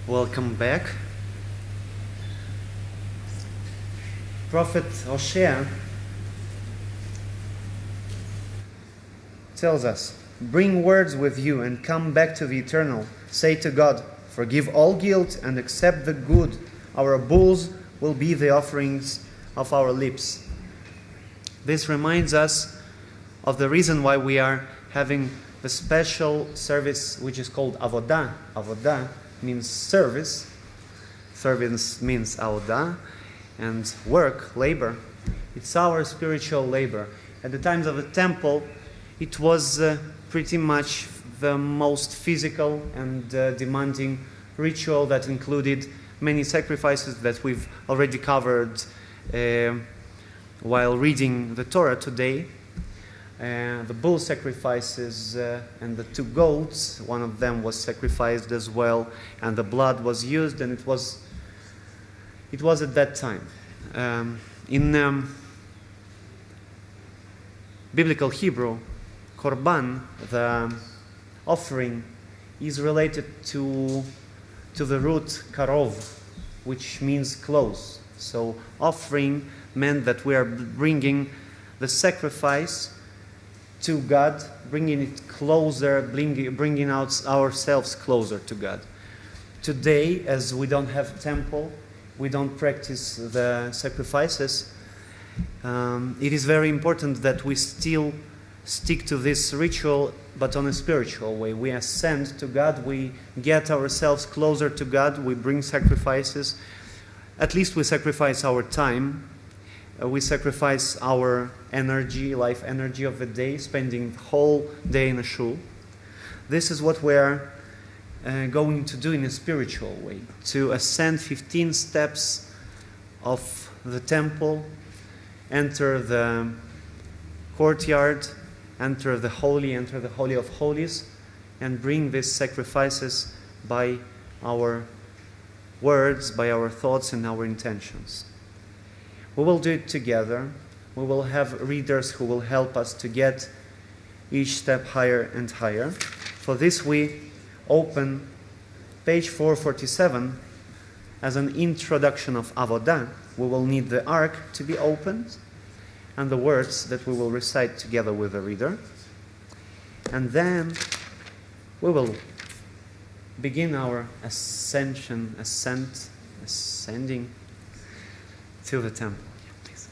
Welcome back. Prophet Hosea tells us, "Bring words with you and come back to the eternal. Say to God, forgive all guilt and accept the good. Our bulls will be the offerings of our lips." This reminds us of the reason why we are having the special service which is called Avodah. Avodah means service. Service means avodah, and work, labor. It's our spiritual labor. At the times of the temple, it was pretty much the most physical and demanding ritual that included many sacrifices that we've already covered while reading the Torah today. The bull sacrifices and the 2 goats, one of them was sacrificed as well, and the blood was used, and it was at that time. In biblical Hebrew, korban, the offering, is related to the root karov, which means close. So offering meant that we are bringing the sacrifice to God, bringing it closer, bringing out ourselves closer to God. Today, as we don't have temple, we don't practice the sacrifices, it is very important that we still stick to this ritual, but on a spiritual way. We ascend to God, we get ourselves closer to God, we bring sacrifices. At least we sacrifice our time. We sacrifice our energy, life energy of the day, spending the whole day in a shul. This is what we are going to do in a spiritual way, to ascend 15 steps of the temple, enter the courtyard, enter the Holy of Holies, and bring these sacrifices by our words, by our thoughts and our intentions. We will do it together. We will have readers who will help us to get each step higher and higher. For this we open page 447 as an introduction of Avodah. We will need the ark to be opened and the words that we will recite together with the reader. And then we will begin our ascending to the temple. Please.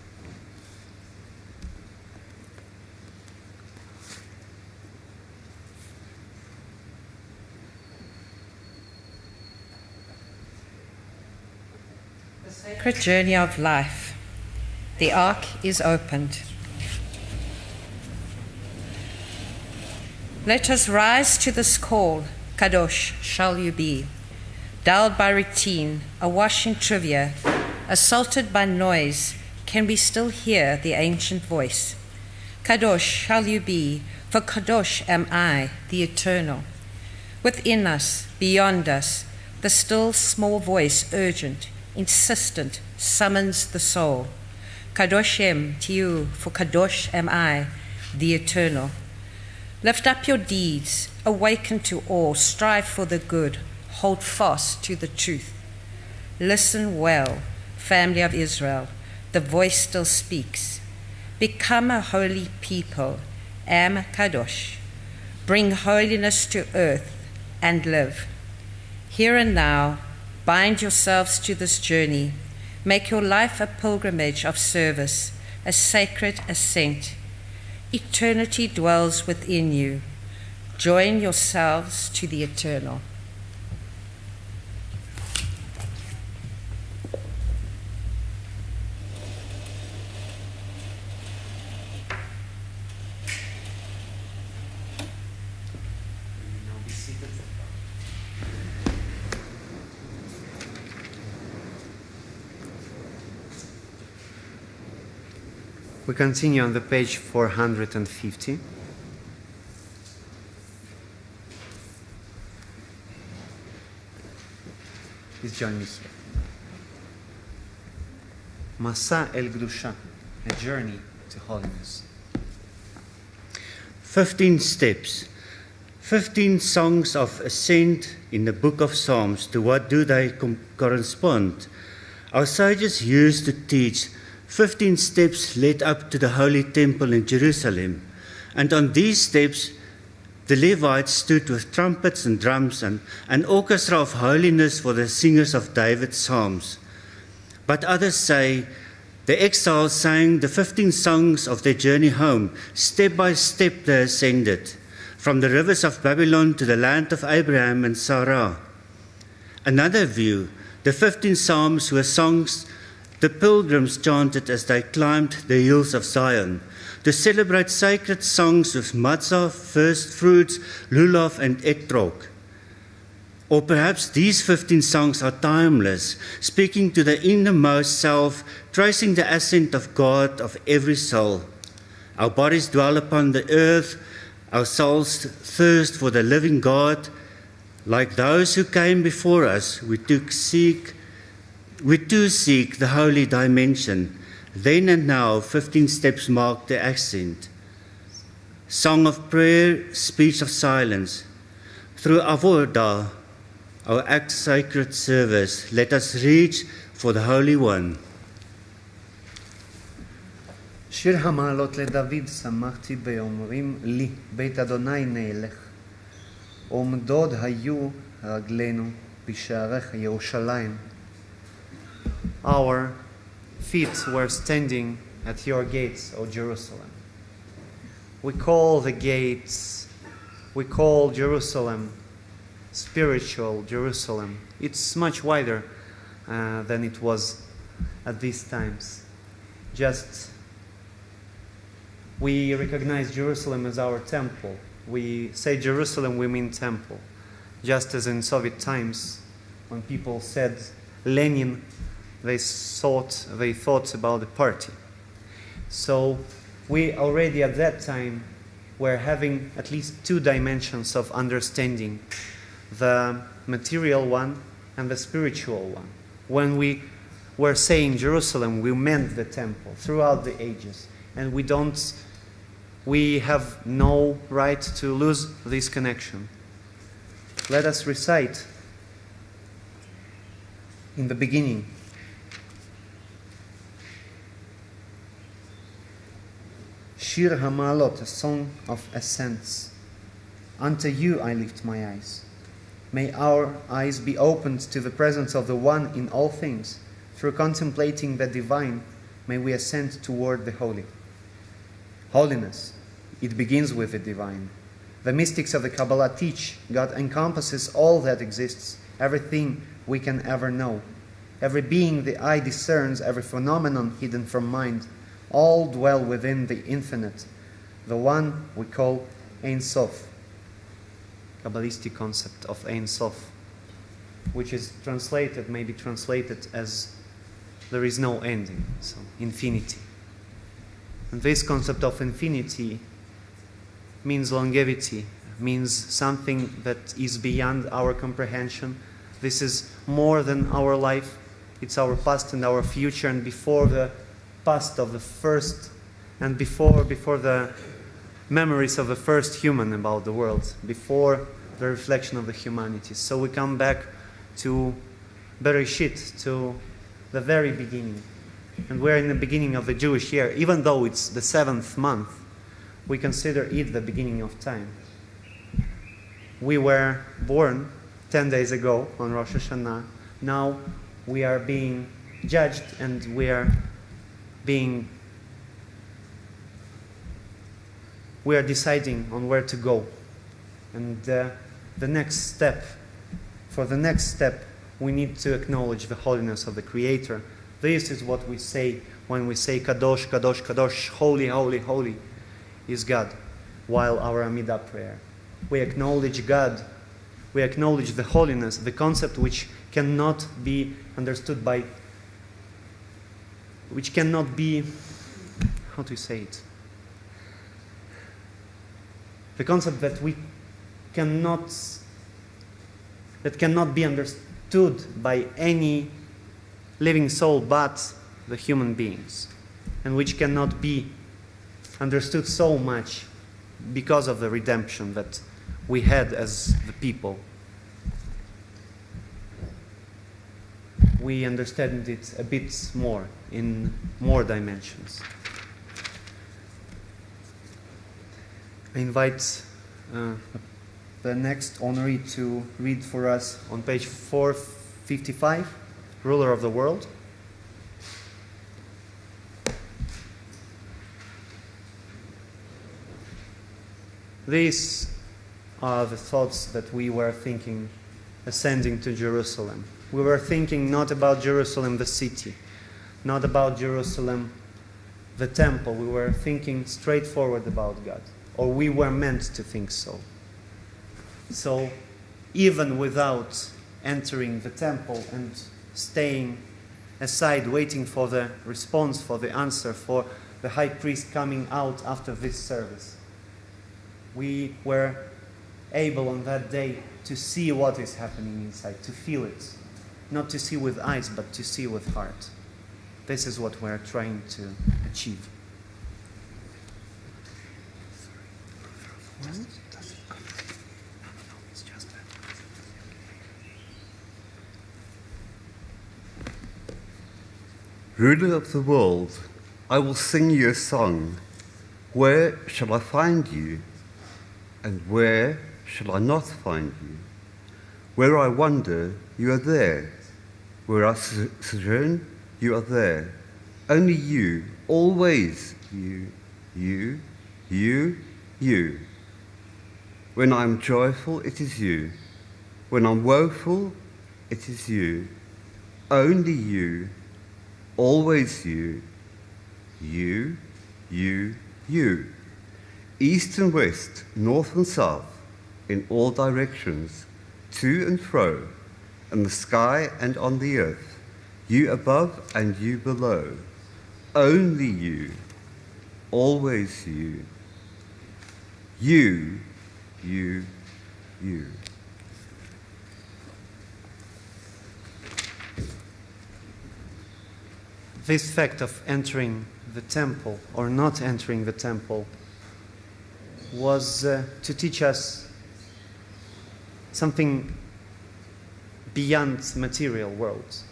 sacred journey of life. The ark is opened. Let us rise to this call. Kadosh shall you be. Dulled by routine, awash in trivia, assaulted by noise, can we still hear the ancient voice? Kadosh shall you be, for Kadosh am I, the Eternal. Within us, beyond us, the still small voice, urgent, insistent, summons the soul. Kadoshem to you, for Kadosh am I, the Eternal. Lift up your deeds, awaken to awe, strive for the good, hold fast to the truth. Listen well, family of Israel, the voice still speaks. Become a holy people, am Kadosh. Bring holiness to earth and live. Here and now, bind yourselves to this journey. Make your life a pilgrimage of service, a sacred ascent. Eternity dwells within you. Join yourselves to the Eternal. We continue on the page 450. Please join me here. Masa el Gdusha, a journey to holiness. 15 steps, 15 songs of ascent in the book of Psalms. To what do they correspond? Our sages used to teach 15 steps led up to the holy temple in Jerusalem, and on these steps the Levites stood with trumpets and drums and an orchestra of holiness for the singers of David's psalms. But others say the exiles sang the 15 songs of their journey home. Step by step they ascended, from the rivers of Babylon to the land of Abraham and Sarah. Another view, the 15 psalms were songs the pilgrims chanted as they climbed the hills of Zion, to celebrate sacred songs with matzah, first fruits, lulav, and etrog. Or perhaps these 15 songs are timeless, speaking to the innermost self, tracing the ascent of God of every soul. Our bodies dwell upon the earth, our souls thirst for the living God. Like those who came before us, we too seek the holy dimension. Then and now, 15 steps mark the ascent. Song of prayer, speech of silence. Through avodah, our act sacred service, let us reach for the Holy One. שיר המעלות לדוד שמחתי באומרים לי, בית אדוני נלך. עומדות היו רגלינו בשעריך ירושלים. Our feet were standing at your gates, O Jerusalem. We call the gates, we call Jerusalem, spiritual Jerusalem. It's much wider than it was at these times. Just we recognize Jerusalem as our temple. We say Jerusalem, we mean temple. Just as in Soviet times, when people said Lenin, they thought about the party. So we already at that time were having at least two dimensions of understanding, the material one and the spiritual one. When we were saying Jerusalem, we meant the temple throughout the ages, and we have no right to lose this connection. Let us recite in the beginning. Shir Hamalot, a song of ascents. Unto you I lift my eyes. May our eyes be opened to the presence of the One in all things. Through contemplating the divine, may we ascend toward the holy. Holiness, it begins with the divine. The mystics of the Kabbalah teach God encompasses all that exists, everything we can ever know. every being the eye discerns, every phenomenon hidden from mind, all dwell within the infinite, the one we call Ein Sof, Kabbalistic concept of Ein Sof, which is may be translated as there is no ending, so infinity. And this concept of infinity means longevity, means something that is beyond our comprehension. This is more than our life. It's our past and our future, and before the past of the first, and before the memories of the first human about the world, before the reflection of the humanity. So we come back to Bereshit, to the very beginning. And we're in the beginning of the Jewish year. Even though it's the 7th month, we consider it the beginning of time. We were born 10 days ago on Rosh Hashanah. Now we are being judged, and we are deciding on where to go. And for the next step, we need to acknowledge the holiness of the Creator. This is what we say when we say Kadosh, Kadosh, Kadosh, holy, holy, holy is God, while our Amidah prayer. We acknowledge God, we acknowledge the holiness, the concept which cannot be understood by, how to say it? The concept that cannot be understood by any living soul but the human beings, and which cannot be understood so much because of the redemption that we had as the people. We understand it a bit more, in more dimensions. I invite the next honoree to read for us on page 455, Ruler of the World. These are the thoughts that we were thinking ascending to Jerusalem. We were thinking not about Jerusalem the city, not about Jerusalem the temple. We were thinking straightforward about God, or we were meant to think so. So even without entering the temple and staying aside, waiting for the response, for the answer, for the high priest coming out after this service, we were able on that day to see what is happening inside, to feel it. Not to see with eyes, but to see with heart. This is what we're trying to achieve. Ruler of the world, I will sing you a song. Where shall I find you? And where shall I not find you? Where I wander, you are there. Where I sojourn, you are there. Only you, always you, you, you, you. When I am joyful, it is you. When I'm woeful, it is you. Only you, always you, you, you, you. East and west, north and south, in all directions, to and fro, in the sky and on the earth, you above and you below, only you, always you, you, you, you. This fact of entering the temple or not entering the temple was to teach us something beyond material worlds.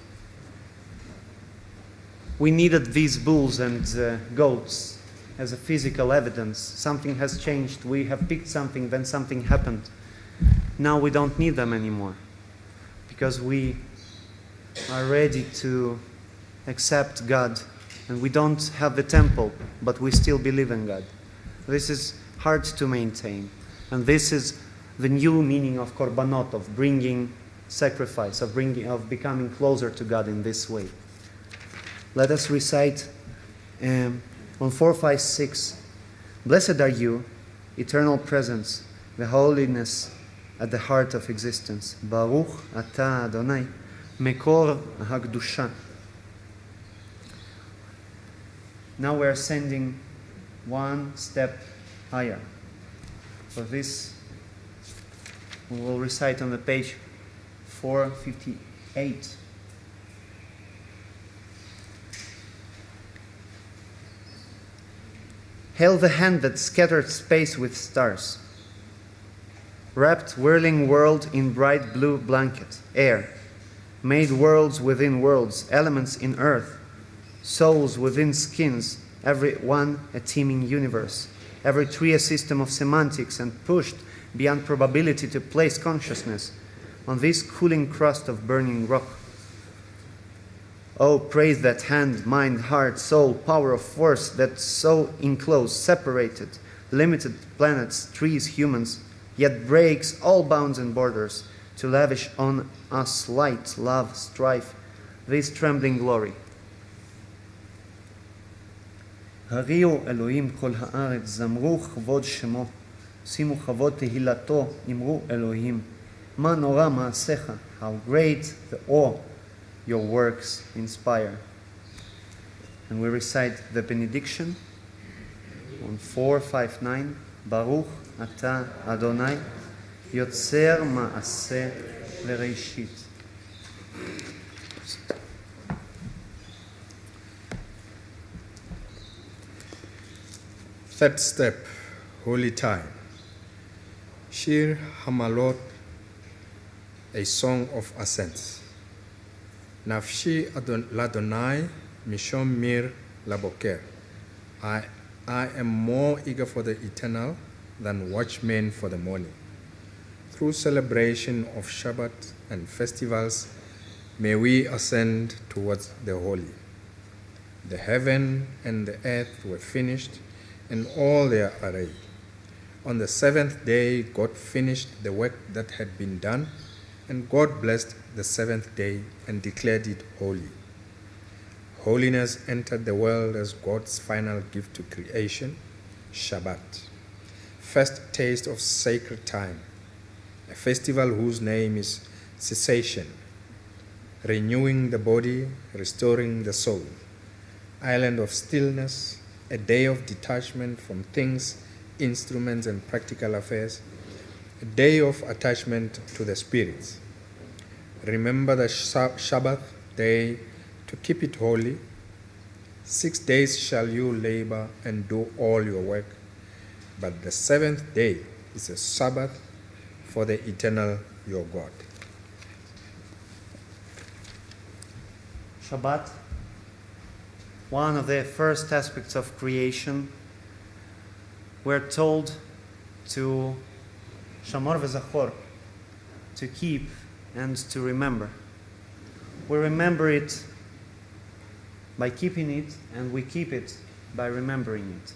We needed these bulls and goats as a physical evidence. Something has changed. We have picked something, then something happened. Now we don't need them anymore because we are ready to accept God, and we don't have the temple, but we still believe in God. This is hard to maintain, and this is the new meaning of korbanot, of bringing sacrifice, of becoming closer to God in this way. Let us recite on 4, 5, 6. Blessed are you, eternal presence, the holiness at the heart of existence. Baruch atah Adonai, mekor hagdusha. Now we are ascending one step higher. For this, we will recite on the page 458. Hail the hand that scattered space with stars, wrapped whirling world in bright blue blanket, air, made worlds within worlds, elements in earth, souls within skins, every one a teeming universe, every tree a system of semantics, and pushed beyond probability to place consciousness on this cooling crust of burning rock. Oh, praise that hand, mind, heart, soul, power of force that so enclosed, separated, limited planets, trees, humans, yet breaks all bounds and borders to lavish on us light, love, strife, this trembling glory. הריעו אלוהים כל הארץ, זמרו כבוד שמו, שימו כבוד תהילתו, אמרו אלוהים, מה נורא מעשיך, how great the awe your works inspire. And we recite the benediction on 459, Baruch atah Adonai, yotzer ma'aseh l'reishit. Third step, holy time. Shir Hamalot, a song of ascents. Nafshi Ladonai Mishom Mir Laboker. I am more eager for the eternal than watchmen for the morning. Through celebration of Shabbat and festivals, may we ascend towards the holy. The heaven and the earth were finished, and all their array. On the seventh day, God finished the work that had been done, and God blessed the seventh day and declared it holy. Holiness entered the world as God's final gift to creation, Shabbat, first taste of sacred time, a festival whose name is cessation, renewing the body, restoring the soul, island of stillness, a day of detachment from things, instruments, and practical affairs, a day of attachment to the spirits. Remember the Shabbat day to keep it holy. 6 days shall you labor and do all your work, but the seventh day is a Sabbath for the eternal your God. Shabbat, one of the first aspects of creation, we're told to shamor v'zachor, to keep and to remember. We remember it by keeping it, and we keep it by remembering it.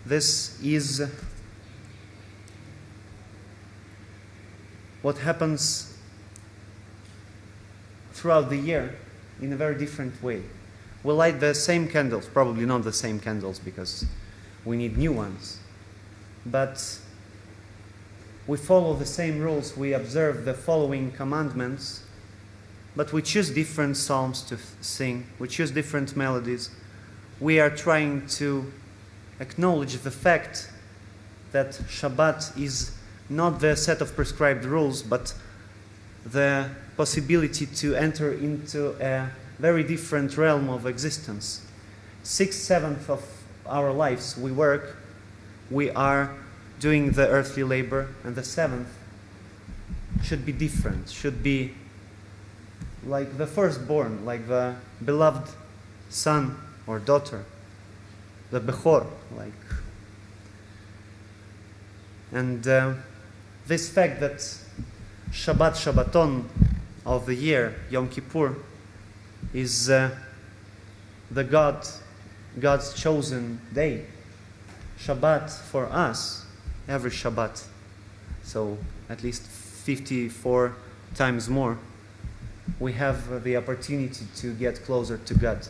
This is what happens throughout the year in a very different way. We light the same candles, probably not the same candles because we need new ones, but we follow the same rules, we observe the following commandments, but we choose different psalms to sing, we choose different melodies. We are trying to acknowledge the fact that Shabbat is not the set of prescribed rules, but the possibility to enter into a very different realm of existence. 6/7 of our lives we work, we are doing the earthly labor, and the 7th should be different, should be like the firstborn, like the beloved son or daughter, the Bechor, like. And this fact that Shabbaton of the year, Yom Kippur, is God's chosen day. Shabbat for us, every Shabbat. So at least 54 times more, we have the opportunity to get closer to God.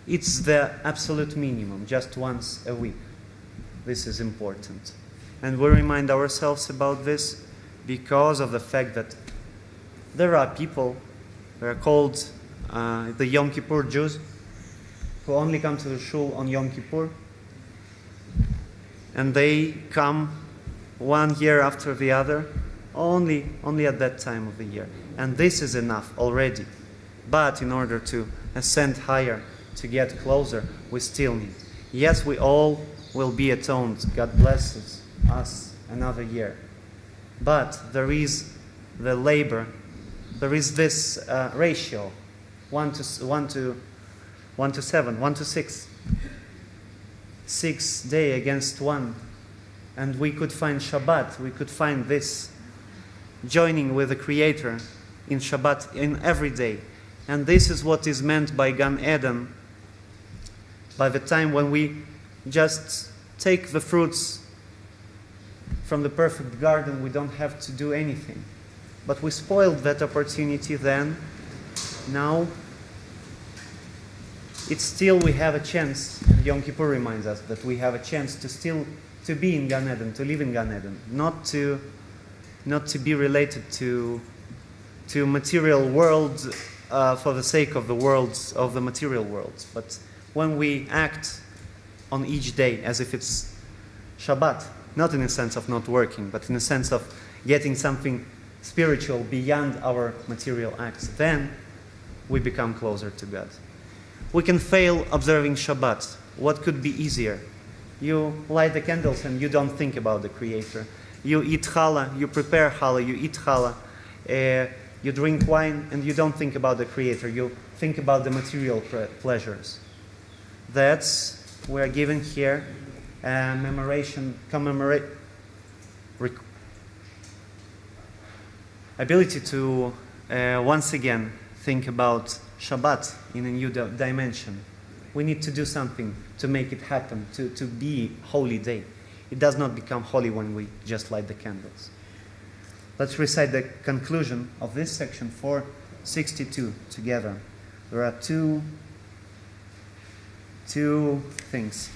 It's the absolute minimum, just once a week. This is important. And we remind ourselves about this because of the fact that there are people, they are called the Yom Kippur Jews, who only come to the shul on Yom Kippur, and they come 1 year after the other, only at that time of the year. And this is enough already. But in order to ascend higher, to get closer, we still need. Yes, we all will be atoned. God blesses us another year. But there is the labor, there is this ratio, 1 to 7, 1 to 6. 6 days against 1. And we could find Shabbat, we could find this joining with the Creator in Shabbat in every day. And this is what is meant by Gan Eden, by the time when we just take the fruits from the perfect garden, we don't have to do anything. But we spoiled that opportunity then. Now, it's still we have a chance, and Yom Kippur reminds us that we have a chance to be in Gan Eden, to live in Gan Eden, not to be related to material world for the sake of the material world. But when we act on each day as if it's Shabbat, not in a sense of not working, but in a sense of getting something spiritual beyond our material acts, then we become closer to God. We can fail observing Shabbat. What could be easier? You light the candles and you don't think about the Creator. You eat challah, you prepare challah, you eat challah. You drink wine and you don't think about the Creator. You think about the material pleasures. We're given here ability to once again think about Shabbat in a new dimension. We need to do something to make it happen, to be holy day. It does not become holy when we just light the candles. Let's recite the conclusion of this section 462 together. There are two things.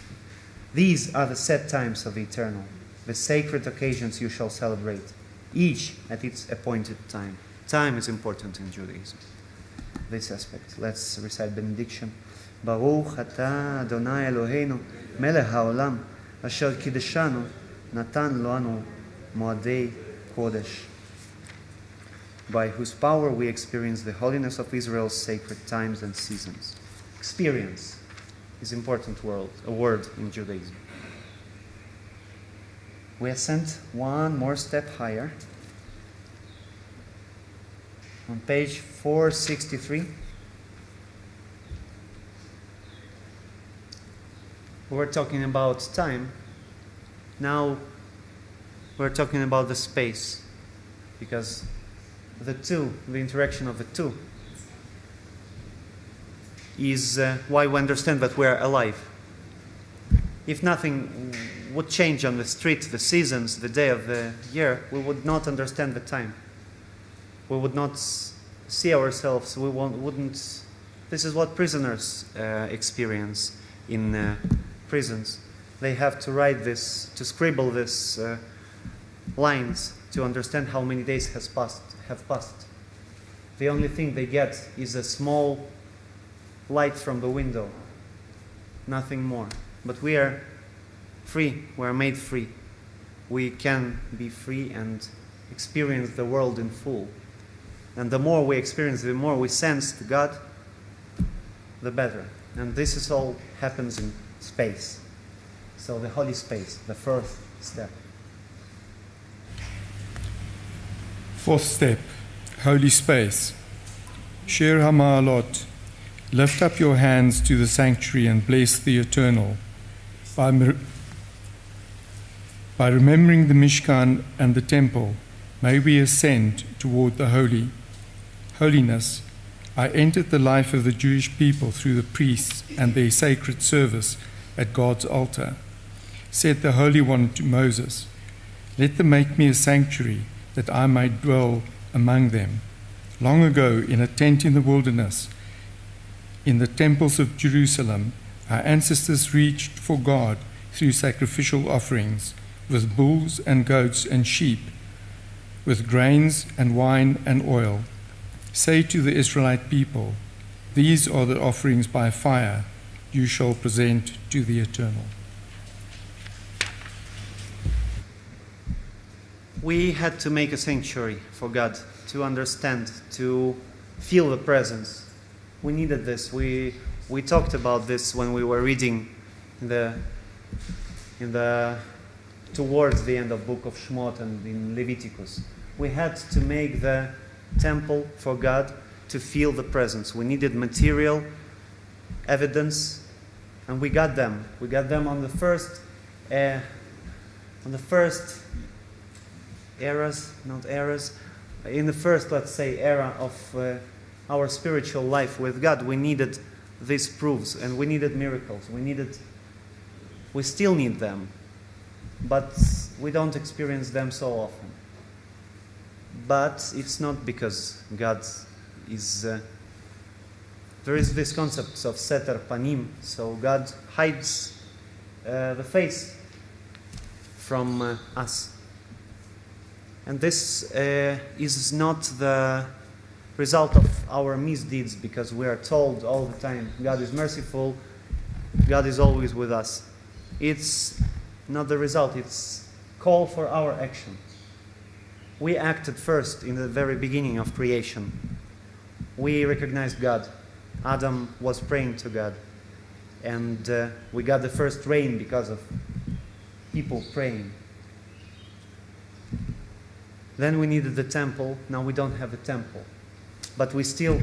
These are the set times of the eternal, the sacred occasions you shall celebrate, each at its appointed time. Time is important in Judaism. This aspect. Let's recite benediction. Baruch atah Adonai Eloheinu melech haolam asher kideshanu natan lanu moadei kodesh, by whose power we experience the holiness of Israel's sacred times and seasons. Experience is an important word in Judaism. We ascend one more step higher. On page 463, we were talking about time. Now we're talking about the space, because the interaction of the two, is why we understand that we are alive. If nothing would change on the street, the seasons, the day of the year, we would not understand the time. We would not see ourselves. We wouldn't. This is what prisoners experience in prisons. They have to write this, to scribble this lines to understand how many days have passed. The only thing they get is a small light from the window, nothing more. But we are free. We are made free. We can be free and experience the world in full. And the more we experience, the more we sense to God, the better. And this is all happens in space. So the holy space, the first step. Fourth step, holy space. Shir HaMa'alot, lift up your hands to the sanctuary and bless the Eternal. By remembering the Mishkan and the temple, may we ascend toward the holiness. I entered the life of the Jewish people through the priests and their sacred service at God's altar. Said the Holy One to Moses, let them make me a sanctuary that I might dwell among them. Long ago, in a tent in the wilderness, in the temples of Jerusalem, our ancestors reached for God through sacrificial offerings, with bulls and goats and sheep, with grains and wine and oil. Say to the Israelite people, these are the offerings by fire you shall present to the Eternal. We had to make a sanctuary for God, to understand, to feel the presence. We needed this. We talked about this when we were reading towards the end of Book of Shmot and in Leviticus. We had to make the temple for God to feel the presence. We needed material evidence, and we got them. We got them on the first in the first, let's say, era of our spiritual life with God. We needed these proofs, and we needed miracles. We still need them, but we don't experience them so often. But it's not because God is... there is this concept of seter panim, so God hides the face from us. And this is not the result of our misdeeds, because we are told all the time, God is merciful, God is always with us. It's not the result, it's call for our action. We acted first in the very beginning of creation. We recognized God. Adam was praying to God. And we got the first rain because of people praying. Then we needed the temple. Now we don't have a temple. But we still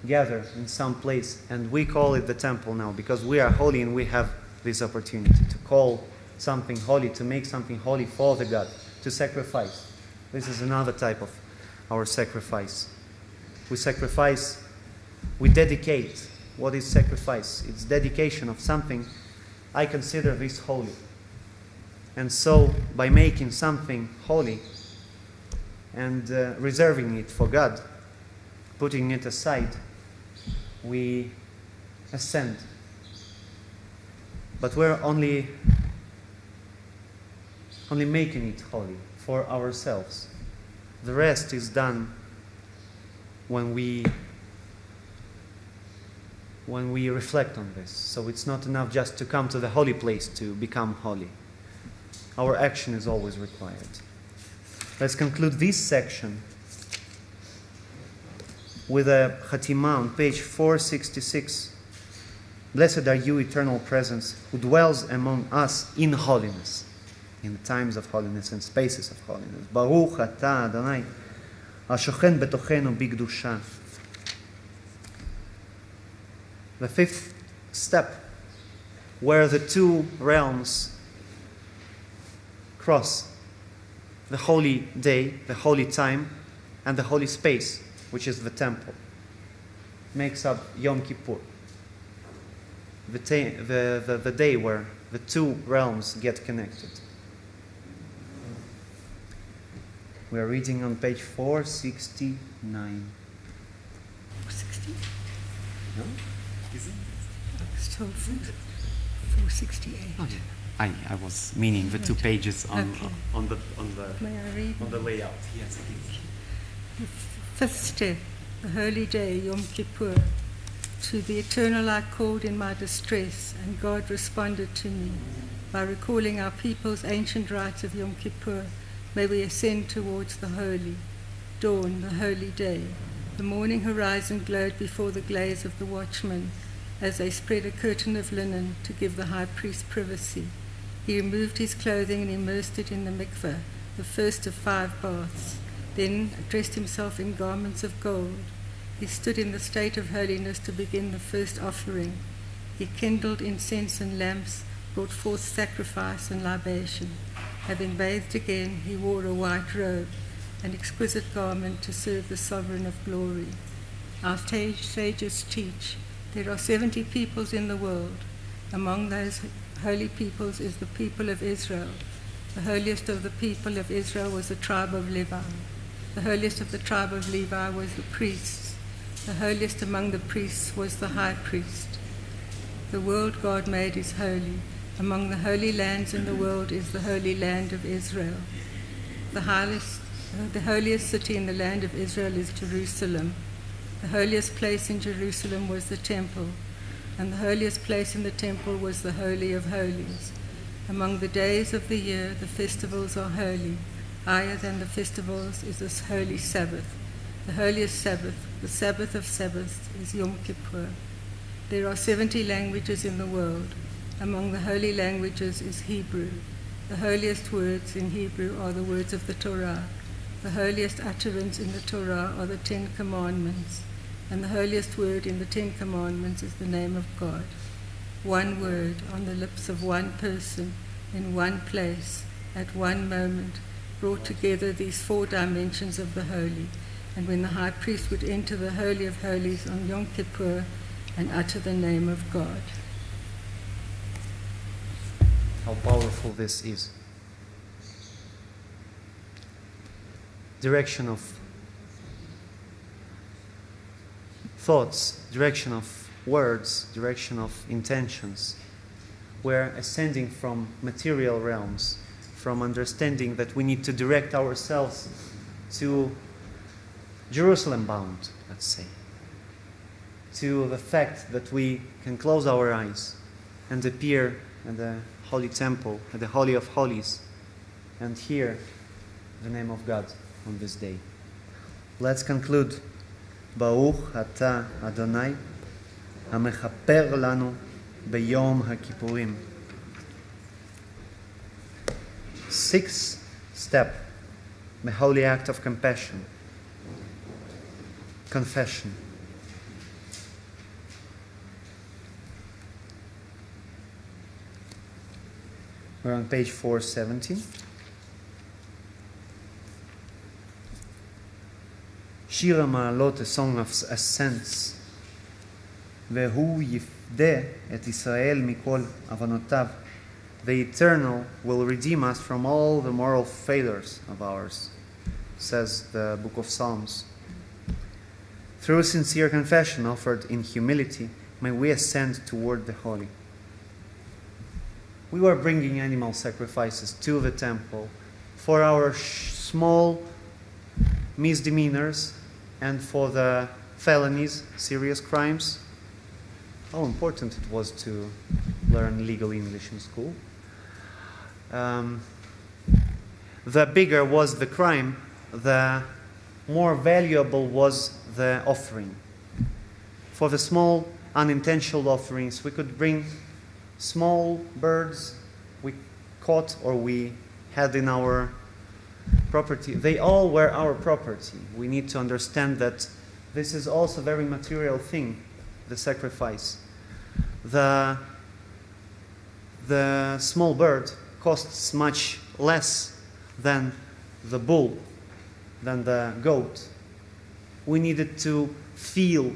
gather in some place, and we call it the temple now because we are holy and we have this opportunity to call something holy, to make something holy for the God, to sacrifice. This is another type of our sacrifice. We sacrifice, we dedicate. What is sacrifice? It's dedication of something. I consider this holy. And so, by making something holy and reserving it for God, putting it aside, we ascend. But we're only making it holy for ourselves. The rest is done when we reflect on this. So it's not enough just to come to the holy place to become holy. Our action is always required. Let's conclude this section with a Chatima on page 466. Blessed are you, eternal presence, who dwells among us in holiness, in times of holiness and spaces of holiness. Baruch atah Adonai, השוכן בתוכנו בקדושה. The fifth step, where the two realms cross, the holy day, the holy time, and the holy space, which is the temple, makes up Yom Kippur, the day where the two realms get connected. We are reading on page 469. 460? No? Is it? It's told 468. Oh, yeah. I was meaning the two pages on the May I read? on the layout. Yes, please. The fifth step, the holy day, Yom Kippur. To the Eternal I called in my distress, and God responded to me. By recalling our people's ancient rites of Yom Kippur, may we ascend towards the holy dawn, the holy day. The morning horizon glowed before the glaze of the watchmen as they spread a curtain of linen to give the high priest privacy. He removed his clothing and immersed it in the mikveh, the first of 5 baths, then dressed himself in garments of gold. He stood in the state of holiness to begin the first offering. He kindled incense and lamps, brought forth sacrifice and libation. Having bathed again, he wore a white robe, an exquisite garment to serve the sovereign of glory. Our sages teach there are 70 peoples in the world. Among those holy peoples is the people of Israel. The holiest of the people of Israel was the tribe of Levi. The holiest of the tribe of Levi was the priests. The holiest among the priests was the high priest. The world God made is holy. Among the holy lands in the world is the holy land of Israel. The holiest city in the land of Israel is Jerusalem. The holiest place in Jerusalem was the temple, and the holiest place in the temple was the Holy of Holies. Among the days of the year, the festivals are holy. Higher than the festivals is this holy Sabbath. The holiest Sabbath, the Sabbath of Sabbaths, is Yom Kippur. There are 70 languages in the world. Among the holy languages is Hebrew. The holiest words in Hebrew are the words of the Torah. The holiest utterance in the Torah are the 10 Commandments. And the holiest word in the 10 Commandments is the name of God. One word on the lips of one person, in one place, at one moment, brought together these 4 dimensions of the holy. And when the high priest would enter the Holy of Holies on Yom Kippur and utter the name of God. How powerful this is. Direction of thoughts, direction of words, direction of intentions. We're ascending from material realms, from understanding that we need to direct ourselves to Jerusalem bound, let's say, to the fact that we can close our eyes and appear at the Holy Temple, at the Holy of Holies, and hear the name of God on this day. Let's conclude. Baruch Ata Adonai, HaMechaper Lanu B'Yom HaKippurim. 6th step, the holy act of compassion. Confession. We're on page 417. Shir HaMa'alot, a song of ascents. Vehu yifdeh et Israel mikol avonotav. The Eternal will redeem us from all the moral failures of ours, says the book of Psalms. Through sincere confession offered in humility, may we ascend toward the holy. We were bringing animal sacrifices to the temple for our small misdemeanors and for the felonies, serious crimes. How important it was to learn legal English in school. The bigger was the crime, the more valuable was the offering. For the small unintentional offerings, we could bring small birds we caught or we had in our property. They all were our property. We need to understand that this is also a very material thing, the sacrifice. The small bird costs much less than the bull, than the goat. We needed to feel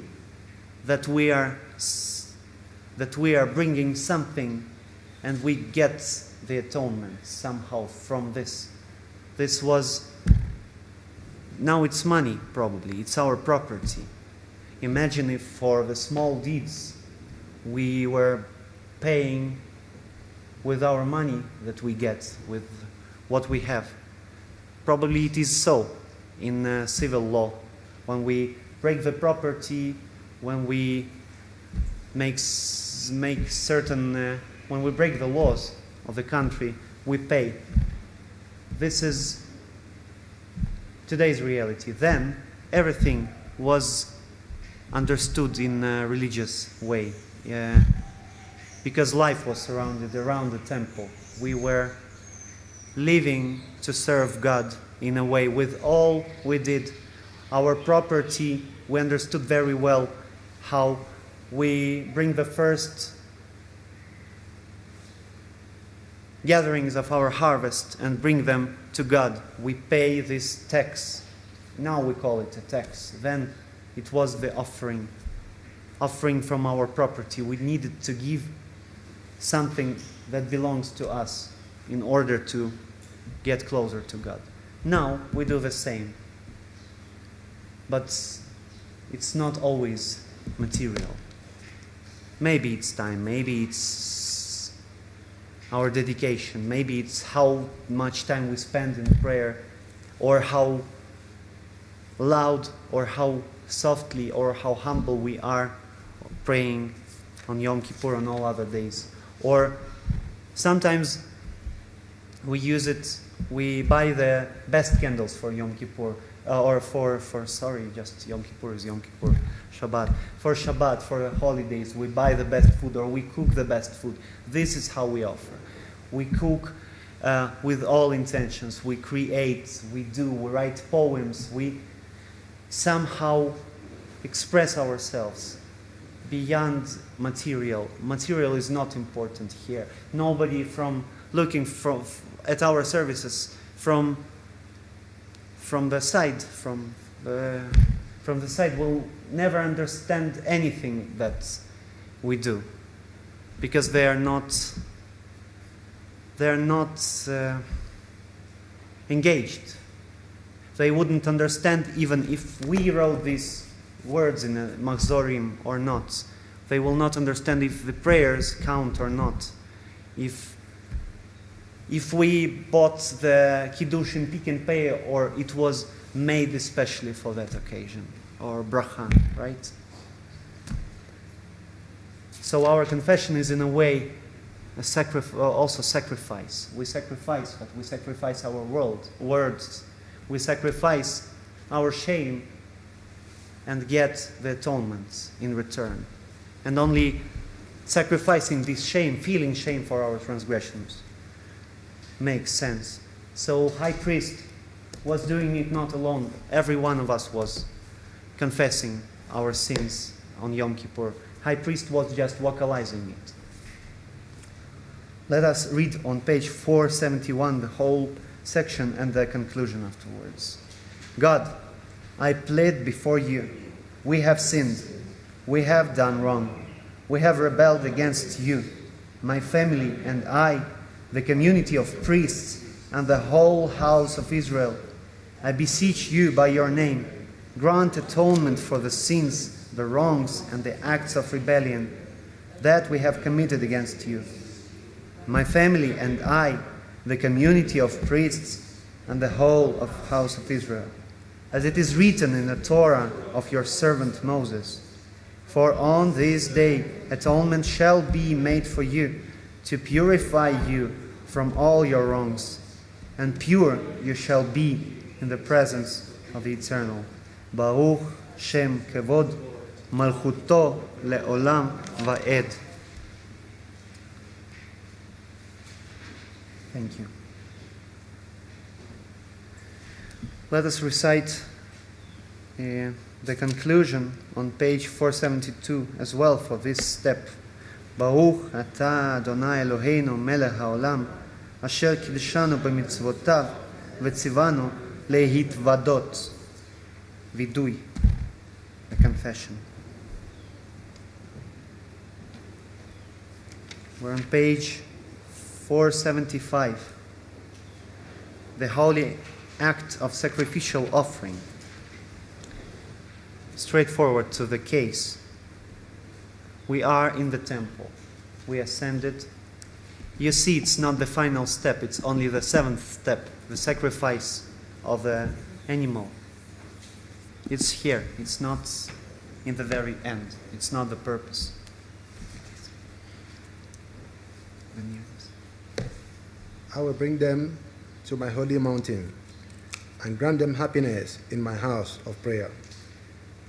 that we are bringing something, and we get the atonement somehow from this. This was, now it's money probably, it's our property. Imagine if for the small deeds we were paying with our money that we get, with what we have. Probably it is so in civil law. When we break the property, when we make certain, when we break the laws of the country, we pay. This is today's reality. Then everything was understood in a religious way, because life was surrounded around the temple. We were living to serve God in a way with all we did. Our property, we understood very well how we bring the first gatherings of our harvest and bring them to God. We pay this tax. Now we call it a tax. Then it was the offering from our property. We needed to give something that belongs to us in order to get closer to God. Now we do the same. but it's not always material. Maybe it's time, maybe it's our dedication, maybe it's how much time we spend in prayer, or how loud or how softly or how humble we are praying on Yom Kippur, on all other days. Or sometimes we use it, we buy the best candles for Yom Kippur, or just Yom Kippur is Yom Kippur, Shabbat. For Shabbat, for the holidays, we buy the best food, or we cook the best food. This is how we offer. We cook with all intentions. We create, we write poems, we somehow express ourselves beyond material. Material is not important here. Nobody from looking at our services from the side will never understand anything that we do, because they are not engaged. They wouldn't understand even if we wrote these words in a Machzorim or not. They will not understand if the prayers count or not. If we bought the Kiddush in Pick and Pay, or it was made especially for that occasion, or bracha, right? So our confession is in a way also sacrifice. We sacrifice, but we sacrifice our words. We sacrifice our shame and get the atonement in return. And only sacrificing this shame, feeling shame for our transgressions, makes sense. So high priest was doing it not alone. Every one of us was confessing our sins on Yom Kippur. High priest was just vocalizing it. Let us read on page 471 the whole section and the conclusion afterwards. God, I plead before you. We have sinned. We have done wrong. We have rebelled against you. My family and I, the community of priests, and the whole house of Israel, I beseech you by your name, grant atonement for the sins, the wrongs, and the acts of rebellion that we have committed against you. My family and I, the community of priests, and the whole of house of Israel, as it is written in the Torah of your servant Moses. For on this day atonement shall be made for you, to purify you from all your wrongs, and pure you shall be in the presence of the Eternal. Baruch Shem Kevod Malchuto Le'olam Va'ed. Thank you. Let us recite the conclusion on page 472 as well for this step. Baruch Ata Adonai Eloheinu Melech HaOlam Asher Kiddushanu B'mitzvotav V'tzivanu Lehitvadot. Vidui, the confession. We're on page 475. The holy act of sacrificial offering. Straightforward to the case. We are in the temple. We ascended. You see, it's not the final step, it's only the seventh step, the sacrifice of the animal. It's here, it's not in the very end, it's not the purpose. I will bring them to my holy mountain and grant them happiness in my house of prayer.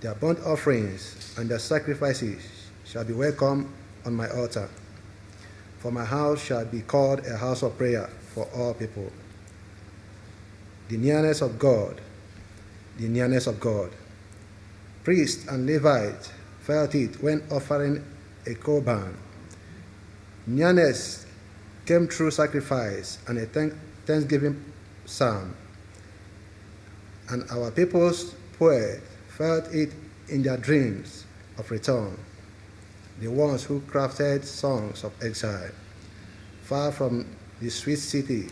Their burnt offerings and their sacrifices shall be welcome on my altar. For my house shall be called a house of prayer for all people. The nearness of God, the nearness of God. Priest and Levite felt it when offering a korban. Nearness came through sacrifice and a thanksgiving psalm. And our people's poet felt it in their dreams of return, the ones who crafted songs of exile, far from the sweet city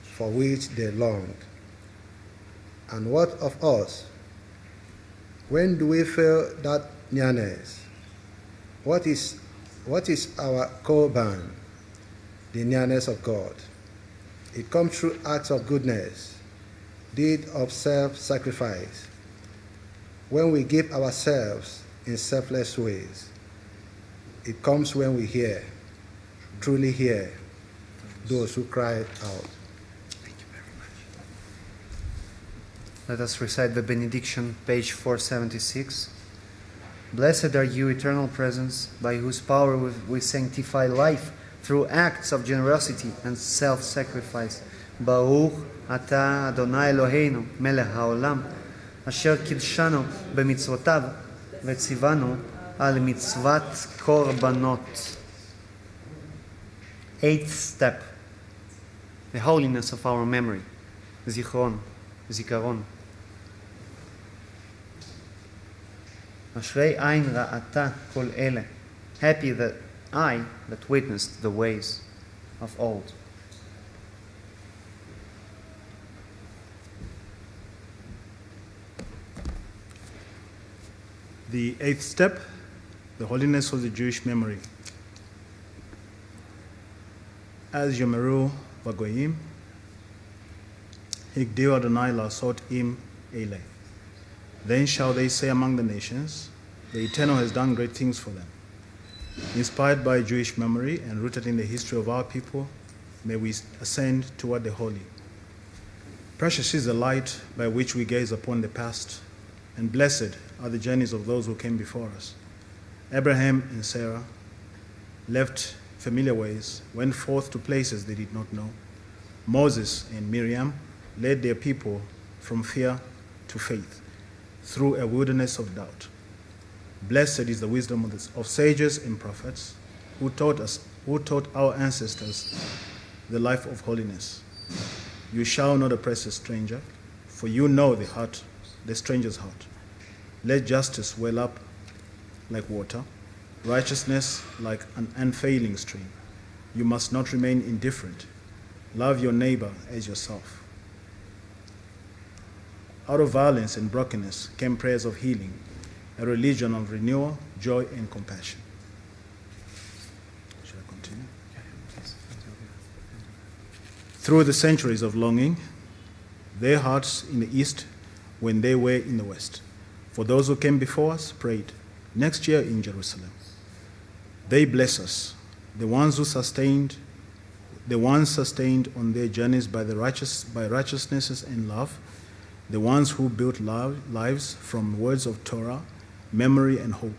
for which they longed. And what of us? When do we feel that nearness? What is our korban? The nearness of God. It comes through acts of goodness, deed of self-sacrifice. When we give ourselves in selfless ways, it comes when we hear, truly hear, those who cry out. Thank you very much. Let us recite the benediction, page 476. Blessed are you, eternal presence, by whose power we sanctify life through acts of generosity and self-sacrifice. Baruch Ata Adonai Eloheinu, Melech HaOlam, asher kidshanu b'mitzvotav, v'tzivanu al mitzvat korbanot. Eighth step, the holiness of our memory, zichron, zikaron. Ashrei ein ra'ata kol ele. Happy that I that witnessed the ways of old. The eighth step, the holiness of the Jewish memory. As Yomeru Vagoyim, Higdiu Adonai Lasot Im Ele. Then shall they say among the nations, the Eternal has done great things for them. Inspired by Jewish memory and rooted in the history of our people, may we ascend toward the holy. Precious is the light by which we gaze upon the past, and blessed are the journeys of those who came before us. Abraham and Sarah left familiar ways, went forth to places they did not know. Moses and Miriam led their people from fear to faith through a wilderness of doubt. Blessed is the wisdom of sages and prophets who taught our ancestors the life of holiness. You shall not oppress a stranger, for you know the stranger's heart. Let justice well up like water, righteousness like an unfailing stream. You must not remain indifferent. Love your neighbor as yourself. Out of violence and brokenness came prayers of healing, a religion of renewal, joy, and compassion. Should I continue? Through the centuries of longing, their hearts in the east when they were in the west. For those who came before us prayed, next year in Jerusalem. They bless us, the ones sustained on their journeys by righteousness and love, the ones who built lives from words of Torah, memory, and hope.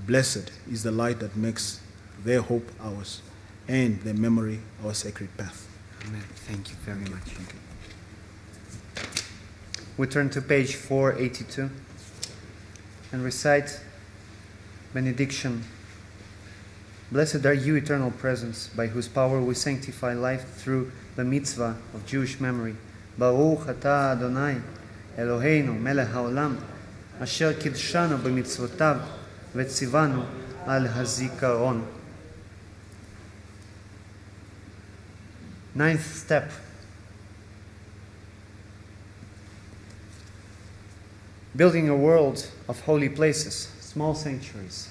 Blessed is the light that makes their hope ours, and their memory our sacred path. Amen. Thank you very much. We turn to page 482 and recite benediction. Blessed are you, eternal presence, by whose power we sanctify life through the mitzvah of Jewish memory. Baruch Ata Adonai Eloheinu Melech HaOlam, asher kidshanu b'mitzvotav, v'tzivanu al hazikaron. Ninth step. Building a world of holy places, small sanctuaries.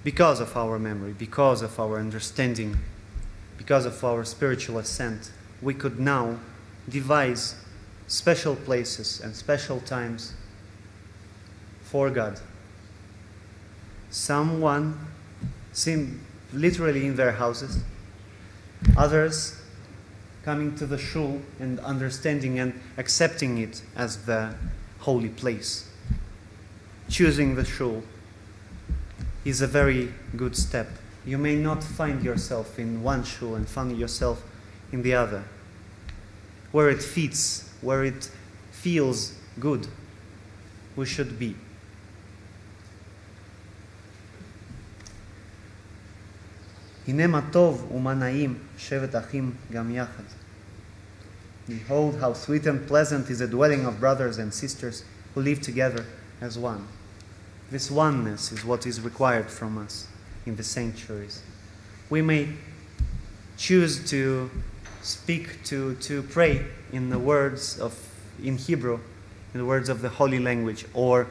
Because of our memory, because of our understanding, because of our spiritual ascent, we could now devise special places and special times for God. Someone seem literally in their houses, others coming to the shul and understanding and accepting it as the holy place. Choosing the shul is a very good step. You may not find yourself in one shul and find yourself in the other. Where it fits, where it feels good, we should be. הנה מה טוב ומה נעים שבת אחים גם יחד. Behold how sweet and pleasant is the dwelling of brothers and sisters who live together as one. This oneness is what is required from us in the sanctuaries. We may choose to speak, to pray in the words of in Hebrew, in the words of the holy language, or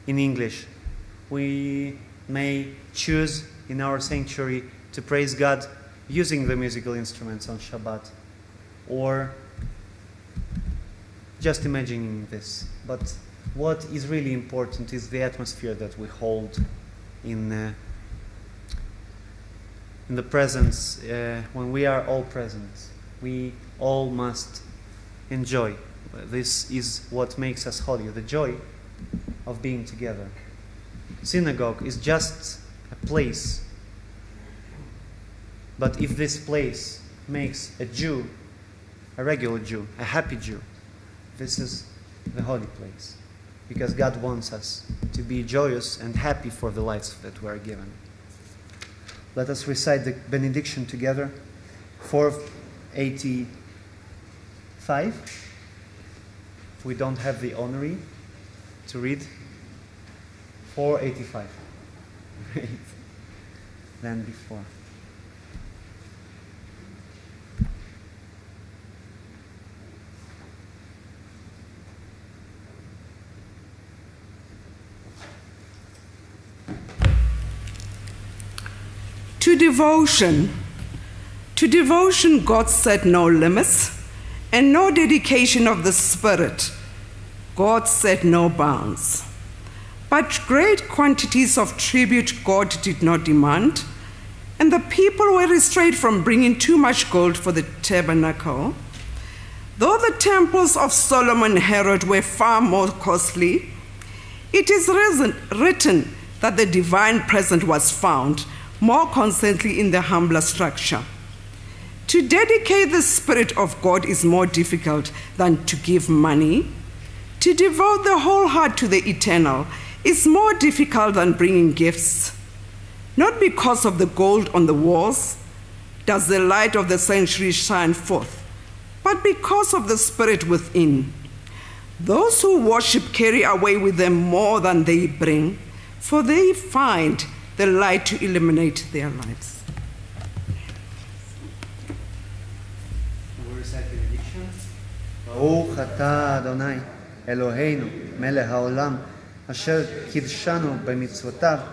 in English. We may choose in our sanctuary to praise God using the musical instruments on Shabbat, or just imagining this. But what is really important is the atmosphere that we hold in the presence, when we are all present. We all must enjoy. This is what makes us holy, the joy of being together. Synagogue is just a place. But if this place makes a Jew, a regular Jew, a happy Jew, this is the holy place. Because God wants us to be joyous and happy for the lives that we are given. Let us recite the benediction together. 485. We don't have the honorary to read. 485. Great. Than before. To devotion. To devotion, God set no limits, and no dedication of the Spirit. God set no bounds. But great quantities of tribute God did not demand, and the people were restrained from bringing too much gold for the tabernacle. Though the temples of Solomon and Herod were far more costly, it is written that the divine presence was found more constantly in the humbler structure. To dedicate the Spirit of God is more difficult than to give money. To devote the whole heart to the eternal is more difficult than bringing gifts. Not because of the gold on the walls does the light of the sanctuary shine forth, but because of the Spirit within. Those who worship carry away with them more than they bring, for they find the light to illuminate their lives. We recite benediction. Baruch atah Adonai, Eloheinu, melech haolam, asher kidshanu b'mitzvotav,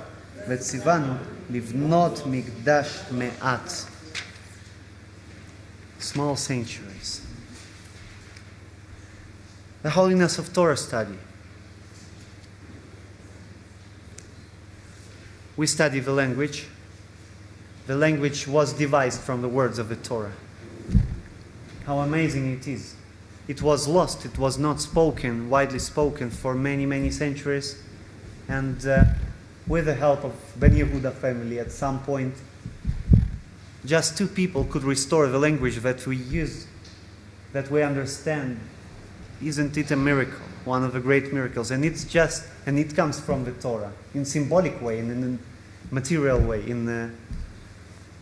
v'tzivanu livnot mikdash me'at. Small sanctuaries. The holiness of Torah study. We study the language. The language was devised from the words of the Torah. How amazing it is. It was lost. It was not spoken, widely spoken for many, many centuries. And with the help of Ben Yehuda family at some point, just two people could restore the language that we use, that we understand. Isn't it a miracle? One of the great miracles. And it comes from the Torah in symbolic way, in a material way, in a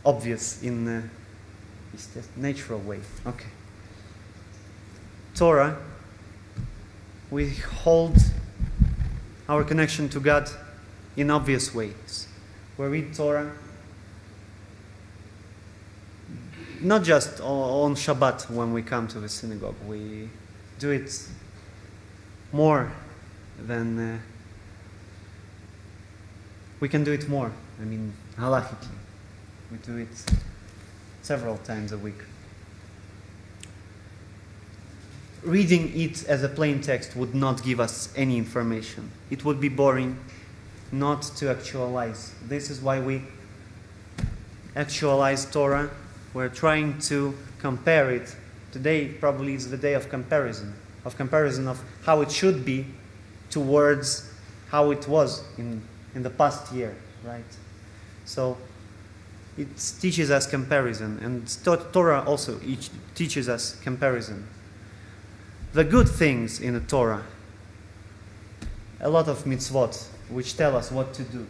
obvious, in a natural way. Okay. Torah, we hold our connection to God in obvious ways. We read Torah not just on Shabbat when we come to the synagogue. We do it more than we can do it more. I mean, halachically, we do it several times a week. Reading it as a plain text would not give us any information. It would be boring not to actualize. This is why we actualize Torah. We're trying to compare it. Today probably is the day of comparison of how it should be towards how it was in the past year, right? So it teaches us comparison, and Torah also teaches us comparison. The good things in the Torah, a lot of mitzvot which tell us what to do.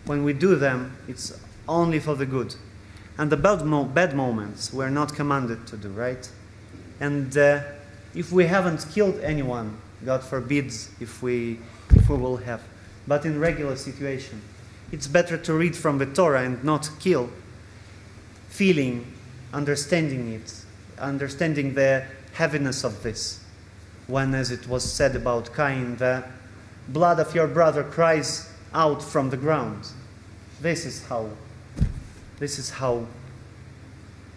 When we do them, it's only for the good. And the bad moments we're not commanded to do, right? And if we haven't killed anyone, God forbids if we will have. But in regular situation, it's better to read from the Torah and not kill, feeling, understanding it, understanding the heaviness of this. when, as it was said about Cain, the blood of your brother cries out from the ground. This is how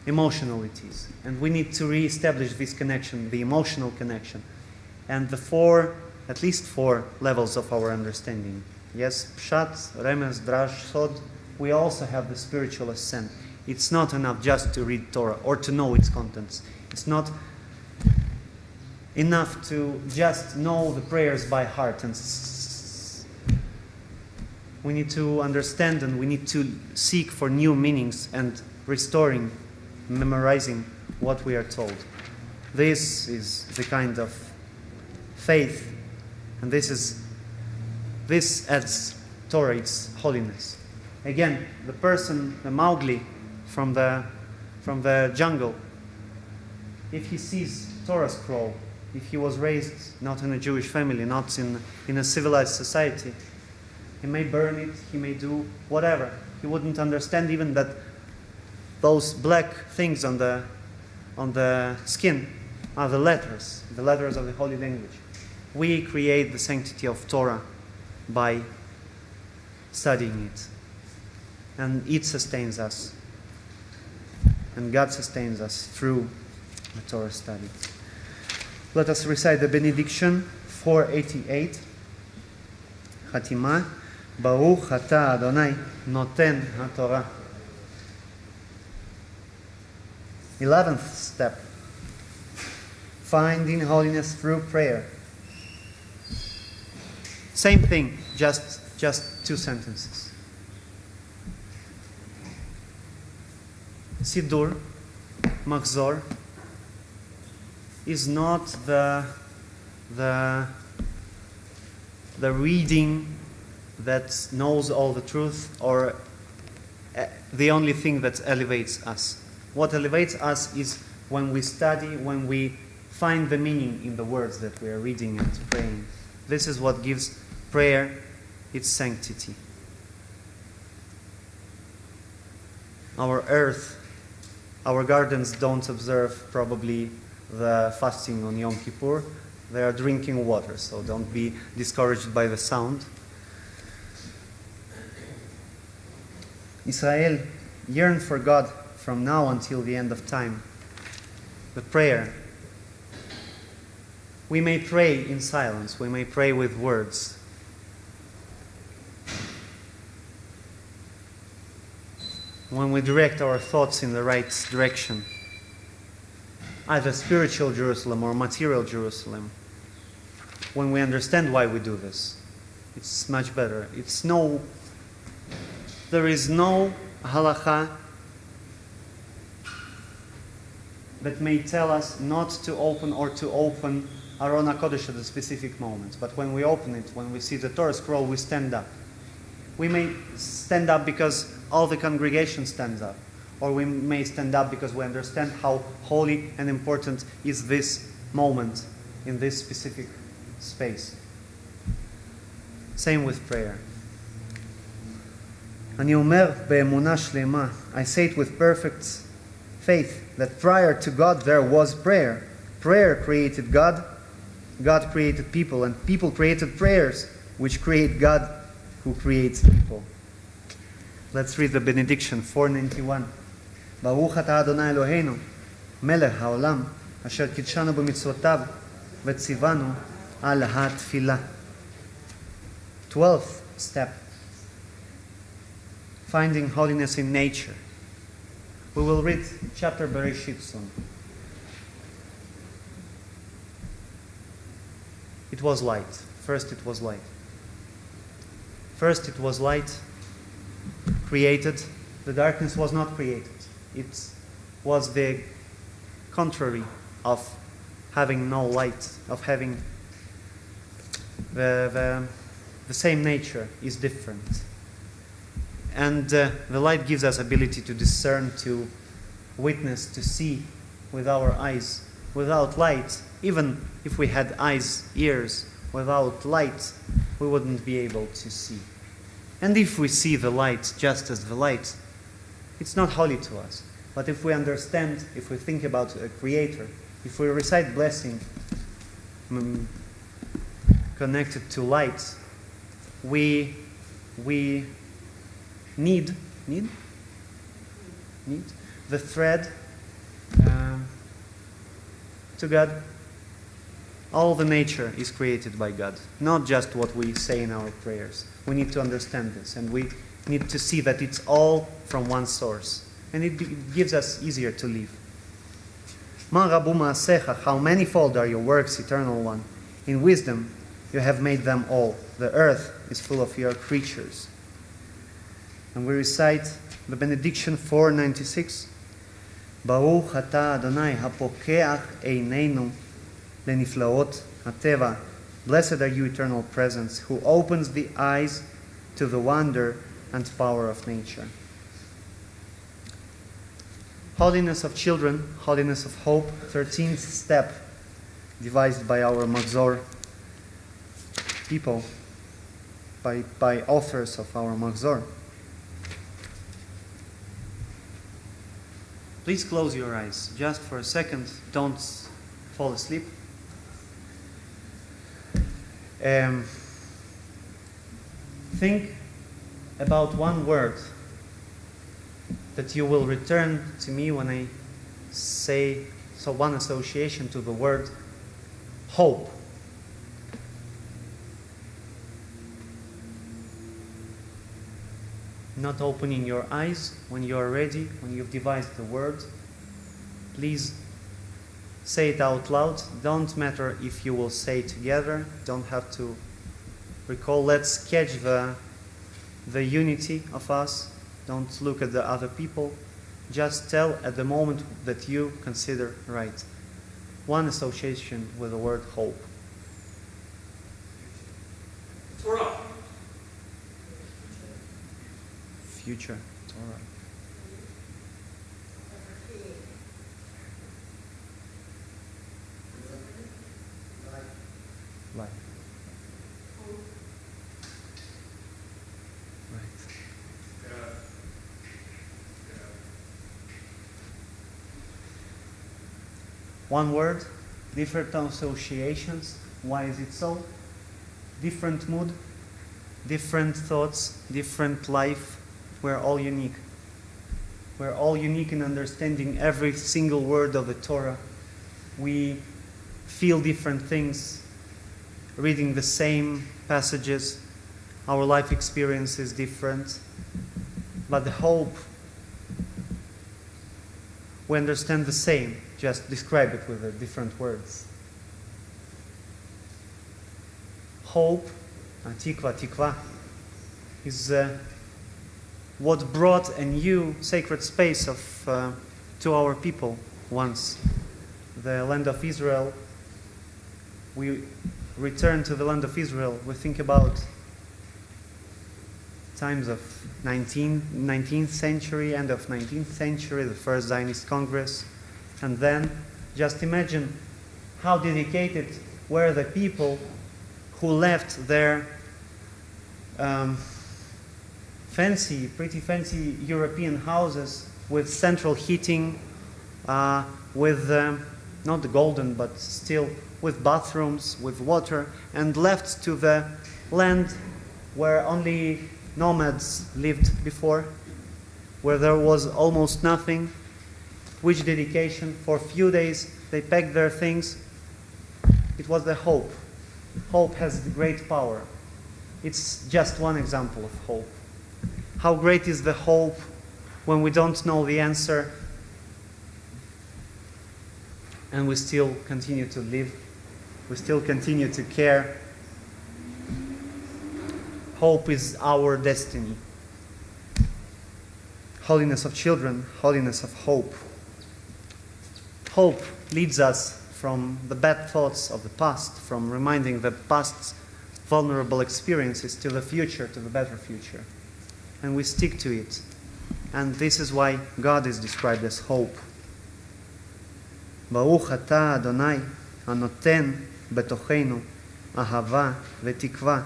emotional it is. And we need to re-establish this connection, the emotional connection. And at least four levels of our understanding. Yes, Pshat, Remez, Drash, Sod, we also have the spiritual ascent. It's not enough just to read Torah or to know its contents. It's not enough to just know the prayers by heart. And we need to understand, and we need to seek for new meanings and memorizing what we are told. This is the kind of faith, and this adds Torah its holiness. Again, the Mowgli from the jungle, if he sees Torah scroll, if he was raised not in a Jewish family, not in a civilized society, he may burn it, he may do whatever. He wouldn't understand even that those black things on the skin are the letters of the holy language. We create the sanctity of Torah by studying it. And it sustains us. And God sustains us through the Torah study. Let us recite the benediction, 488. Chatima, Baruch Ata Adonai, Noten HaTorah. 11th step, finding holiness through prayer. Same thing, just 2 sentences. Siddur, Machzor, is not the reading that knows all the truth or the only thing that elevates us. What elevates us is when we study, when we find the meaning in the words that we are reading and praying. This is what gives prayer its sanctity. Our earth, our gardens don't observe probably the fasting on Yom Kippur. They are drinking water, so don't be discouraged by the sound. Israel, yearn for God from now until the end of time. The prayer. We may pray in silence. We may pray with words. When we direct our thoughts in the right direction, either spiritual Jerusalem or material Jerusalem, when we understand why we do this, it's much better. There is no halacha that may tell us not to open or to open Aron HaKodesh at a specific moment. But when we open it, when we see the Torah scroll, we stand up. We may stand up because all the congregation stands up. Or we may stand up because we understand how holy and important is this moment in this specific space. Same with prayer. אני אומר באמונה שלמה, I say it with perfect faith, that prior to God there was prayer. Prayer created God, God created people, and people created prayers, which create God, who creates people. Let's read the benediction, 491. ברוך אתה אדוני אלוהינו, מלך העולם, אשר קידשנו במצוותיו, וציוונו על התפילה. 12th step. Finding holiness in nature. We will read chapter Bereshit soon. It was light. First it was light. First it was light created. The darkness was not created. It was the contrary of having no light, of having the same nature is different. And the light gives us ability to discern, to witness, to see with our eyes. Without light, even if we had eyes, ears, without light, we wouldn't be able to see. And if we see the light just as the light, it's not holy to us. But if we understand, if we think about a creator, if we recite blessing, connected to light, we need the thread to God. All the nature is created by God, not just what we say in our prayers. We need to understand this, and we need to see that it's all from one source, and it gives us easier to live. Ma rabu ma'asecha, how manifold are your works, Eternal One. In wisdom you have made them all. The earth is full of your creatures. And we recite the benediction 496. Baruch ata Adonai hapokeach eineinu leniflaot hateva. Blessed are you, Eternal Presence, who opens the eyes to the wonder and power of nature. Holiness of children, holiness of hope, 13th step devised by our Machzor people, by authors of our Machzor. Please close your eyes just for a second. Don't fall asleep. Think about one word that you will return to me when I say, so one association to the word hope. Not opening your eyes when you are ready, when you've devised the word. Please say it out loud. Don't matter if you will say it together. Don't have to recall. Let's catch the unity of us. Don't look at the other people. Just tell at the moment that you consider right. One association with the word hope. Torah. Future. Torah. Life. One word, different associations. Why is it so? Different mood, different thoughts, different life. We're all unique. We're all unique in understanding every single word of the Torah. We feel different things, reading the same passages. Our life experience is different. But the hope, we understand the same. Just describe it with different words. Hope, tikva, is what brought a new sacred space to our people once. The land of Israel, we return to the land of Israel. We think about times of 19th century, end of 19th century, the first Zionist Congress. And then just imagine how dedicated were the people who left their pretty fancy European houses with central heating, with not the golden, but still with bathrooms, with water, and left to the land where only nomads lived before, where there was almost nothing. Which dedication? For a few days they packed their things. It was the hope. Hope has great power. It's just one example of hope. How great is the hope when we don't know the answer and we still continue to live, we still continue to care. Hope is our destiny. Holiness of children, holiness of hope. Hope leads us from the bad thoughts of the past, from reminding the past's vulnerable experiences to the future, to the better future. And we stick to it. And this is why God is described as hope. Baruch ata Adonai, anoten betochenu, ahava vetikva.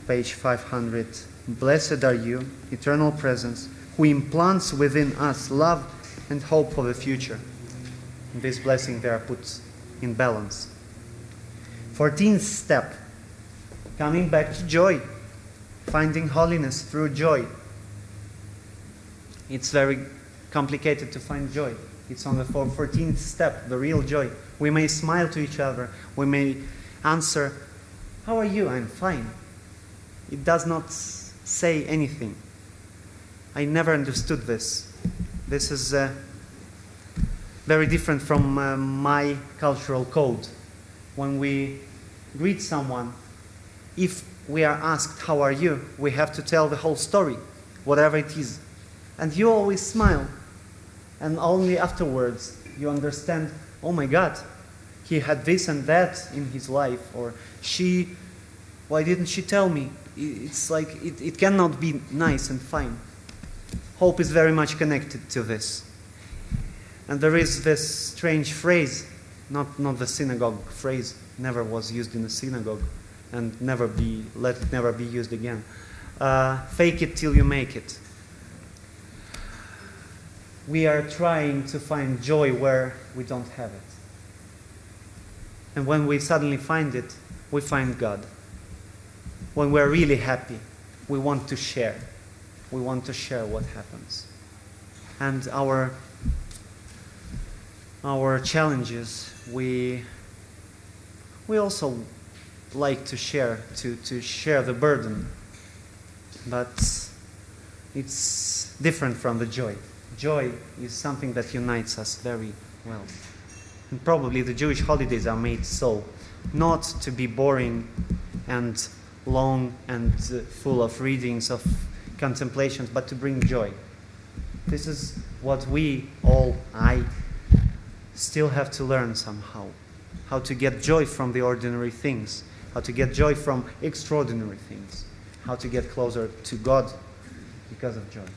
Page 500. Blessed are you, Eternal Presence, who implants within us love and hope for the future. And this blessing they are put in balance. 14th step, coming back to joy, finding holiness through joy. It's very complicated to find joy. It's on the 14th step, the real joy. We may smile to each other. We may answer, "How are you?" "I'm fine." It does not say anything. I never understood this. This is very different from my cultural code. When we greet someone, if we are asked, "How are you?" we have to tell the whole story, whatever it is. And you always smile. And only afterwards you understand, "Oh my God, he had this and that in his life." Or why didn't she tell me? It's like, it cannot be nice and fine. Hope is very much connected to this. And there is this strange phrase, not the synagogue phrase, never was used in a synagogue, and let it never be used again. Fake it till you make it. We are trying to find joy where we don't have it. And when we suddenly find it, we find God. When we're really happy, we want to share. We want to share what happens. And our challenges, we also like to share the burden. But it's different from the joy. Joy is something that unites us very well. And probably the Jewish holidays are made so, not to be boring and long and full of readings, of contemplations, but to bring joy. This is what I still have to learn somehow. How to get joy from the ordinary things. How to get joy from extraordinary things. How to get closer to God because of joy.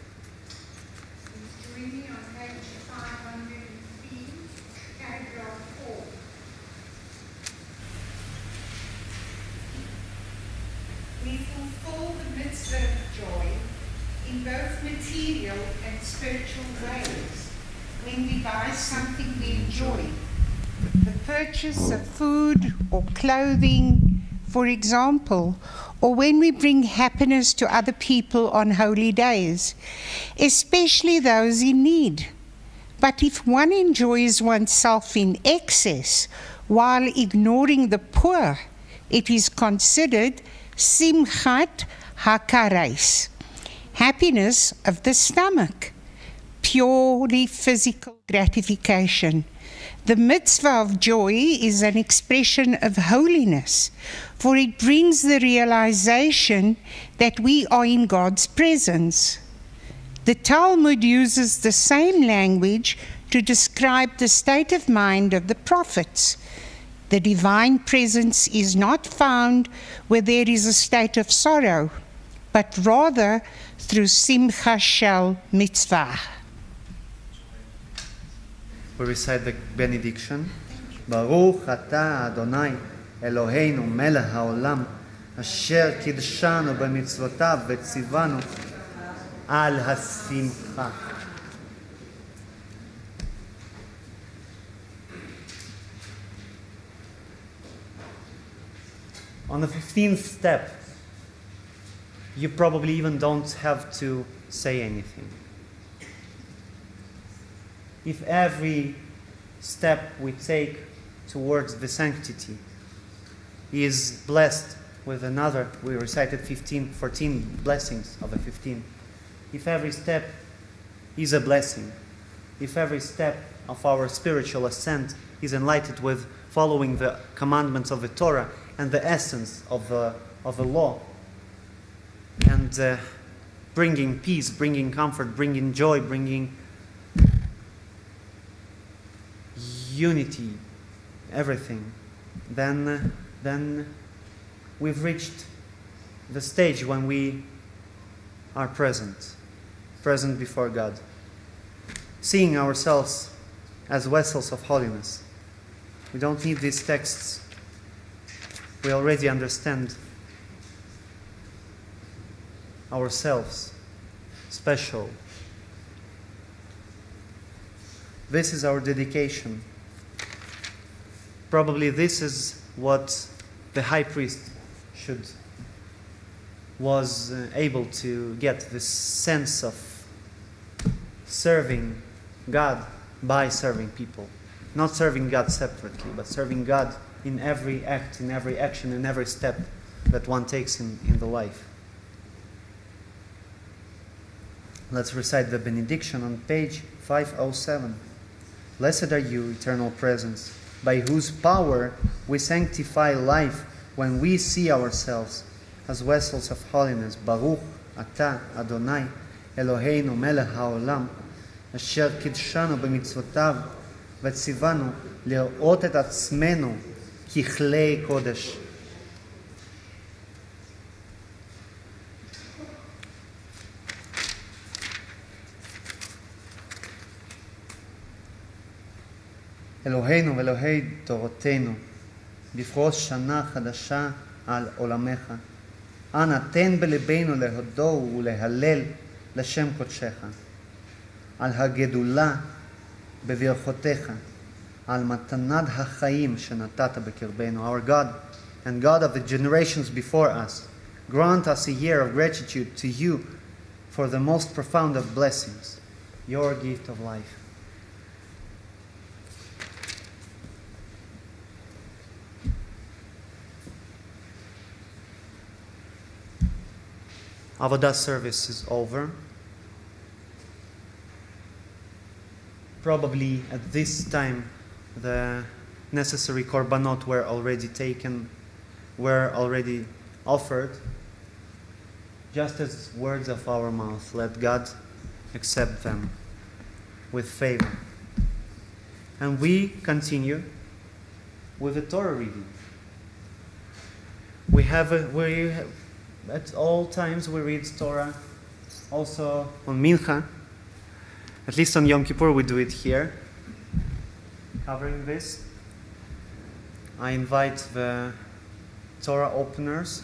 Reading on page 503, paragraph 4. We fulfill the mitzvah of joy in both material and spiritual ways. When we buy something we enjoy, the purchase of food or clothing, for example, or when we bring happiness to other people on holy days, especially those in need. But if one enjoys oneself in excess while ignoring the poor, it is considered simchat hakarais, happiness of the stomach, purely physical gratification. The mitzvah of joy is an expression of holiness, for it brings the realization that we are in God's presence. The Talmud uses the same language to describe the state of mind of the prophets. The divine presence is not found where there is a state of sorrow, but rather through simcha shel mitzvah. We recite the benediction. Baruch atah Adonai Eloheinu melech haolam asher kidshanu b'mitzvotav v'tzivanu al hasimcha. On the 15th step, you probably even don't have to say anything. If every step we take towards the sanctity is blessed with another, we recited 14 blessings of the 15. If every step is a blessing, if every step of our spiritual ascent is enlightened with following the commandments of the Torah and the essence of the law, and bringing peace, bringing comfort, bringing joy, bringing unity, everything, then we've reached the stage when we are present before God, seeing ourselves as vessels of holiness. We don't need these texts. We already understand ourselves special. This is our dedication. Probably this is what the high priest was able to get this sense of serving God by serving people. Not serving God separately, but serving God in every act, in every action, in every step that one takes in the life. Let's recite the benediction on page 507. Blessed are you, eternal presence, by whose power we sanctify life when we see ourselves as vessels of holiness. Baruch Ata Adonai Eloheinu melech haolam, asher קידשנו במצוותיו וציוונו לראות את עצמנו ככלי קודש. אלוהינו ואלוהי דורותינו, בפרוס שנה חדשה על עולמך, אנא תן בלבנו להודו ולהלל לשם קודשך, על הגדולה בברכותיך, על מתנת החיים שנתת בקרבנו. Our God and God of the generations before us, grant us a year of gratitude to you for the most profound of blessings, your gift of life. Avodah service is over. Probably at this time the necessary korbanot were already taken, were already offered. Just as words of our mouth, let God accept them with favor. And we continue with the Torah reading. At all times we read Torah, also on Mincha. At least on Yom Kippur we do it here, covering this. I invite the Torah openers,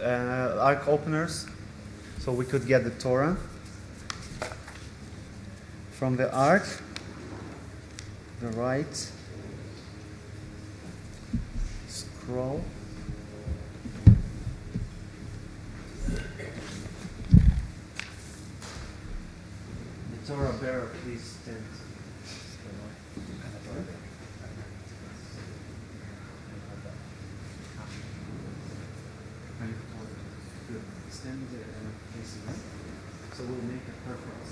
ark openers, so we could get the Torah from the ark, the right scroll. Torah bearer, please stand. Good. Stand facing us. So we'll make a perfect.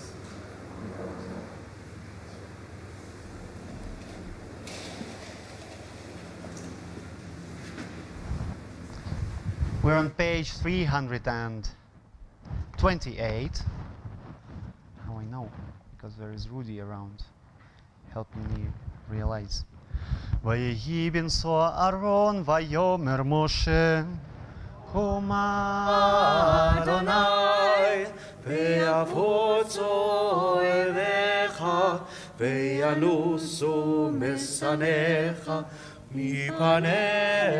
We're on page 328. How I know? Because there is Rudy around helping me realize. ויהי בנשוא אהרון ויאמר משה קומה אדוני ויפוצו אויביך וינוסו משנאיך מפניך.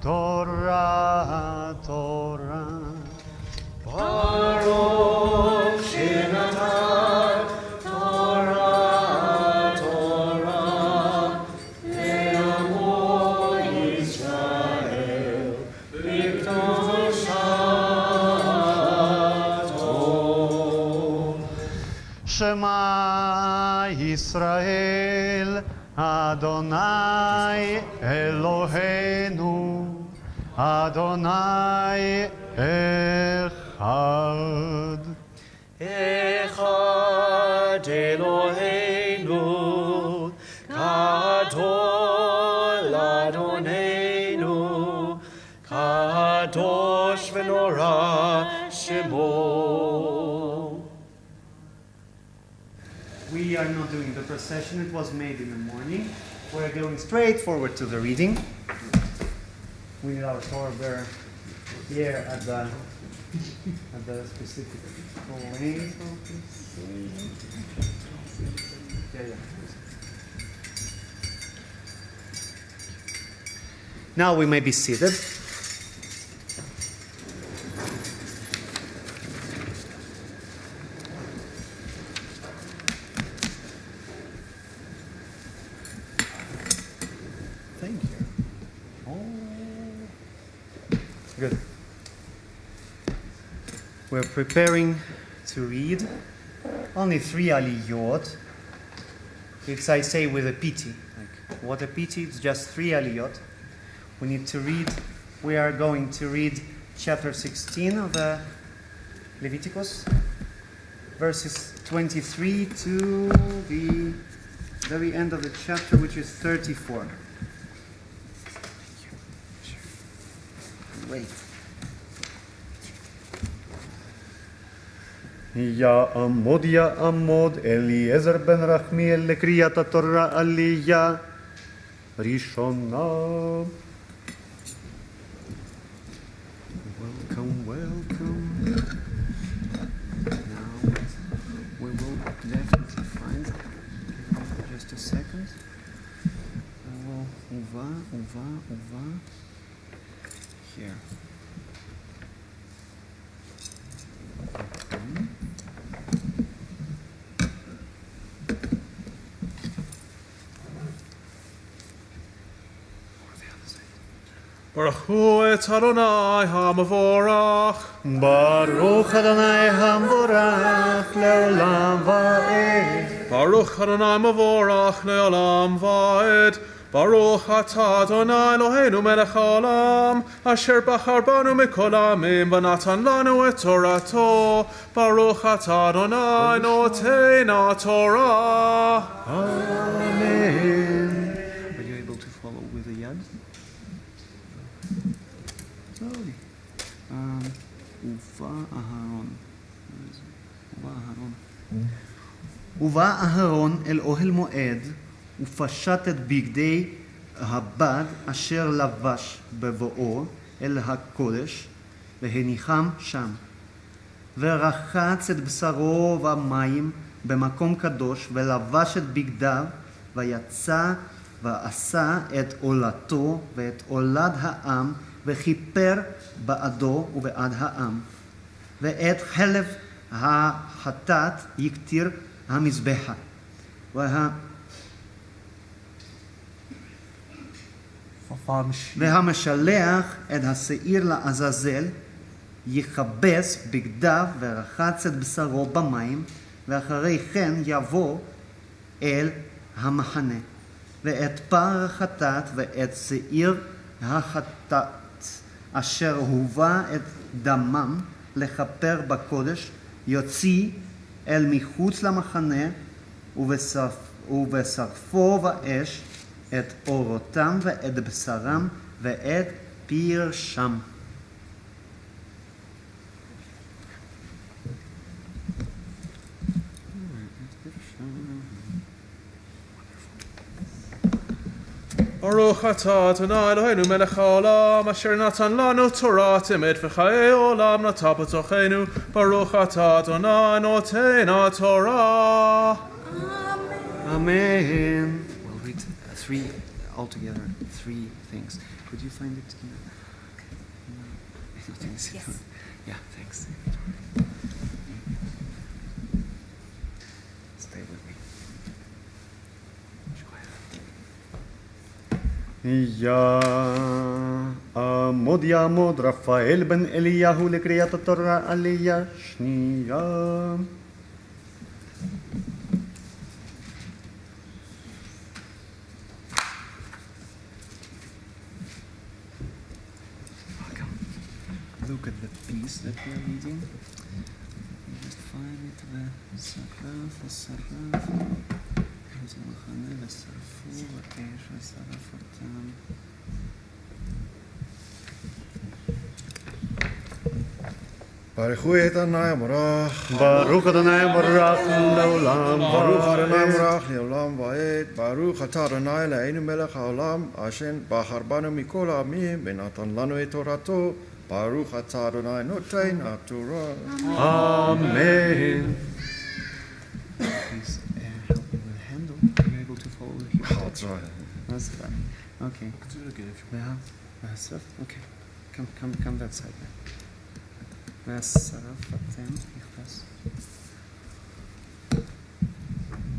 Torah, Torah. Baruch Shenatan Torah, Torah. Le'amo Yisrael B'kedushato. Shema Yisrael Adonai Eloheinu Adonai Echad. Echad Eloheinu Gadol Adonenu Kadosh v'nora Shemo. We are not doing the procession, it was made in the morning. We're going straight forward to the reading. we need our Torah bearer here at the specific place. Yeah. Now we may be seated. Thank you. Good. We're preparing to read only 3 aliyot. It's, I say, with a pity. Like, what a pity, it's just 3 aliyot. We need to read, we are going to read chapter 16 of the Leviticus, verses 23 to the very end of the chapter, which is 34. Wait. יעמוד אליעזר בן רחמיאל לקריאת התורה עלייה ראשונה. Welcome, welcome. Now we will definitely find. Just a second. Uva. Here. Baruch hu et Adonai ha'mavorach. Baruch Adonai hamvorach leolam va'ed. Baruch Adonai mavorach leolam va'ed. Baruch atah Adonai Eloheinu melech haolam, asher bachar banu mikol ha'amim v'natan lanu et torato. Baruch atah Adonai noten ha'torah. Amen. Are you able to follow with the yad? Slowly. Uva Aharon. ובא אהרון אל אוהל מועד ופשט את בגדי הבד אשר לבש בבואו אל הקודש והניחם שם ורחץ את בשרו במים במקום קדוש ולבש את בגדיו ויצא ועשה את עולתו ואת עולת העם וכיפר בעדו ובעד העם ואת חלב החטאת יקטיר המזבח והמשלח את השעיר לעזאזל יכבס בגדיו ורחץ את בשרו במים ואחרי כן יבוא אל המחנה ואת פר החטאת ואת שעיר החטאת אשר הובא את דמם לכפר בקודש יוציא אל מחוץ למחנה ובשרפו באש את אורותם ואת בשרם ואת פרשם. Baruch atah Adonai Eloheinu melech haolam, asher natan lanu Torah timet v'chayei olam nata b'tochenu. Baruch atah Adonai noten ha'torah. Amen. We'll read 3 altogether, 3 things. Could you find it? Yes. Yeah, thanks. Stay with me. יעמוד רפאל בן אליהו לקריאת התורה עלייה שנייה. Look at the piece that we're reading. You just find it, ושרף. זה מחנה ושרפו באש ושרף אותם. ברכו את אדוני המבורך. ברוך אדוני מבורך לעולם ברוך אדוני ועד. מבורך לעולם ועד. ברוך אתה אדוני אלוהינו מלך העולם, אשר בחר בנו מכל העמים ונתן לנו את תורתו. ברוך אתה אדוני נותן התורה. Amen. Please help me with the handle. Are you able to follow the Hebrew I'll text? try. That's fine. Okay. Okay. Come that side. והשרף אתם נכנס.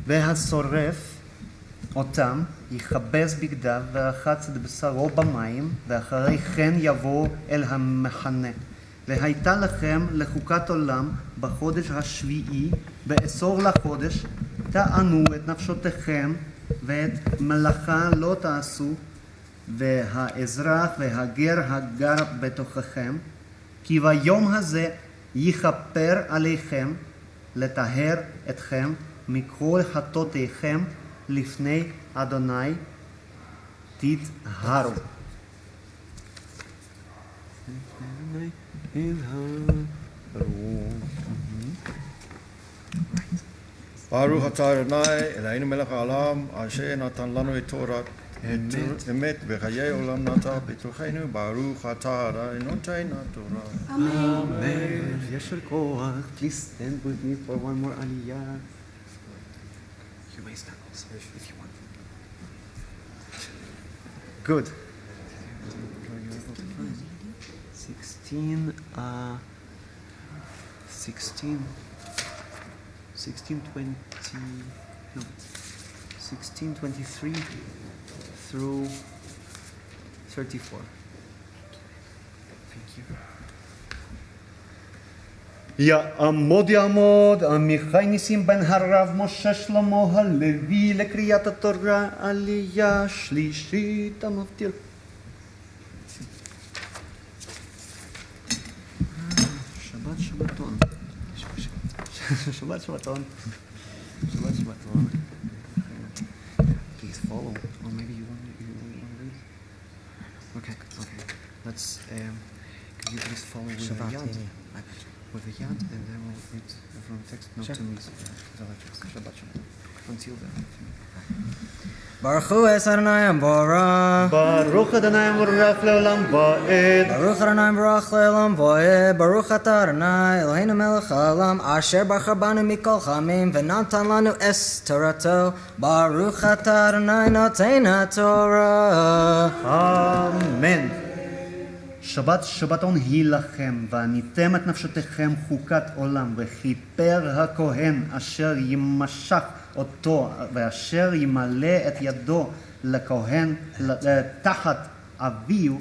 והשורף אותם יכבס בגדיו ורחץ את בשרו במים, ואחרי כן יבוא אל המחנה. והייתה לכם לחוקת עולם בחודש השביעי, בעשור לחודש, תענו את נפשותיכם, ואת מלאכה לא תעשו, והאזרח והגר הגר בתוככם, כי ביום הזה יכפר עליכם לטהר אתכם מכל חטאותיכם לפני אדוני תטהרו. ברוך אתה אדוני אלוהינו מלך העולם, אשר נתן לנו את תורת אמת וחיי עולם נטע בתוכנו. ברוך אתה אדוני נותן התורה. Amen. Yesher koach. Please stand with me for one more aliyah. You may stand also if you want. Good. 1623 through 34. Thank you. יעמוד עמיחי ניסים בן הרב משה שלמה הלוי לקריאת התורה עלייה שלישית המבטיר. שבת שבתון. שבת שבתון. שבת שבתון. Please follow, or maybe you want to read. Okay. Let's. Could you please follow with the yad? With the yad, and then we'll read from the text. Not to me. Shabbat shalom. Until then. Baruch Hu es Adonai Borach. ברוך אדוני מבורך לעולם ועד. Baruch Adonai Borach le'olam va'ed. Baruch atah Adonai Eloheinu melech haolam asher bachar banu mikol chamim v'natan lanu es torato. Baruch atah Adonai noten haTorah. אמן. שבת שבתון היא לכם, ועניתם את נפשותיכם חוקת עולם, וכיפר הכהן אשר ימשך אותו, ואשר ימלא את ידו לכהן תחת אביו,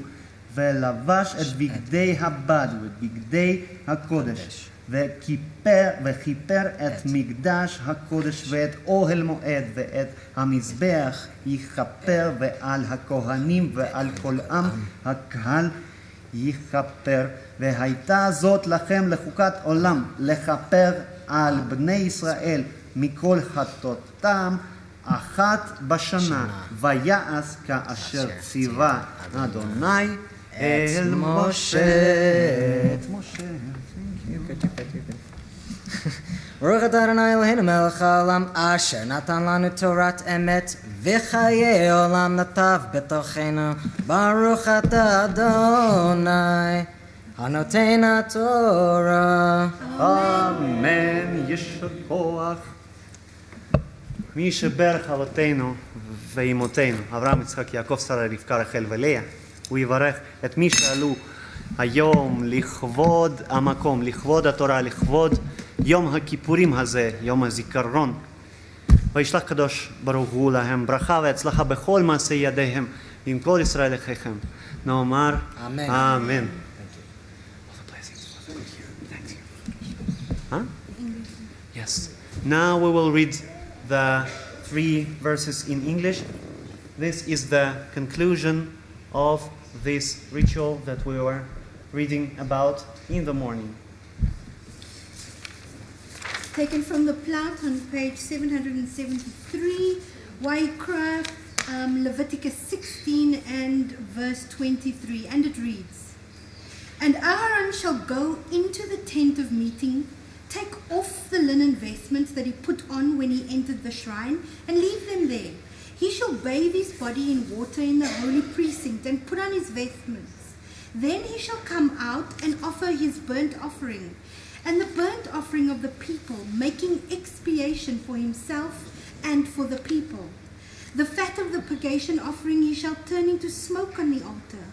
ולבש את בגדי הבד ואת בגדי הקודש, וכיפר את מקדש הקודש ואת אוהל מועד ואת המזבח יכפר, ועל הכהנים ועל כל עם הקהל יכפר. והייתה זאת לכם לחוקת עולם, לכפר על בני ישראל מכל חטאותם אחת בשנה, ויעש כאשר ציווה אדוני אל משה. Baruch atah Adonai Eloheinu melech haolam asher natan lanu torat emet v'chayei olam natav betochenu. Baruch atah Adonai hanoten haTorah. אמן. יישר כוח. מי שברך אבותינו ואימותינו, אברהם, יצחק, יעקב, שרה, רבקה, רחל ולאה, הוא יברך את מי שעלו היום לכבוד המקום, לכבוד התורה, לכבוד יום הכיפורים הזה, יום הזיכרון. וישלח קדוש ברוך הוא להם ברכה והצלחה בכל מעשי ידיהם, עם כל ישראל אחיכם. נאמר אמן. אמן. Huh? Yes. Now we will read the 3 verses in English. This is the conclusion of this ritual that we were reading about in the morning. Taken from the Plout on page 773, Waycraft, Leviticus 16 and verse 23, and it reads, And Aaron shall go into the tent of meeting, take off the linen vestments that he put on when he entered the shrine, and leave them there. He shall bathe his body in water in the holy precinct and put on his vestments. Then he shall come out and offer his burnt offering and the burnt offering of the people, making expiation for himself and for the people. The fat of the purgation offering he shall turn into smoke on the altar.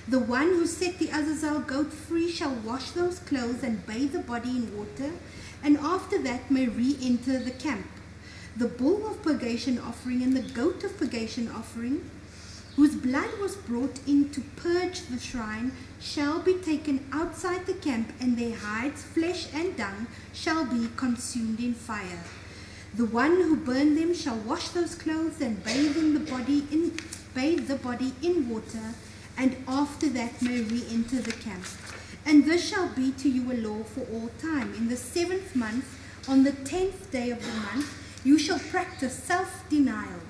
The one who set the Azazel goat free shall wash those clothes and bathe the body in water, and after that may re-enter the camp. The bull of purgation offering and the goat of purgation offering, whose blood was brought in to purge the shrine, shall be taken outside the camp, and their hides, flesh and dung shall be consumed in fire. The one who burned them shall wash those clothes and bathe the body in water, and after that may re-enter the camp. And this shall be to you a law for all time. In the 7th month, on the 10th day of the month, you shall practice self-denial,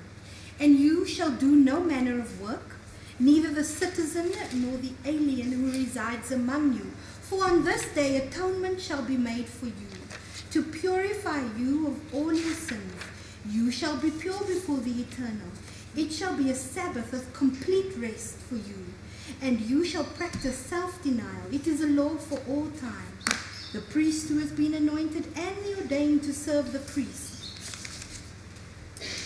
and you shall do no manner of work, neither the citizen nor the alien who resides among you. For on this day atonement shall be made for you, to purify you of all your sins. You shall be pure before the Eternal. It shall be a Sabbath of complete rest for you, and you shall practice self-denial. It is a law for all time. The priest who has been anointed and ordained to serve the priest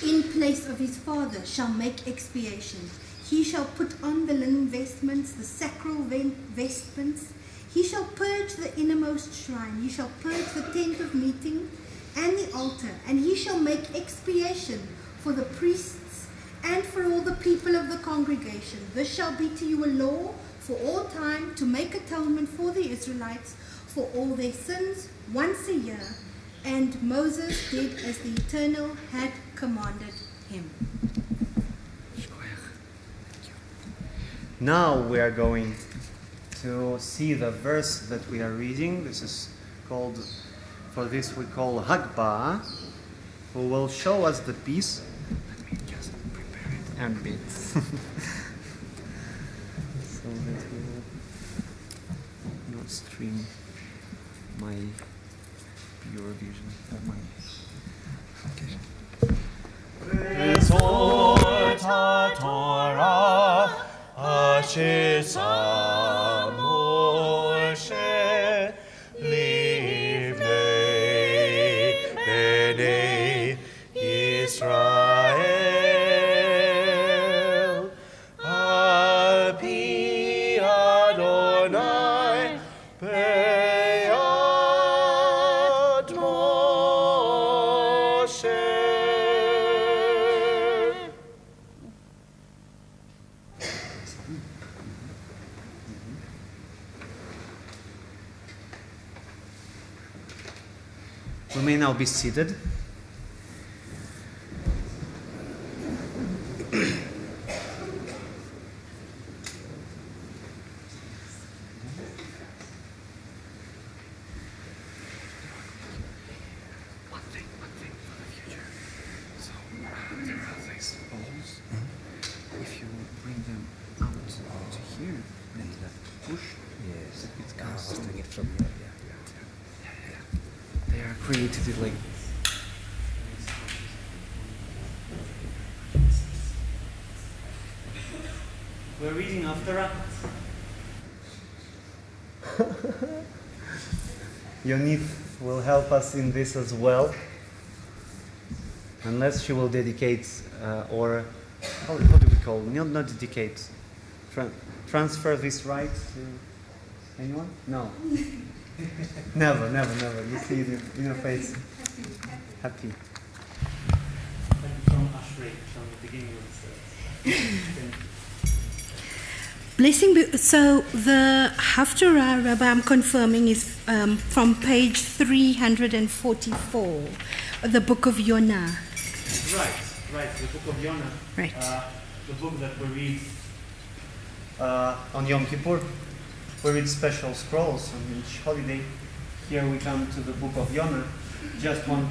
in place of his father shall make expiation. He shall put on the linen vestments, the sacral vestments. He shall purge the innermost shrine. He shall purge the tent of meeting and the altar, and he shall make expiation for the priests and for all the people of the congregation. This shall be to you a law for all time, to make atonement for the Israelites for all their sins once a year. And Moses did as the Eternal had commanded him. Now we are going to see the verse that we are reading. This is called, for this we call Hagbah, who will show us the piece. Let me just prepare it a bit. So that we will not stream my pure vision of my. Okay. We may now be seated. Created it like we're reading after Yonif will help us in this as well, unless she will dedicate or how do we call it? Not dedicate, transfer this right to anyone? No. Never. You see it in your face. Happy. From Ashrei, from the beginning of the Blessing be, so the Haftarah, Rabbi, I'm confirming, is from page 344, the book of Yonah. Right, the book of Yonah. Right. The book that we read on Yom Kippur. We read special scrolls on each holiday. Here we come to the book of Yonah. Just one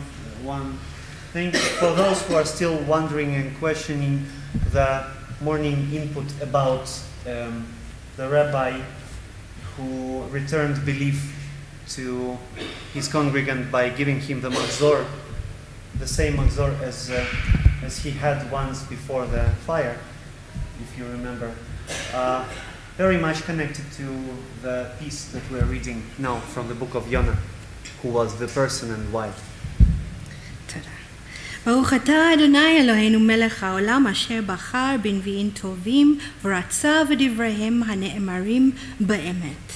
thing. For those who are still wondering and questioning the morning input about the rabbi who returned belief to his congregant by giving him the magzor, the same magzor as he had once before the fire, if you remember. Very much connected to the piece that we're reading now from the book of Yonah, who was the person and why. ברוך אתה אדוני אלוהינו מלך העולם אשר בחר בנביאים טובים ורצה בדבריהם הנאמרים באמת.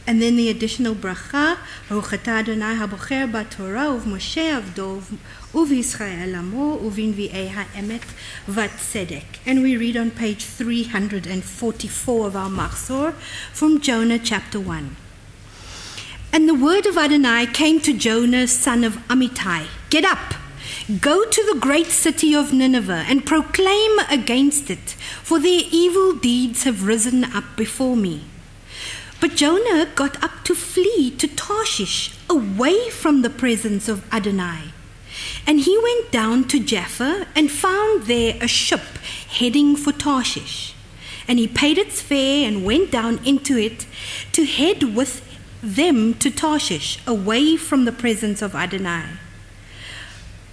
And then the additional bracha, ברוך אתה אדוני הבוחר בתורה ובמשה עבדו ובישראל עמו ובנביאי האמת והצדק. And we read on page 344 of our Machzor from Jonah chapter 1. And the word of Adonai came to Jonah, son of Amittai, get up! Go to the great city of Nineveh and proclaim against it, for their evil deeds have risen up before me. But Jonah got up to flee to Tarshish, away from the presence of Adonai. And he went down to Jaffa and found there a ship heading for Tarshish. And he paid its fare and went down into it to head with them to Tarshish, away from the presence of Adonai.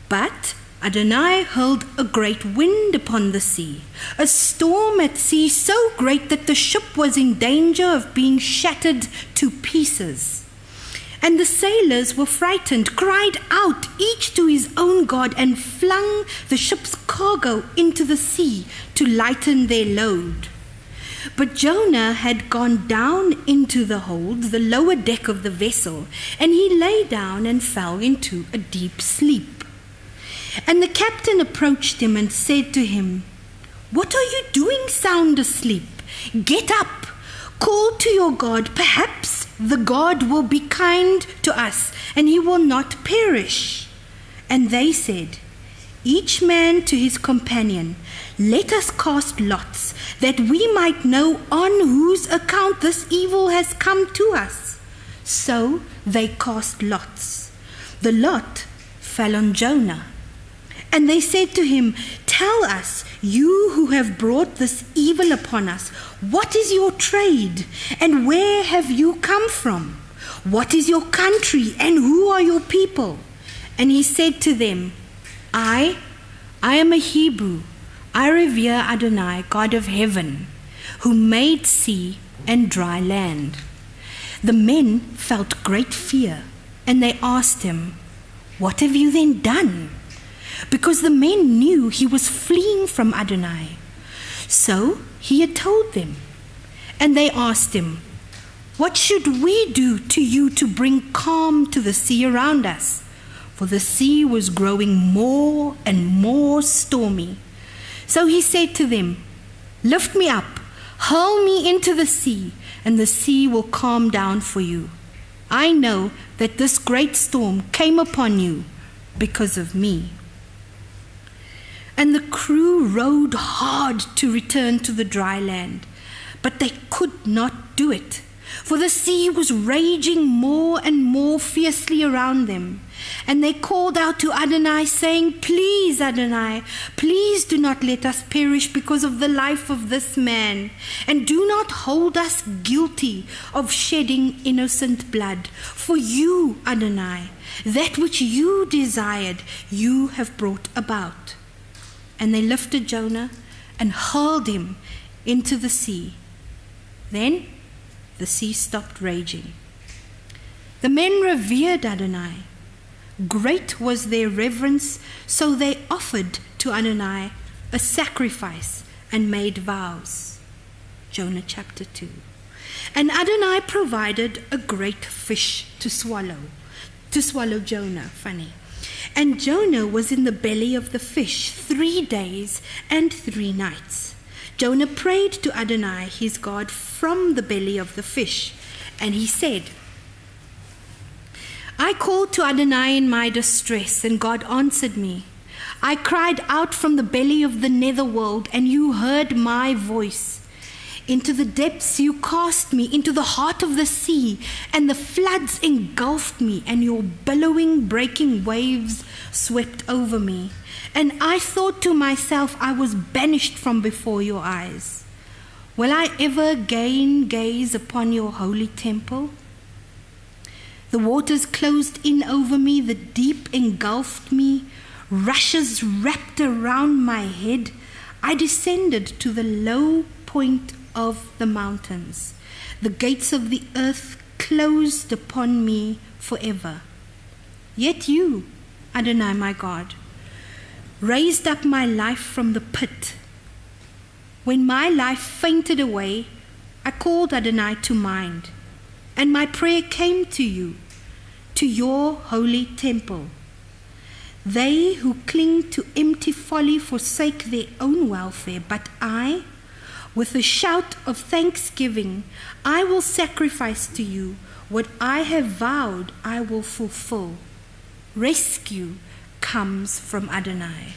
But Adonai hurled a great wind upon the sea, a storm at sea so great that the ship was in danger of being shattered to pieces. And the sailors were frightened, cried out, each to his own god, and flung the ship's cargo into the sea to lighten their load. But Jonah had gone down into the hold, the lower deck of the vessel, and he lay down and fell into a deep sleep. And the captain approached him and said to him, "What are you doing sound asleep? Get up, call to your God. Perhaps the God will be kind to us, and he will not perish." And they said, each man to his companion, "Let us cast lots, that we might know on whose account this evil has come to us." So they cast lots. The lot fell on Jonah. And they said to him, "Tell us, you who have brought this evil upon us, what is your trade, and where have you come from? What is your country, and who are your people?" And he said to them, I am a Hebrew. I revere Adonai, God of heaven, who made sea and dry land. The men felt great fear, and they asked him, "What have you then done?" Because the men knew he was fleeing from Adonai. So he had told them. And they asked him, "What should we do to you to bring calm to the sea around us?" For the sea was growing more and more stormy. So he said to them, "Lift me up, hurl me into the sea, and the sea will calm down for you. I know that this great storm came upon you because of me." And the crew rowed hard to return to the dry land, but they could not do it, for the sea was raging more and more fiercely around them. And they called out to Adonai, saying, "Please, Adonai, please do not let us perish because of the life of this man, and do not hold us guilty of shedding innocent blood. For you, Adonai, that which you desired, you have brought about." And they lifted Jonah and hurled him into the sea. Then the sea stopped raging. The men revered Adonai. Great was their reverence, so they offered to Adonai a sacrifice and made vows. Jonah chapter 2. And Adonai provided a great fish to swallow Jonah, And Jonah was in the belly of the fish 3 days and 3 nights. Jonah prayed to Adonai, his God, from the belly of the fish, and he said, "I called to Adonai in my distress, and God answered me. I cried out from the belly of the netherworld, and you heard my voice. Into the depths you cast me, into the heart of the sea, and the floods engulfed me, and your billowing, breaking waves swept over me. And I thought to myself, I was banished from before your eyes. Will I ever again gaze upon your holy temple? The waters closed in over me, the deep engulfed me, rushes wrapped around my head. I descended to the low point of the mountains. The gates of the earth closed upon me forever. Yet you, Adonai my God, raised up my life from the pit. When my life fainted away, I called Adonai to mind, and my prayer came to you, to your holy temple. They who cling to empty folly forsake their own welfare, but I, with a shout of thanksgiving, I will sacrifice to you. What I have vowed, I will fulfill. Rescue comes from Adonai.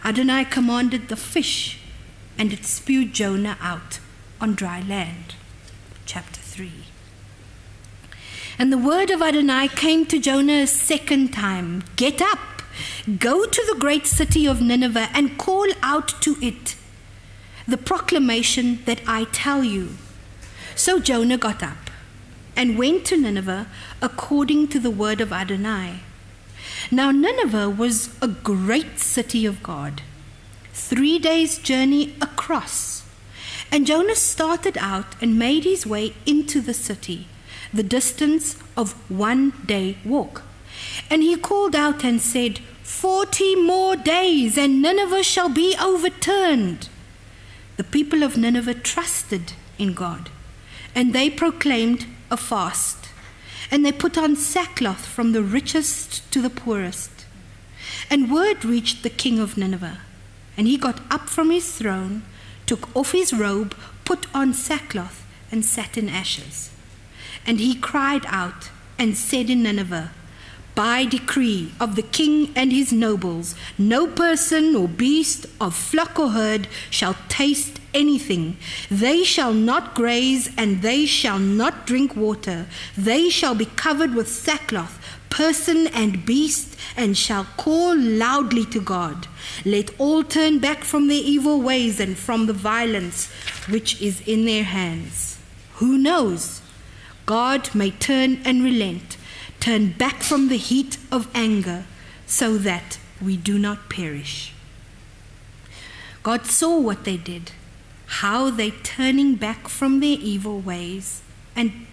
Adonai commanded the fish, and it spewed Jonah out on dry land. Chapter 3. And the word of Adonai came to Jonah a second time. Get up, go to the great city of Nineveh and call out to it the proclamation that I tell you. So Jonah got up and went to Nineveh according to the word of Adonai. Now Nineveh was a great city of God, 3 days' journey across. And Jonah started out and made his way into the city, the distance of 1 day walk. And he called out and said, 40 more days and Nineveh shall be overturned. The people of Nineveh trusted in God, and they proclaimed a fast, and they put on sackcloth from the richest to the poorest. And word reached the king of Nineveh, and he got up from his throne, took off his robe, put on sackcloth, and sat in ashes. And he cried out and said in Nineveh, by decree of the king and his nobles, no person or beast of flock or herd shall taste anything. They shall not graze, and they shall not drink water. They shall be covered with sackcloth, person and beast, and shall call loudly to God. Let all turn back from their evil ways and from the violence which is in their hands. Who knows? God may turn and relent, turn back from the heat of anger, so that we do not perish. God saw what they did, how they turning back from their evil ways, and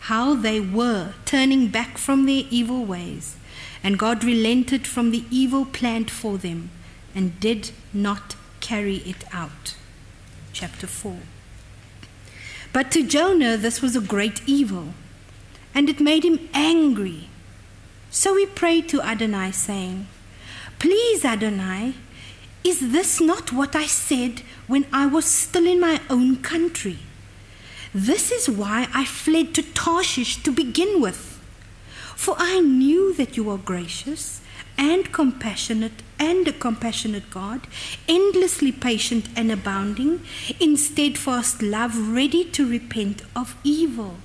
how they were turning back from their evil ways. And God relented from the evil planned for them and did not carry it out. Chapter 4. But to Jonah this was a great evil, and it made him angry. So he prayed to Adonai, saying, please, Adonai, is this not what I said when I was still in my own country? This is why I fled to Tarshish to begin with. For I knew that you are gracious and compassionate, and a compassionate God, endlessly patient and abounding in steadfast love, ready to repent of evil.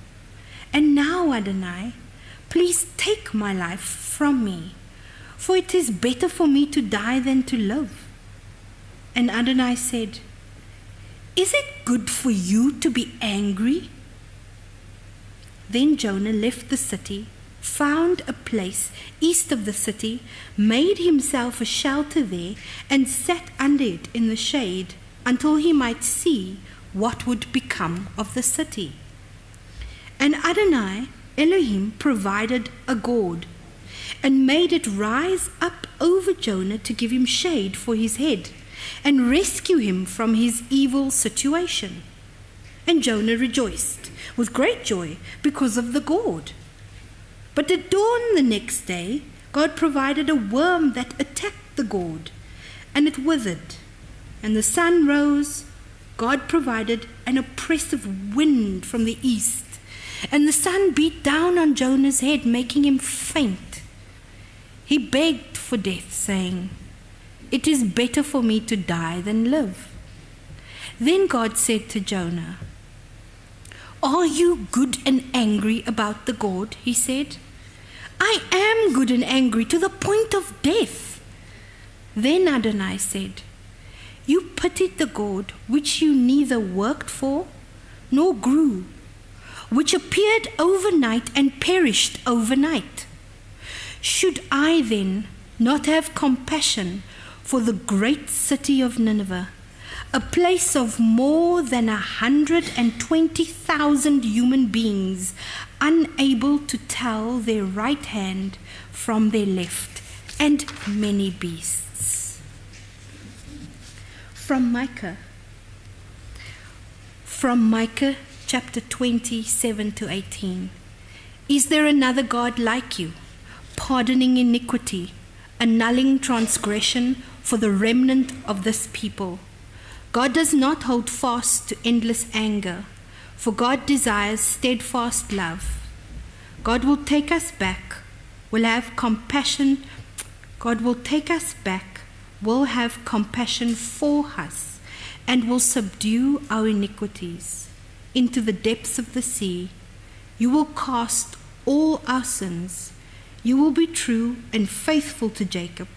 And now, Adonai, please take my life from me, for it is better for me to die than to live. And Adonai said, is it good for you to be angry? Then Jonah left the city, found a place east of the city, made himself a shelter there, and sat under it in the shade until he might see what would become of the city. And Adonai, Elohim, provided a gourd and made it rise up over Jonah to give him shade for his head and rescue him from his evil situation. And Jonah rejoiced with great joy because of the gourd. But at dawn the next day, God provided a worm that attacked the gourd, and it withered. And the sun rose. God provided an oppressive wind from the east, and the sun beat down on Jonah's head, making him faint. He begged for death, saying, it is better for me to die than live. Then God said to Jonah, are you good and angry about the gourd? He said. I am good and angry to the point of death. Then Adonai said, You pitied the gourd which you neither worked for nor grew, which appeared overnight and perished overnight. Should I then not have compassion for the great city of Nineveh, a place of more than 120,000 human beings, unable to tell their right hand from their left, and many beasts? From Micah chapter 27-18. Is there another God like you, pardoning iniquity, annulling transgression for the remnant of this people? God does not hold fast to endless anger, for God desires steadfast love. God will take us back, will have compassion. God will take us back, will have compassion for us, and will subdue our iniquities. Into the depths of the sea, you will cast all our sins. You will be true and faithful to Jacob,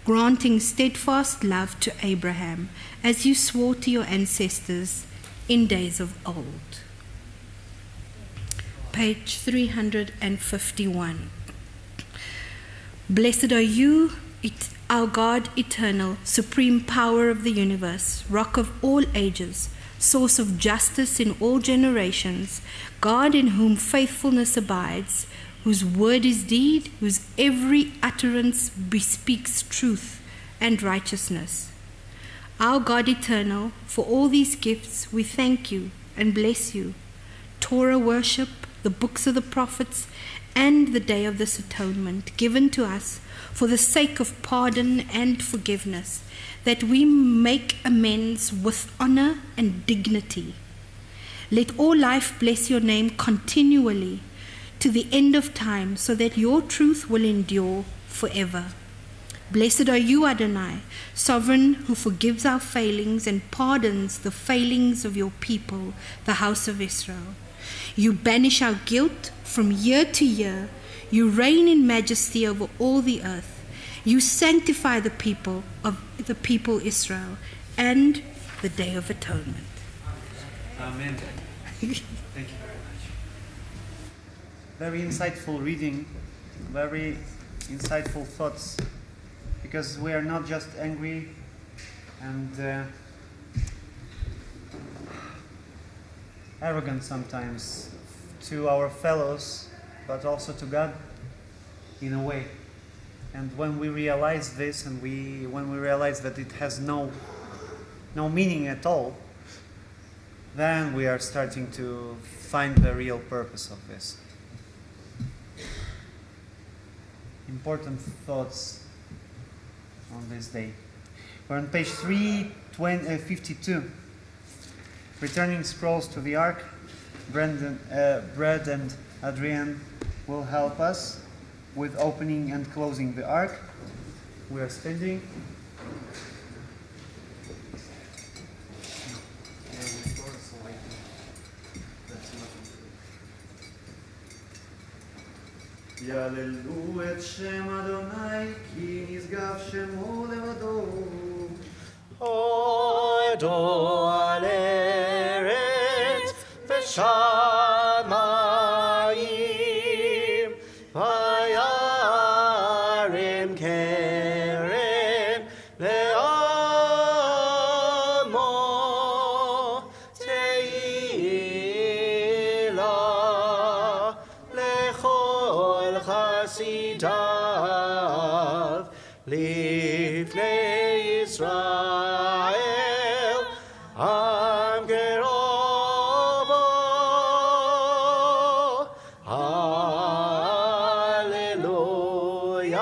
granting steadfast love to Abraham, as you swore to your ancestors in days of old. Page 351. Blessed are you, our God eternal, supreme power of the universe, rock of all ages, source of justice in all generations, God in whom faithfulness abides, whose word is deed, whose every utterance bespeaks truth and righteousness. Our God eternal, for all these gifts we thank you and bless you. Torah worship, the books of the prophets, and the day of this atonement given to us for the sake of pardon and forgiveness, that we make amends with honor and dignity. Let all life bless your name continually to the end of time, so that your truth will endure forever. Blessed are you, Adonai, sovereign, who forgives our failings and pardons the failings of your people, the house of Israel. You banish our guilt from year to year. You reign in majesty over all the earth. You sanctify the people Israel and the day of atonement. Amen. Thank you very much. Very insightful reading, very insightful thoughts, because we are not just angry and arrogant sometimes to our fellows, but also to God in a way. And when we realize this, and when we realize that it has no meaning at all, then we are starting to find the real purpose of this. Important thoughts on this day. We're on page 352. Returning scrolls to the ark. Brad and Adrian will help us with opening and closing the ark. We are standing. יהללו את שם אדוני, כי נשגב שמו לבדו. הודו על ארץ ושמיים, וירם כרם לעמו, תהילה לכל חסידיו, לפני ישראל, עם קרובו. הללויה,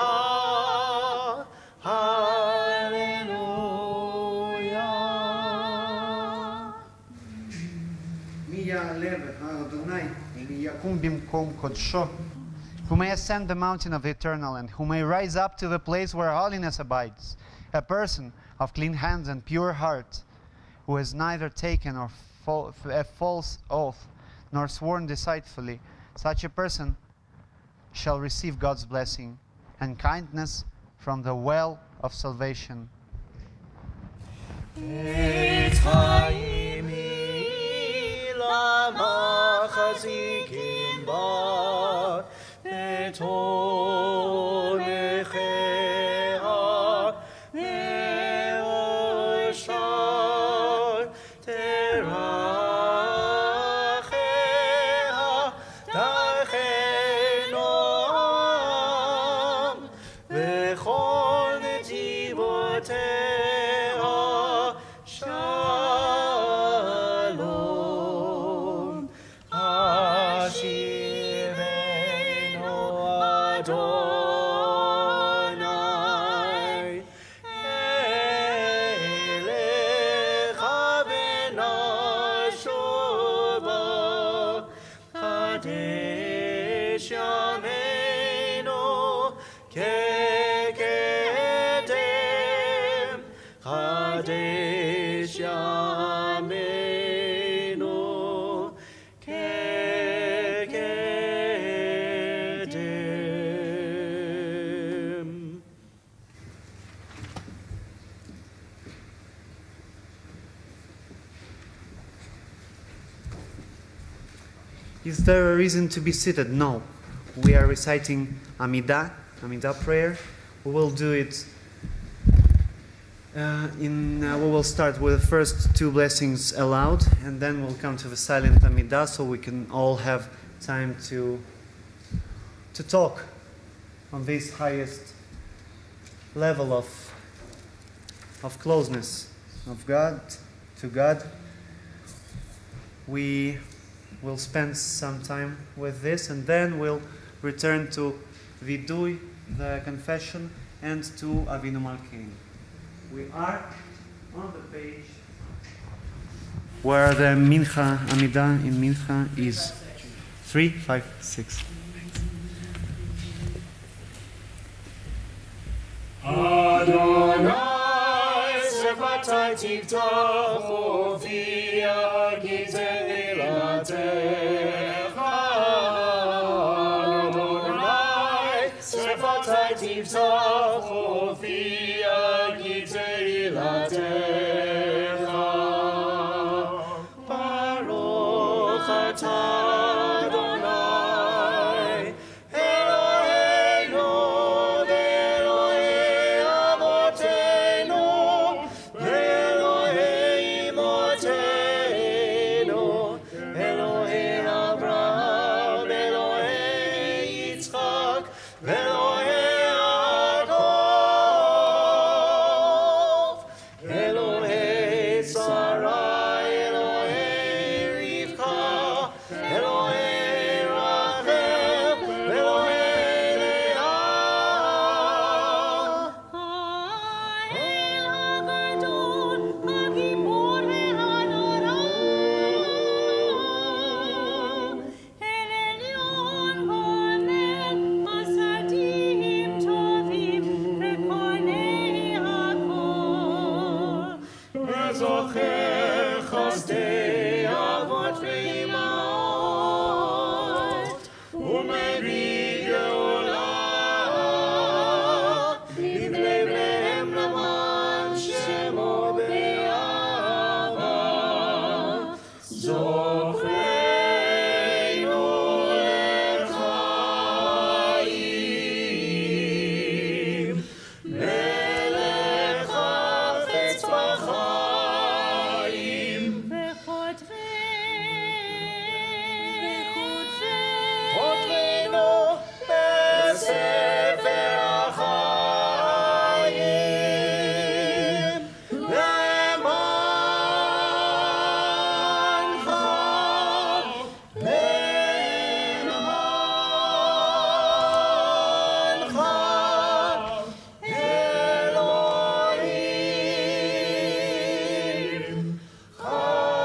הללויה. מי יעלה בהר אדוני, ומי יקום במקום קודשו. Who may ascend the mountain of the eternal, and who may rise up to the place where holiness abides, a person of clean hands and pure heart, who has neither taken a false oath, nor sworn deceitfully. Such a person shall receive God's blessing and kindness from the well of salvation. את חיימי למחזיקים בה את עונכיה מאושר תרחיה דרכי נועם וכל נתיבותיה שלום השירנו אדוני אליך ונשובה קדש ימינו כקדם קדש ימינו כקדם. Is there a reason to be seated? No. We are reciting Amidah prayer. We will do it we will start with the first two blessings aloud, and then we'll come to the silent Amidah so we can all have time to talk on this highest level of closeness of God to God. We will spend some time with this, and then we'll return to Vidui, the confession, and to Avinu Malkeinu. We are on the page where the Mincha, Amidah in Mincha is 3, 5, 6. Adonai sefatai tiftachu v'yagiten ilatecha. Adonai sefatai tiftachu v'yagiten ilatecha. Baruch atah Adonai Eloheinu ve'Elohei avotenu ve'Elohei imotenu Elohei Avraham Elohei Yitzchak ve'Elohei Yaakov Elohei Sarai Elohei Rivka Elohei Rachel Elohei Leah האל הגדול, הגיבור והנורא, אל עליון גומר, חסדים טובים וקונה הכל. וזוכר חסדי אבות ואימהות, ומביא גאולה לבני בניהם למען שמו באהבה. זוכרנו לחיים, מלך חפץ בחיים. חוטפינו בספר החיים, למענך, למענך, אלוהים חיים.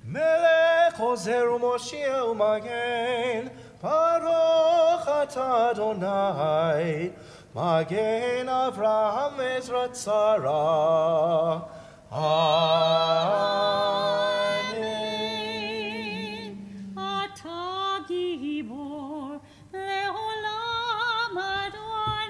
מלך עוזר ומושיע ומגן, ברוך אתה אדוני, מגן אברהם ועזרת שרה. אמן. אתה גיבור לעולם אדוני.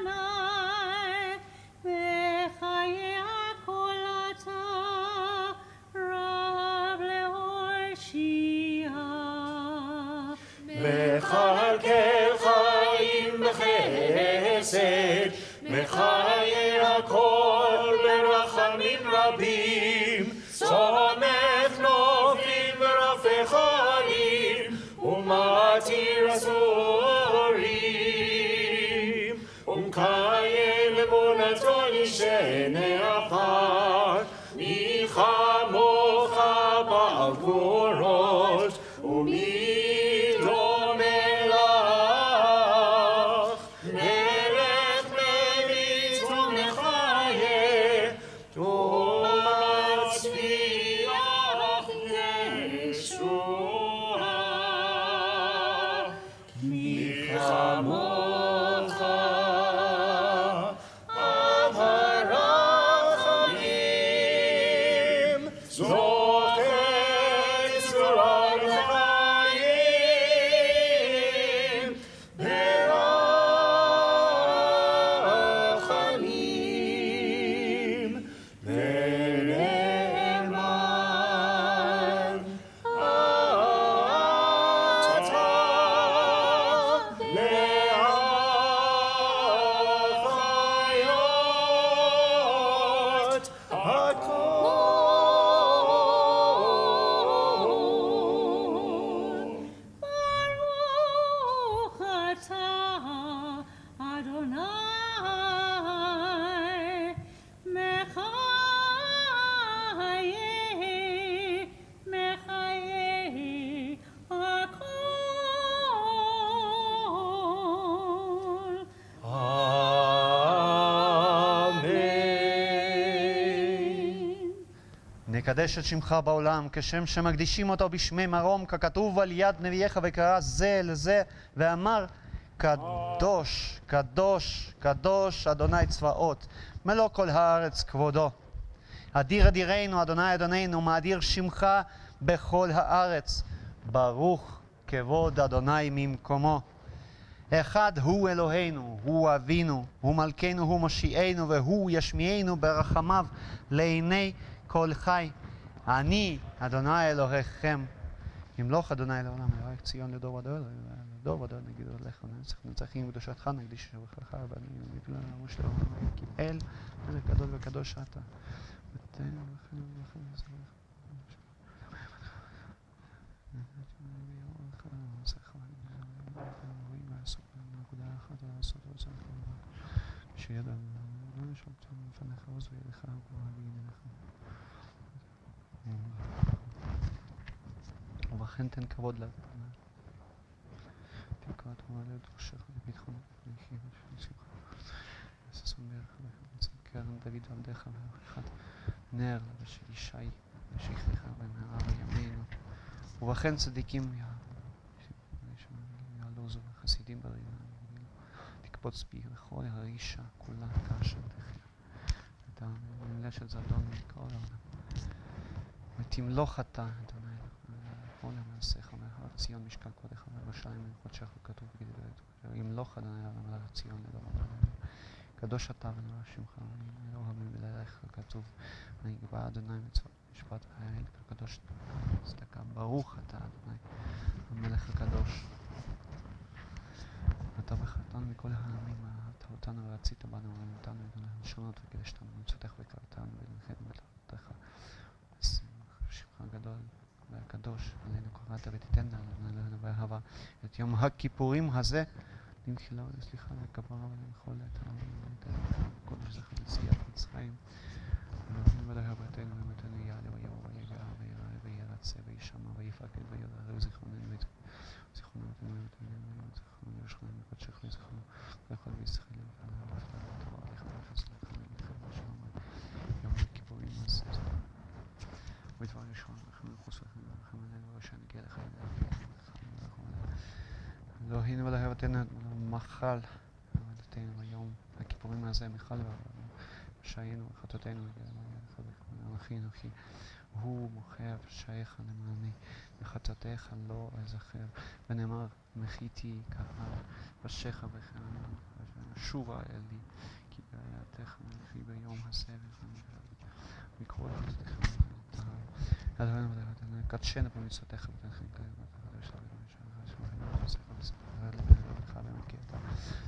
מכלכל חיים בחסד, מחיי הכל ברחמים רבים, סומך נופלים ורפא חיים, ומתיר אסורים, ומקיים אמונתו נשעני עפר, מי כמוך בעל גבורות, ומי דומה לך, מלך מביט ומחיה, ומצמיח ישועה. מי כמוך אב הרחמים, זוכר צורה לחיים, ברחמים, ונאמן אתה להחיות הכל. ברוך אתה אדוני מחיי מחיי הכל. אמן. נקדש את שמך בעולם כשם שמקדישים אותו בשמי מרום, ככתוב על יד נביאך וקרא זה לזה ואמר קדוש קדוש קדוש אדוני צבאות מלוא כל הארץ כבודו. אדיר אדירנו אדוני אדוננו, מאדיר שמך בכל הארץ, ברוך כבוד אדוני ממקומו. אחד הוא אלוהינו, הוא אבינו, הוא מלכנו, הוא מושיענו, והוא ישמיענו ברחמיו לעיני כל חי. אני אדוני אלוהיכם, ימלוך אדוני לעולם, אלוהיך ציון לדור ודור, לדור ודור נגיד לך ונצח נצחים וקדושתך נקדיש שבחך ובנים ונפלא למוש לעולם כי אל מלך גדול וקדוש אתה ותן לכם ולכם וזרח שידע לא נשלטנו לפניך עוז וידך וגבוה וימינך ובכן תן כבוד לאדוני תקרא תרומה לדרושך לביטחון ולחיים ולשמחה וששון בערך ונצא קרן דוד עבדך והוכיחת נר לבשל ישי ושכריך במהרה בימינו ובכן צדיקים יעלוזו וחסידים ברינה תקבוץ בי וכל הרישה כולה כאשר תחיה את הממלשת זדון מכל העולם ותמלוך אתה אדוני כל המעשיך מהר ציון משכן כבודך וירושלים וקודשך וכתוב ימלוך אדוני על מלך ציון לדור קדוש אתה ונורא שמך אלוה ממלך כתוב ויגבה אדוני מצוות משפט האל הקדוש צדקה ברוך אתה אדוני המלך הקדוש אתה בחרתנו מכל העמים אהבת אותנו ורצית בנו ונתנו לשונות וקידשתנו ומצוותך וקראתנו ולמחד מלאכתך שמך הגדול והקדוש עלינו קראת ותיתן לנו באהבה את יום הכיפורים הזה למחילה ולסליחה וכפרה ולמחול את הקודש זכר לציית מצרים ונותנים ולהברתנו ומתנו יעלה ויבוא ויגע ויראה וירצה וישמע ויפקד ויראה זיכרוננו זיכרוננו זיכרוננו ירושלים וקודשך לזיכרוננו ויכול וישראל לפניו ופניו ותבוא עליך וחסד לכם ולכם ושלום יום הכיפורים הזה ודבר ראשון לכם ולחוס לכם ולכם עלינו ורשע נגיע לך אלוהינו ולהבתנו מחל עבדתנו ביום הכיפורים הזה מחל ושיינו וחטאותינו אנוכי אנוכי הוא מוכר פשעיך למעני וחטאתיך לא אזכר ונאמר מחיתי קהל ראשיך וחננו שובה אלי כי בעייתך אנוכי ביום הסבב מקרוא חטאתיך אלוהינו ולהבתנו קדשנו במצוותיך ותנחם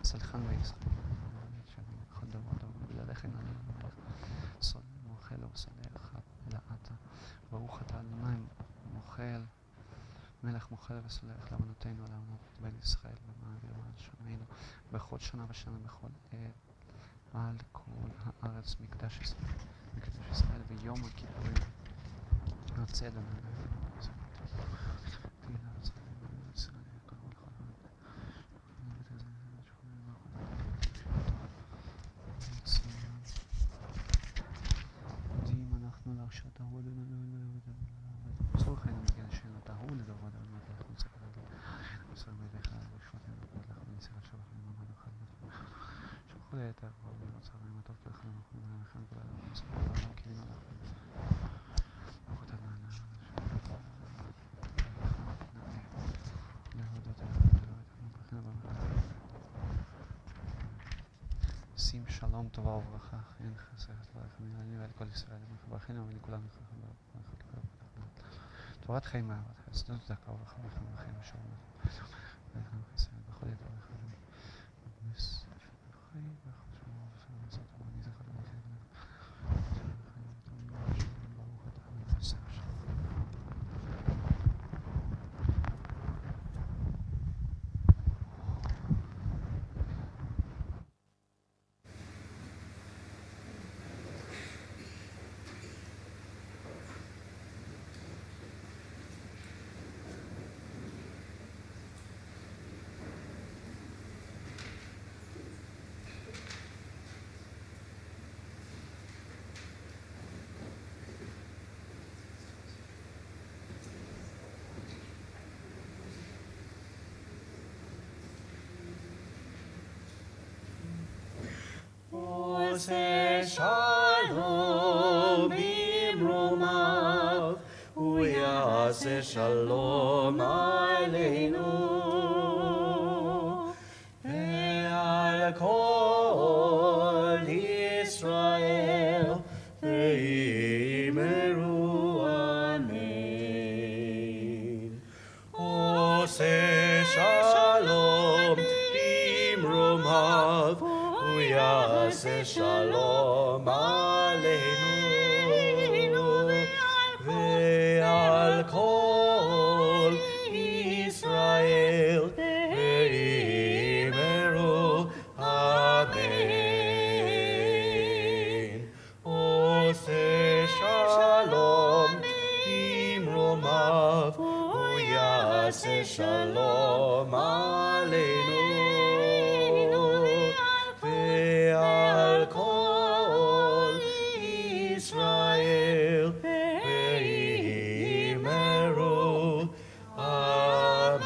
סלחן וישראל, בכל דבר בגללך אין עלינו מלך, סול מוחל וסולח לעתה, ברוך אתה אדוני מוחל, מלך מוחל וסולח לאמונותינו ולאמונות בן ישראל ומעביר למען שומענו בכל שנה ושנה בכל עת על כל הארץ מקדש ישראל ויום הכיפורים יוצא אדוני אנחנו להרשת תהוא צורך היינו מגיע שאינו תהוא לדבר דברים אנחנו נצטרך בסדר בידיך ושפוטנו לך ונצטרך שבח למעמד אחד שבחו לי את הרב ורוצה רעים הטוב תלך לנו לכם כולה אנחנו נספר לעולם כלים עליך ברוכות הדמענה להודות שים שלום טובה וברכה אין חסרת לברך אני ועל כל ישראל ברכנו ולכולנו תורת חיים ואהבת חסדות צדקה וברכה וחיים וחיים ושלום ולכם חסד בכל עת ברך חיים וחשוב וסוד אני זכר ברוך אתה ונעשה עושה שלום במרומיו, הוא יעשה שלום עלינו ועל כל ישראל ואמרו אמן. עושה שלום במרומיו, הוא יעשה שלום עלינו ועל כל ישראל ואמרו אמן. עושה שלום במרומיו, הוא יעשה שלום עלינו ועל כל ישראל ואמרו אמן.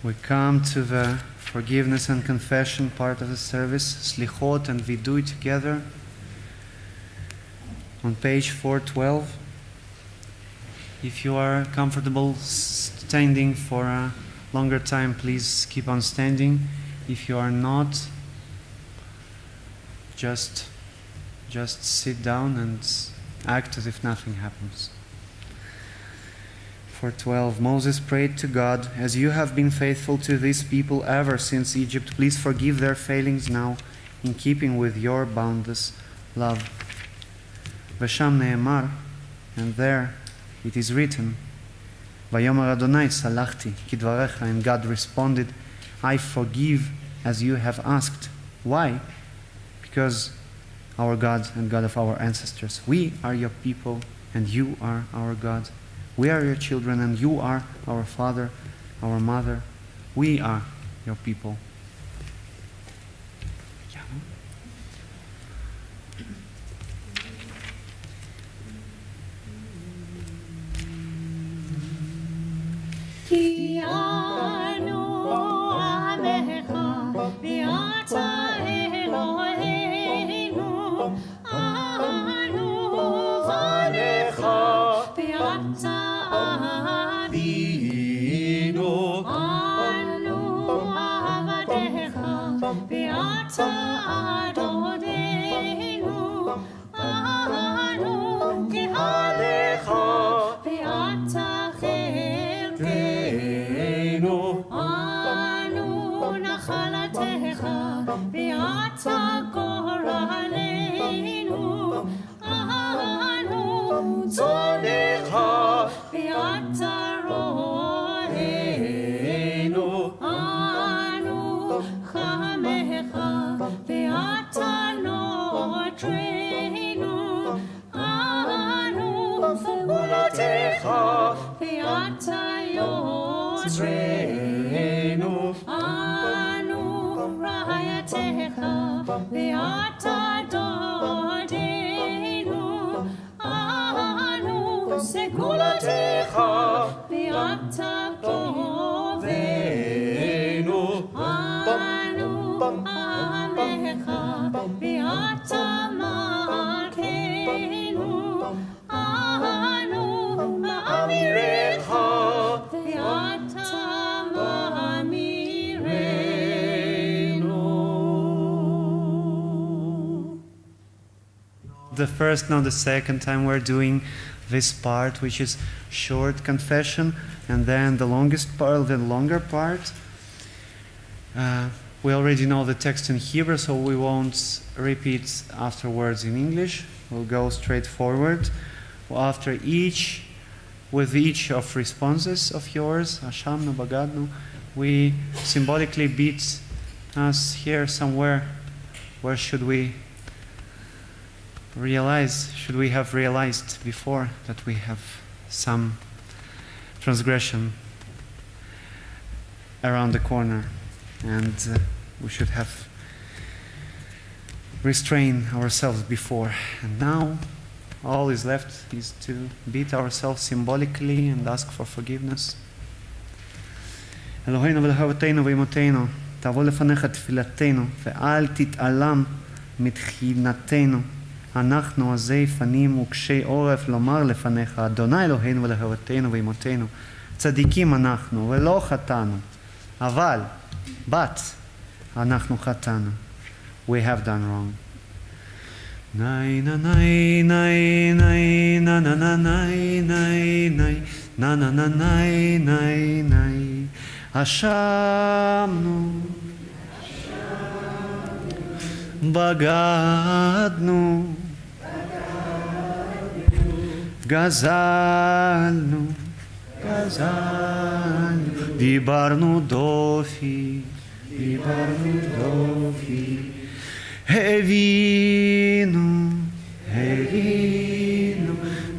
We come to the forgiveness and confession part of the service, Slichot and Vidui together. On page 412. If you are comfortable standing for a longer time, please keep on standing. If you are not, just sit down and act as if nothing happens. 4:12 Moses prayed to God, as you have been faithful to this people ever since Egypt, please forgive their failings now in keeping with your boundless love. Vesham ne'emar, and there it is written, Vayomer Adonai salachti kidvarecha, and God responded, I forgive as you have asked. Why? Because our God and God of our ancestors, we are your people and you are our God. We are your children and you are our father, our mother. We are your people. כי אנו עמך ואתה אלוהינו, אנו בניך ואתה אבינו, אנו עבדיך אנו נחלתך, ואתה גורלנו. אנו צונך, ואתה רוענו. אנו חמך, ואתה נוטרנו. אנו סגולתך, ואתה יוצרנו. אנו רעייתך, ואתה דודנו. אנו סגולתך, ואתה טובנו. אנו עמך, ואתה מלכנו. אנו מאמירך, ואתה מאמירנו. The first, now the second time we're doing this part, which is short confession, and then the longest part, the longer part. We already know the text in Hebrew, so we won't repeat afterwards in English. We'll go straight forward. After each, with each of responses of yours, Ashamnu, Bagadnu, we symbolically beat us here somewhere. Where should we realize? Should we have realized before that we have some transgression around the corner, and we should have restrained ourselves before. And now all is left is to beat ourselves symbolically and ask for forgiveness. אלוהינו ולאהבתנו ואימותינו, תבוא לפניך תפילתנו, ואל תתעלם מתחינתנו. אנחנו עזי פנים וקשי עורף לומר לפניך, אדוני אלוהינו ולאהבתנו ואימותינו, צדיקים אנחנו ולא חטאנו, but אנחנו חטאנו. We have done wrong. Nay na nay nay nay na na na nay nay nay na na na nay nay nay אשמנו בגדנו גזלנו דיברנו דופי הבינו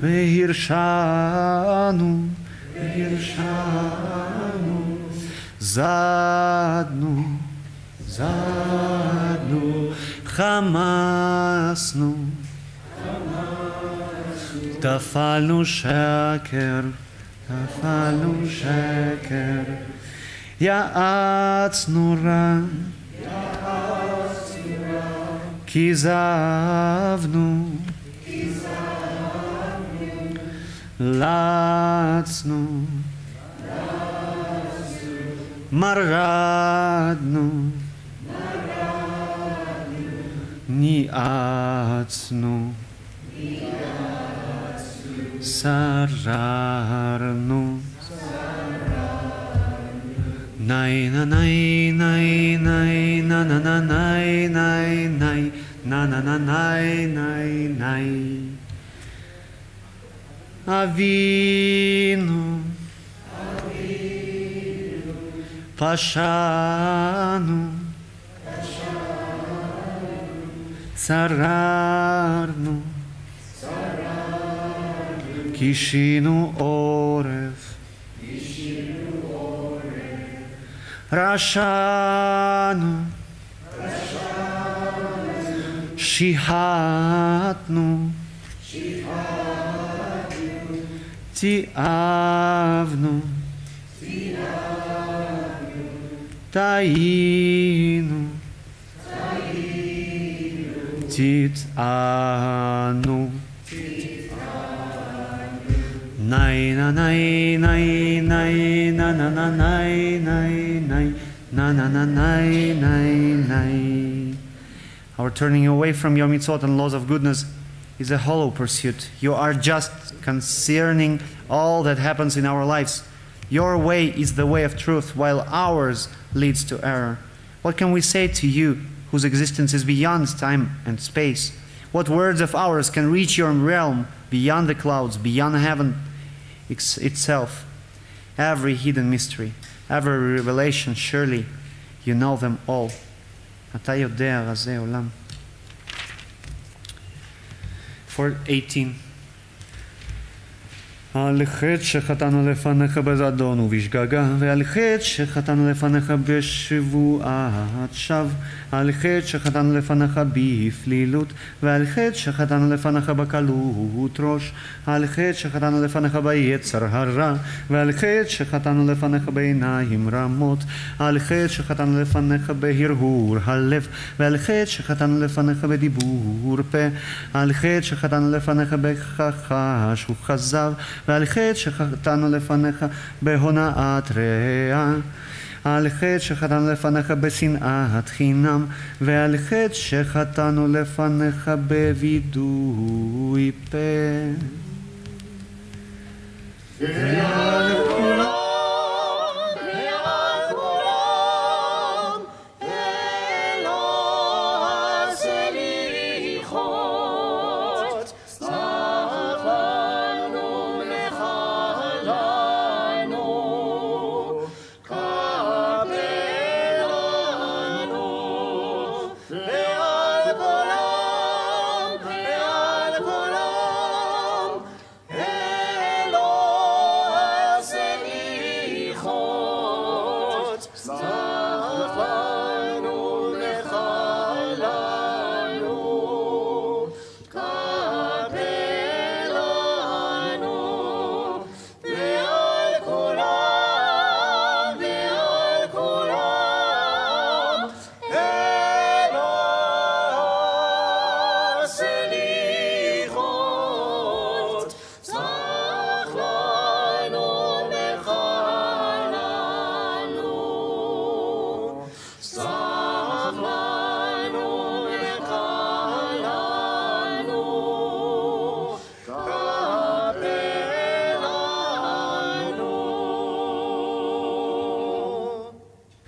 והרשענו זדנו חמסנו טפלנו שקר יעצנו רע כיזבנו לצנו מרדנו ניאצנו שררנו nay na nay nay nay na na na nay nay nay na na na nay nay nay Avinu פשענו, צררנו, קישינו עורף, רשענו, שיחתנו, תיעבנו, טעינו, תטענו, nay na nay nay nay na na na nay nay nay na na na nay nay nay. Our turning away from your mitzvot and laws of goodness is a hollow pursuit. You are just concerning all that happens in our lives. Your way is the way of truth, while ours leads to error. What can we say to you, whose existence is beyond time and space? What words of ours can reach your realm beyond the clouds, beyond heaven itself? Every hidden mystery, every revelation, surely you know them all. אתה יודע רזי עולם. 4:18 על חטא שחטאנו לפניך בזדון ובשגגה, ועל חטא שחטאנו לפניך בשבועת שווא, על חטא שחטאנו לפניך בפלילות, ועל חטא שחטאנו לפניך בקלות ראש, על חטא שחטאנו לפניך ביצר הרע, ועל חטא שחטאנו לפניך בעיניים רמות, על חטא שחטאנו לפניך בהרהור הלב, ועל חטא שחטאנו לפניך בדיבור פה, על חטא שחטאנו לפניך בכחש וכזב, ועל חטא שחטאנו לפניך בהונאת רע, על חטא שחטאנו לפניך בשנאת חינם, ועל חטא שחטאנו לפניך בווידוי פה.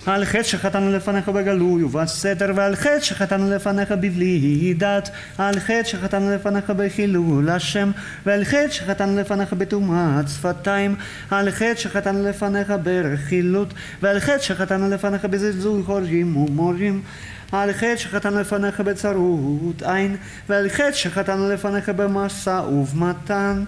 על חטא שחטאנו לפניך בגלוי ובסתר, ועל חטא שחטאנו לפניך בבלי דת, על חטא שחטאנו לפניך בחילול השם, ועל חטא שחטאנו לפניך בטומאת שפתיים, על חטא שחטאנו לפניך ברכילות, ועל חטא שחטאנו לפניך בזלזול הורים ומורים, על חטא שחטאנו לפניך בצרות עין, ועל חטא שחטאנו לפניך במשא ובמתן,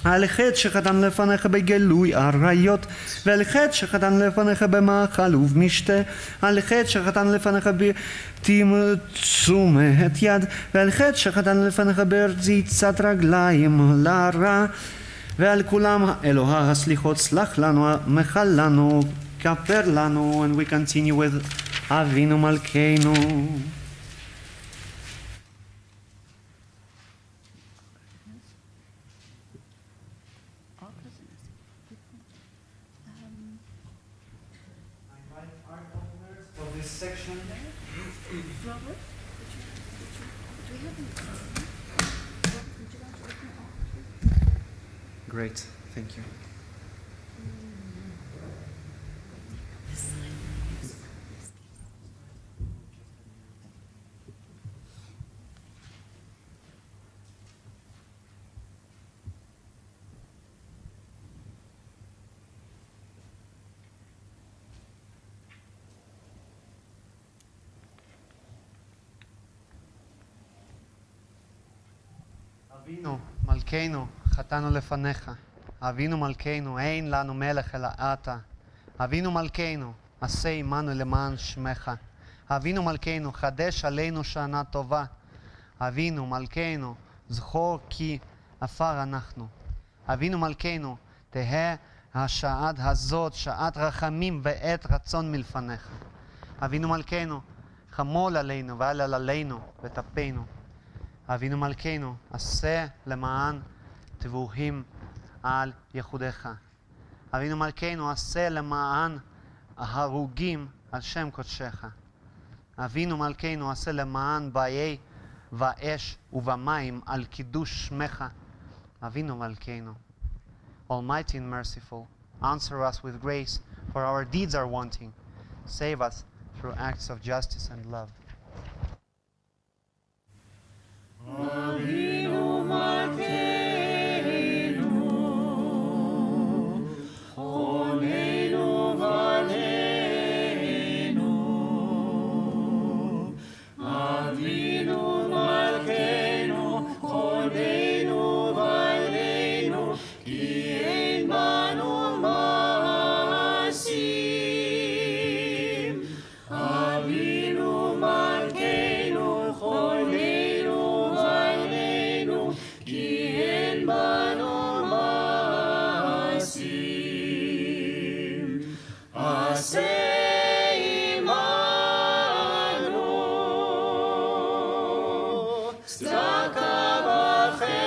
על חטא שחטאנו לפניך בגילוי עריות, ועל חטא שחטאנו לפניך במאכל ובמשתה, על חטא שחטאנו לפניך בתשומת יד, ועל חטא שחטאנו לפניך ברציצת רגליים לרע, ועל כולם אלוה הסליחות סלח לנו, מחל לנו, כפר לנו. And we continue with אבינו מלכנו. Section. Great, thank you. אבינו מלכנו חטאנו לפניך, אבינו מלכנו אין לנו מלך אלא אתה, אבינו מלכנו עשה עמנו למען שמך, אבינו מלכנו חדש עלינו שנה טובה, אבינו מלכנו זכור כי עפר אנחנו, אבינו מלכנו תהא השעת הזאת שעת רחמים ועת רצון מלפניך, אבינו מלכנו חמול עלינו ואל עלינו וטפנו, אבינו מלכנו, עשה למען תבוכים על ייחודך. אבינו מלכנו, עשה למען ההרוגים על שם קודשך. אבינו מלכנו, עשה למען באי ואש ובמים על קידוש שמך. אבינו מלכנו. Almighty and merciful, answer us with grace, for our deeds are wanting. Save us through acts of justice and love. Avinu Malkeinu, Choneinu Valeinu. Avinu Malkeinu, Choneinu Valeinu, Ki ein banu maasim. Avinu Malkeinu, Choneinu Valeinu, Ki ein banu maasim. Aseh imanu, tzedaka v'chesed.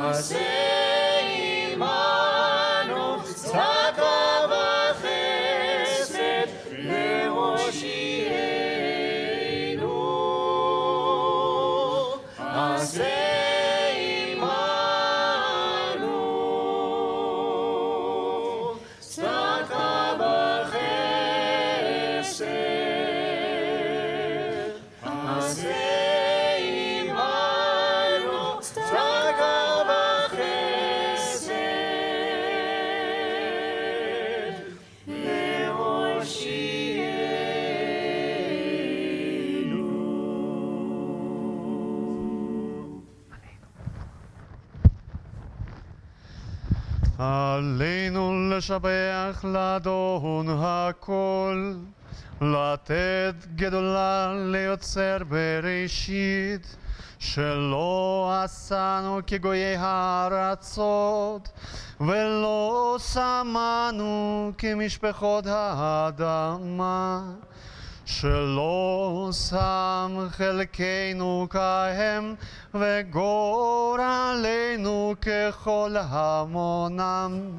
Aseh imanu, tzedaka v'chesed, le'oshienu. Aseh imanu, tzedaka v'chesed. Aseh imanu, tzedaka v'chesed, le'oshienu. עלינו לשבח לאדון הכל, לתת גדולה ליוצר בראשית, שלא עשנו כגויי הארצות, ולא שמנו כמשפחות האדמה, שלא שם חלקנו כהם, וגורלנו ככל המונם.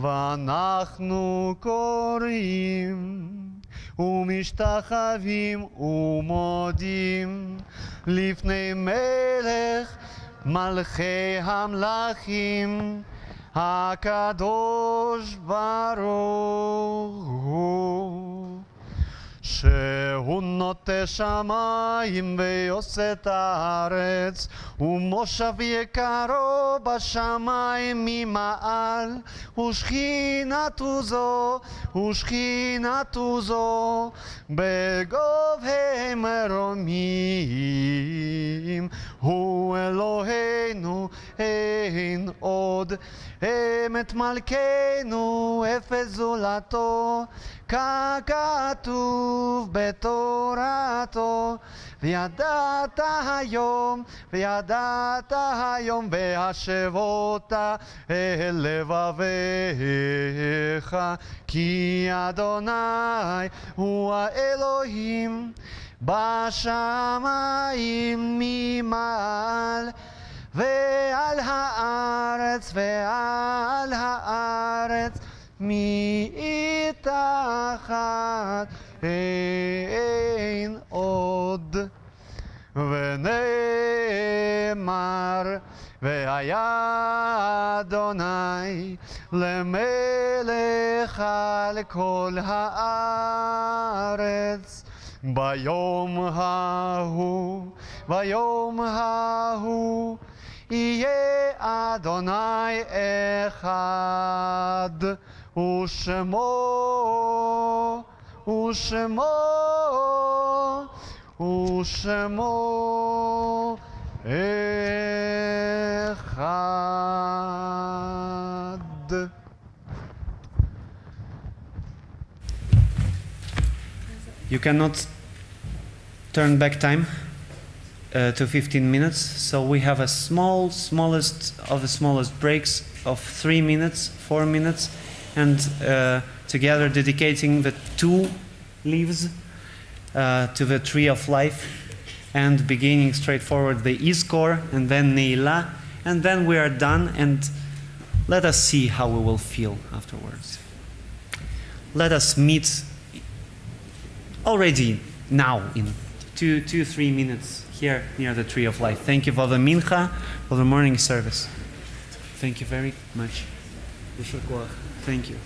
ואנחנו קוראים ומשתחווים ומודים לפני מלך מלכי המלכים, הקדוש ברוך הוא, שהוא נוטה שמיים ועושה את הארץ, ומושב יקרו בשמיים ממעל, ושכינתו זו בגובה מרומים. הוא אלוהינו אין עוד, אמת מלכנו אפס זולתו, ככתוב בתורתו. וידעת היום והשבות אל לבביך, כי אדוני הוא האלוהים בשמיים ממעל, ועל הארץ מתחת אין עוד. ונאמר, והיה אדוני למלך על כל הארץ. ביום ההוא יהיה אדוני אחד, ושמו אחד. You cannot turn back time to 15 minutes, so we have a smallest of the smallest breaks of 3 minutes, 4 minutes, and together dedicating the 2 leaves to the tree of life, and beginning straightforward the Izkor and then Ne'ilah, and then we are done, and let us see how we will feel afterwards. Let us meet already now in 2-3 minutes here near the Tree of Life. Thank you for the mincha, for the morning service. Thank you very much. Thank you.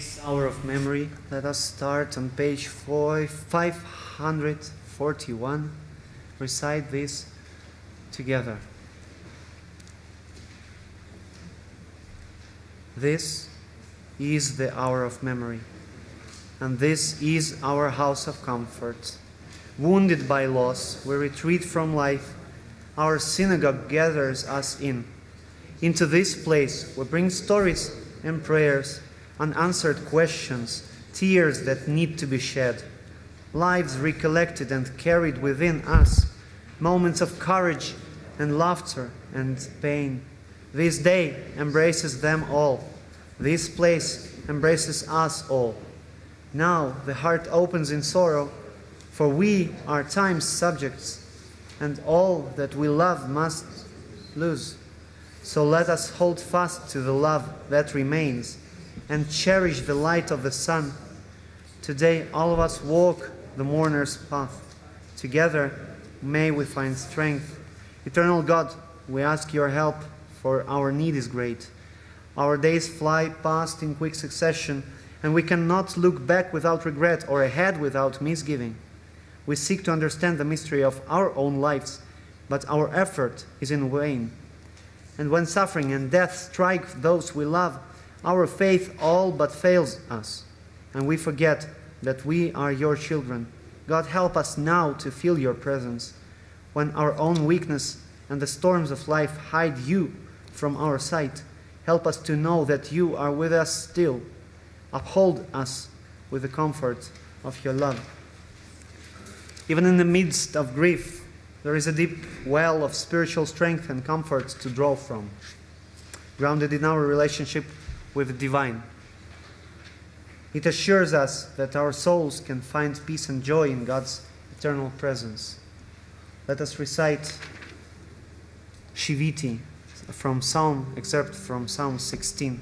Today's hour of memory. Let us start on page 541. Recite this together. This is the hour of memory, and this is our house of comfort. Wounded by loss, we retreat from life. Our synagogue gathers us in. Into this place we bring stories and prayers, unanswered questions, tears that need to be shed, lives recollected and carried within us, moments of courage and laughter and pain. This day embraces them all. This place embraces us all. Now the heart opens in sorrow, for we are time's subjects, and all that we love must lose. So let us hold fast to the love that remains and cherish the light of the sun. Today all of us walk the mourner's path. Together may we find strength. Eternal God, we ask your help, for our need is great. Our days fly past in quick succession, and we cannot look back without regret or ahead without misgiving. We seek to understand the mystery of our own lives, but our effort is in vain. And when suffering and death strike those we love, our faith all but fails us, and we forget that we are your children. God, help us now to feel your presence. When our own weakness and the storms of life hide you from our sight, help us to know that you are with us still. Uphold us with the comfort of your love. Even in the midst of grief, there is a deep well of spiritual strength and comfort to draw from, grounded in our relationship with the divine. It assures us that our souls can find peace and joy in God's eternal presence. Let us recite Shiviti excerpt from Psalm 16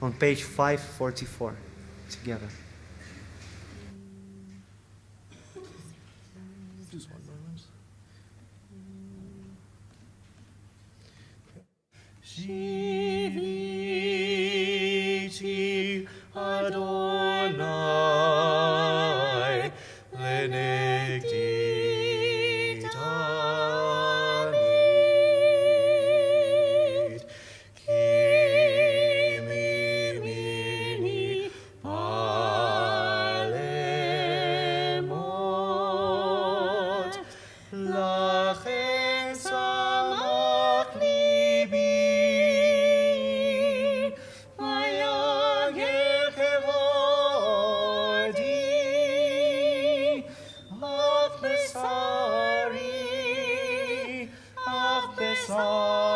on page 544 together. Shiviti Adonai lenegditani kimimini palemot lachen samach libi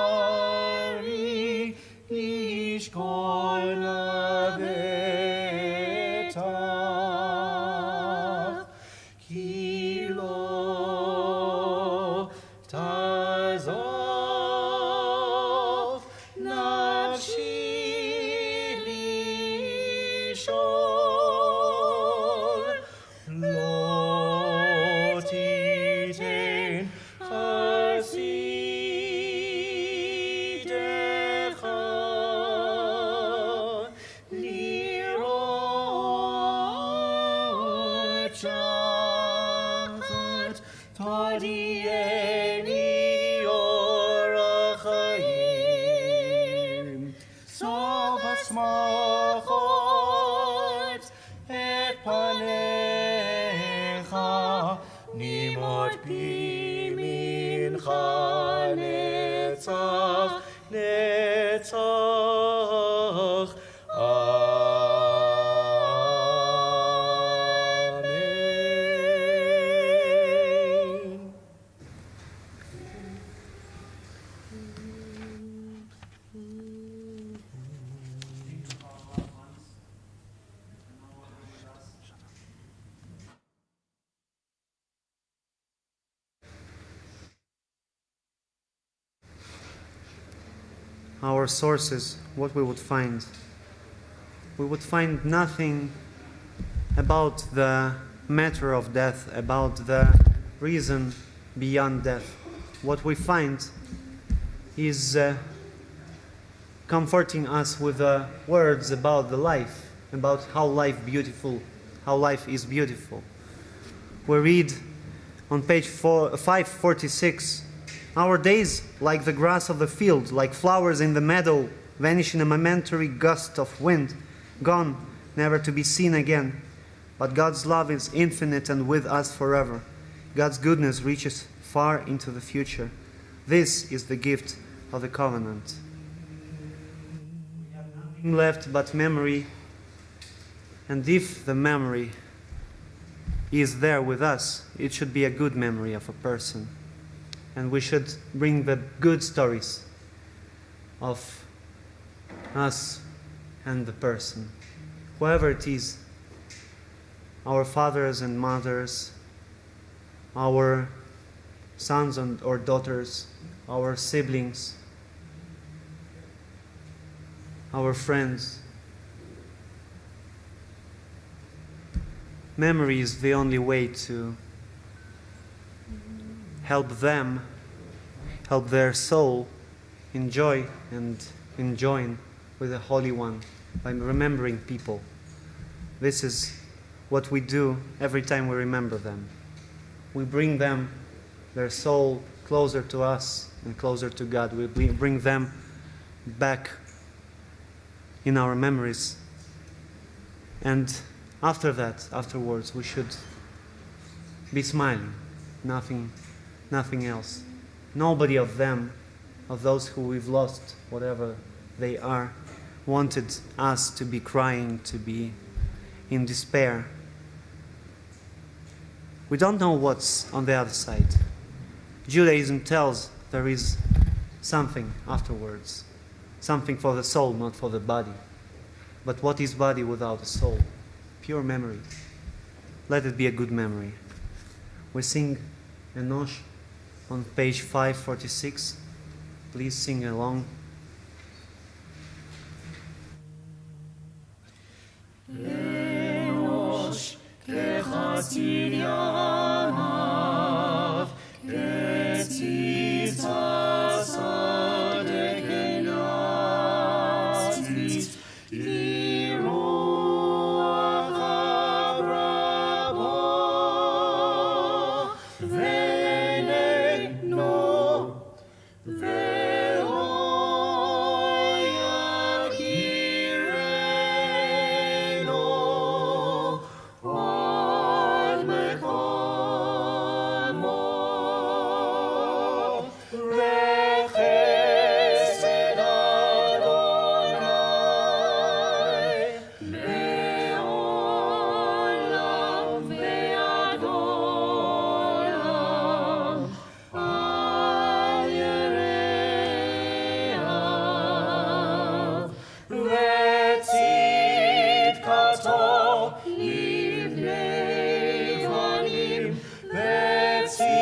Sorry, ish koina betach, kilo tazov nafshi lishol, lo titen chasi. Our sources, what we would find. We would find nothing about the matter of death, about the reason beyond death. What we find is comforting us with words about the life, about how life is beautiful. We read on page 546, our days like the grass of the field, like flowers in the meadow, vanish in a momentary gust of wind, gone, never to be seen again. But God's love is infinite and with us forever. God's goodness reaches far into the future. This is the gift of the covenant. We have nothing left but memory, and if the memory is there with us, it should be a good memory of a person. And we should bring the good stories of us and the person, whoever it is, our fathers and mothers, our sons or daughters, our siblings, our friends. Memory is the only way to help them, help their soul enjoy and enjoin with the Holy One by remembering people. This is what we do every time we remember them. We bring them, their soul, closer to us and closer to God. We bring them back in our memories. And afterwards, we should be smiling. Nothing else. Nobody of them, of those who we've lost, whatever they are, wanted us to be crying, to be in despair. We don't know what's on the other side. Judaism tells there is something afterwards, something for the soul, not for the body. But what is body without a soul? Pure memory. Let it be a good memory. We sing Enosh on page 546. Please sing along. Enosh kechatzid yamav ketzitzas adekenatzis kiruach avramo ve'neino ve'lo yakireno od mekomo v'chesed Adonai le'olam ve'ad olam al yereav ve'tzidkato livnei vanim ve'tzidkato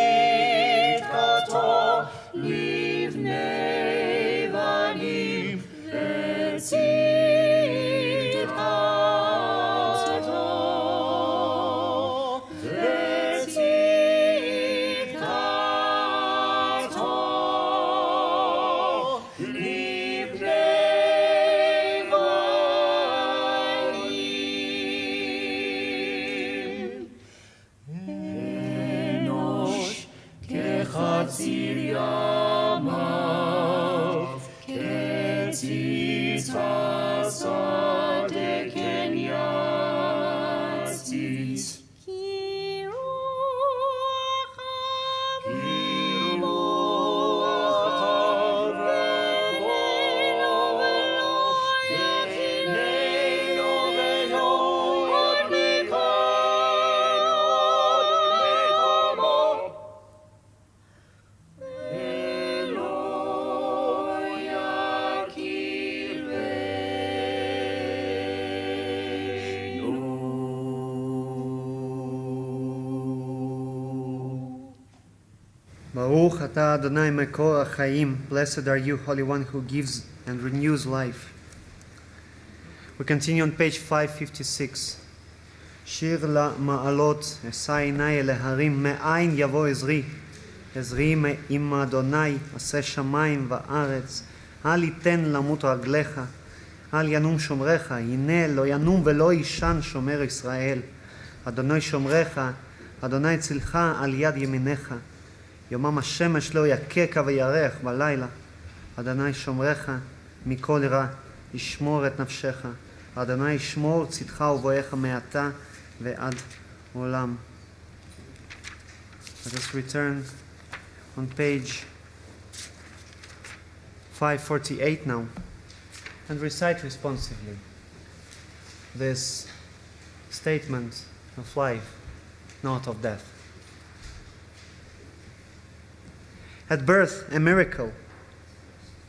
livnei vanim ve'tzidkato livnei vanim Enosh kechatzir yamav ketzitzas adekenatzis kiruach avramo ve'neino ve'lo od mekomo ve'lo yakireno. Baruch atah Adonai Mekor HaChaim. Blessed are you, Holy One, who gives and renews life. We continue on page 556. שיר למעלות, אשא עיני אל ההרים, מאין יבוא עזרי? עזרי עם אדוני, עשה שמיים וארץ. אל יתן למות רגליך, אל ינום שומרך, הנה לא ינום ולא יישן שומר ישראל. אדוני שומרך, אדוני צילך על יד ימינך. יומם השמש לא יככה וירח בלילה. אדוני שומרך מכל רע, ישמור את נפשך. אדוני ישמור צאתך ובואך מעתה ועד עולם. Let us return on page 548 now and recite responsively this statement of life, not of death. At birth, a miracle,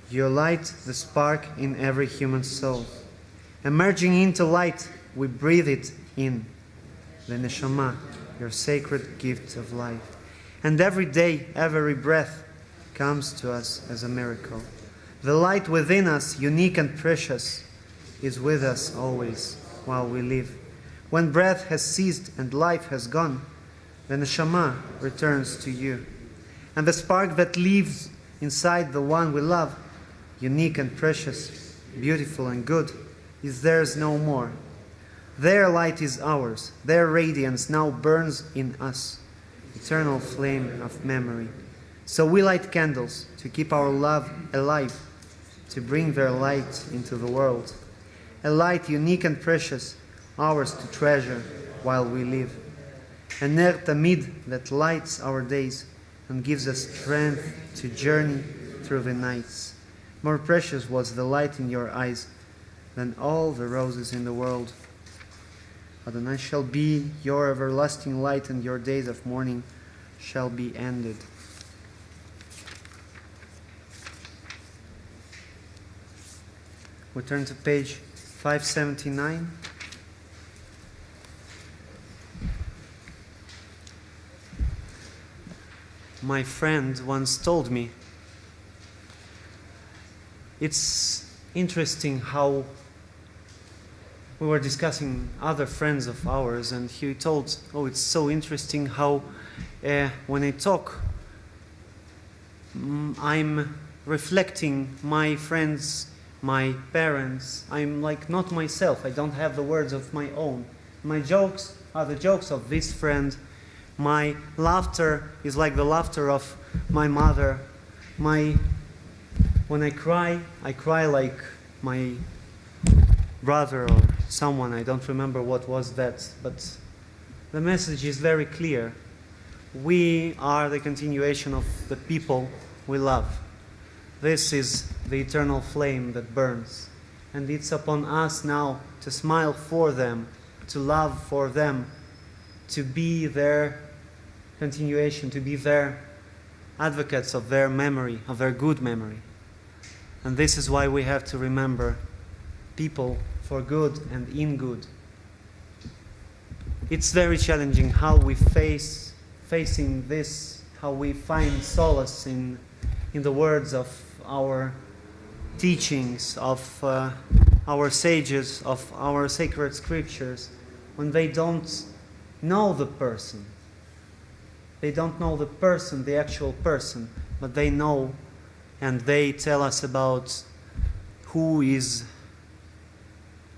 you light the spark in every human soul. Emerging into light, we breathe it in, the neshama, your sacred gift of life. And every day, every breath comes to us as a miracle. The light within us, unique and precious, is with us always while we live. When breath has ceased and life has gone, the neshama returns to you. And the spark that lives inside the one we love, unique and precious, beautiful and good, is theirs no more. Their light is ours. Their radiance now burns in us, eternal flame of memory. So we light candles to keep our love alive, to bring their light into the world. A light unique and precious, ours to treasure while we live. A ner tamid that lights our days and gives us strength to journey through the nights. More precious was the light in your eyes than all the roses in the world. Adonai shall be your everlasting light, and your days of mourning shall be ended. We turn to page 579. My friend once told me, it's interesting how we were discussing other friends of ours, and he told, it's so interesting how when I talk, I'm reflecting my friends, my parents. I'm like not myself. I don't have the words of my own. My jokes are the jokes of this friend. My laughter is like the laughter of my mother. When I cry like my brother or someone. I don't remember what was that, but the message is very clear. We are the continuation of the people we love. This is the eternal flame that burns, and it's upon us now to smile for them, to love for them, to be their continuation, to be their advocates of their memory, of their good memory. And this is why we have to remember people for good and in good. It's very challenging how we facing this, how we find solace in the words of our teachings, of our sages, of our sacred scriptures, when they don't know the person. They don't know the person, the actual person, but they know and they tell us about who is